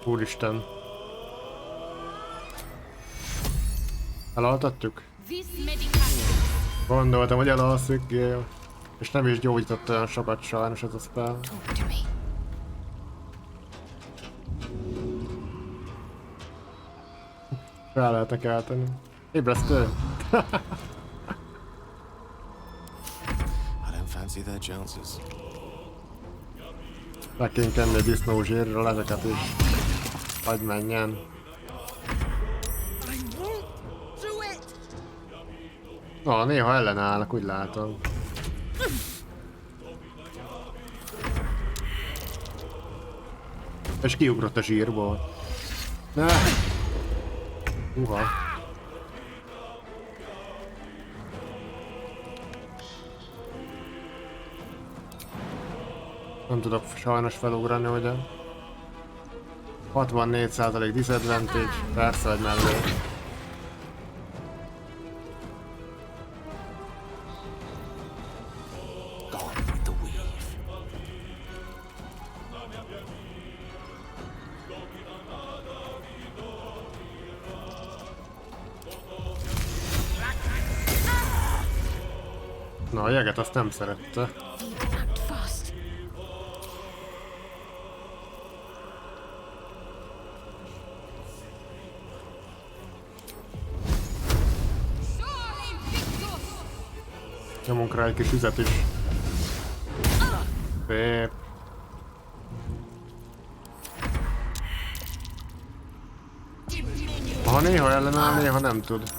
Úristen. Elaltatjuk? Gondoltam, hogy elalszik, és nem is gyógyított olyan sokat sajnos ez a spell. Fel lehetne kelteni. Ébresztő! I don't fancy their chances. Le kéne kenni disznózsírról ezeket is. Hagy menjen. Na, néha ellenállnak, úgy látom. És kiugrott a zsírból. Ne! Uha. Nem tudok sajnos felugrani, ugye? 64% disadvantage, persze, hogy mellé. Na, a jeget azt nem szerette. Nyomunk rá egy kis üzet is. Szép. Ha néha ellenáll, néha nem tud.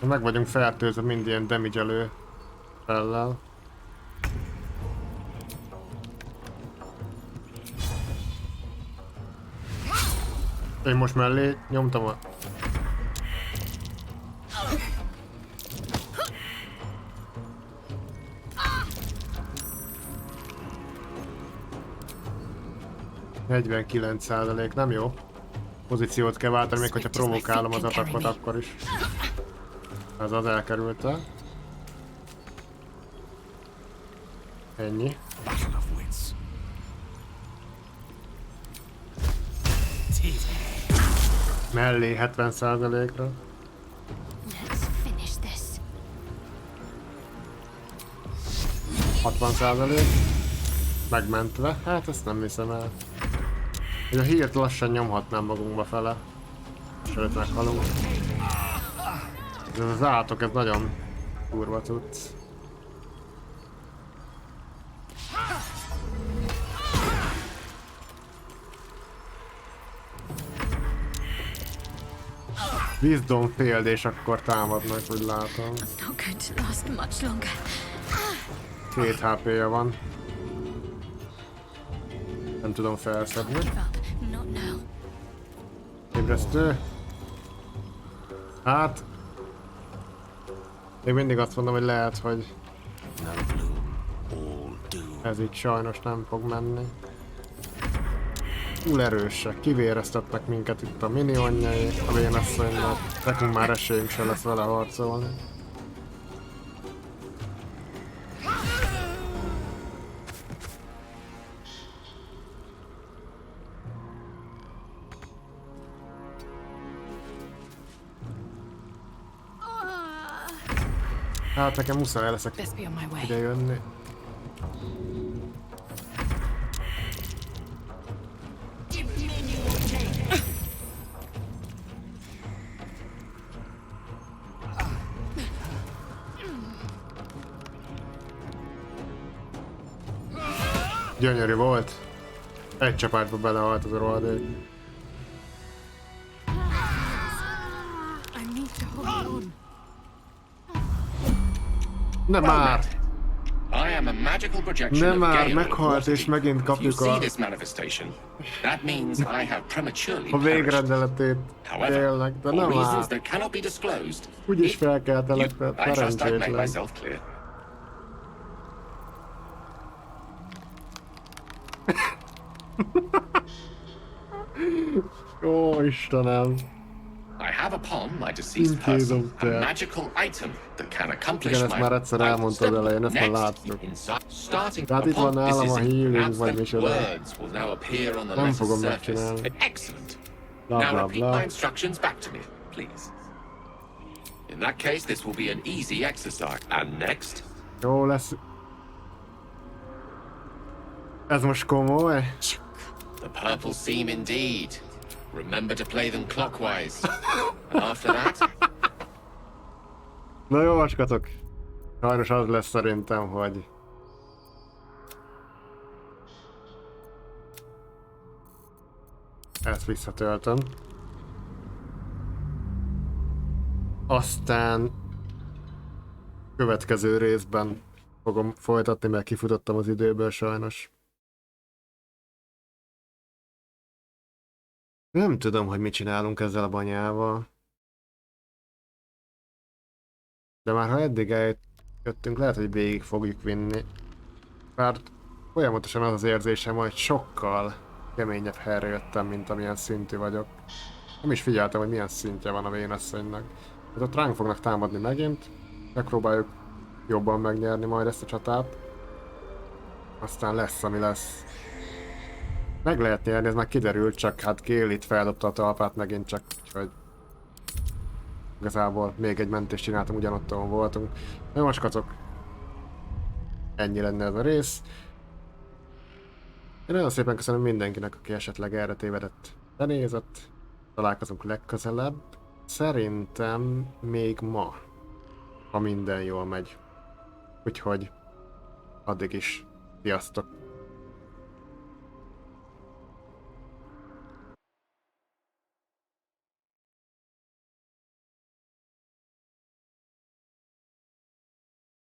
Meg vagyunk fertőzve mind ilyen damage-elő fellel. Én most mellé nyomtam a... %, nem jó. Pozíciót kell váltani, még hogyha provokálom az attackot, akkor is. Ez az elkerülte. Ennyi. Mellé 70%-ra. 60%. Megmentve. Hát ezt nem hiszem el. Hogy a hírt lassan nyomhatnám magunkba fele. Sőt, meghalunk. Ez az átok, ez nagyon kurva tudsz. Wisdom failed, és akkor támadnak, úgy látom. 2 HP-ja van. Nem tudom felszedni. Ébresztő. Hát... Még mindig azt mondom, hogy lehet, hogy... Ez így sajnos nem fog menni. Túl erősek, kivéreztetnek minket itt a minionjai, a vénasszonynak. Nekünk már esélyünk se lesz vele harcolni. Hát nekem muszáj leszek ide jönni. Gyönyörű volt. Egy csapásba belehalt az a rohadék. Nem már! Nem már, meghalt és megint kapjuk a végrendeletét. Tényleg, de nem már. Úgyis felkeltelek, szerencsétlen. Ó, Istenem. I have upon my deceased person a magical item that can accomplish igen, ezt már egyszer elmondtad elején, ezt már láttuk. Tehát itt van nálam a healing, vagy micsoda. Nem fogom megcsinálni. Bla bla bla. In that case, this will be an easy exercise. And next? Jó lesz. Ez most komoly? The purple seam indeed. Remember to play them clockwise. And after that? Na jó, vaskatok. Sajnos az lesz szerintem, hogy... ezt visszatöltöm. Aztán... következő részben fogom folytatni, mert kifutottam az időből sajnos. Nem tudom, hogy mit csinálunk ezzel a banyával. De már ha eddig eljöttünk, lehet, hogy végig fogjuk vinni. Bár folyamatosan az az érzésem, hogy sokkal keményebb helyre jöttem, mint amilyen szintű vagyok. Nem is figyeltem, hogy milyen szintje van a vénasszonynak. Hát ott ránk fognak támadni megint. Megpróbáljuk jobban megnyerni majd ezt a csatát. Aztán lesz, ami lesz. Meg lehet nyerni, ez már kiderült, csak hát Gale itt feldobta a talpát megint csak, úgyhogy... igazából még egy mentést csináltam, ugyanott, ahol voltunk. Na most kacok. Ennyi lenne ez a rész. Én nagyon szépen köszönöm mindenkinek, aki esetleg erre tévedett, benézett. Találkozunk legközelebb. Szerintem még ma, ha minden jól megy. Úgyhogy addig is. Sziasztok!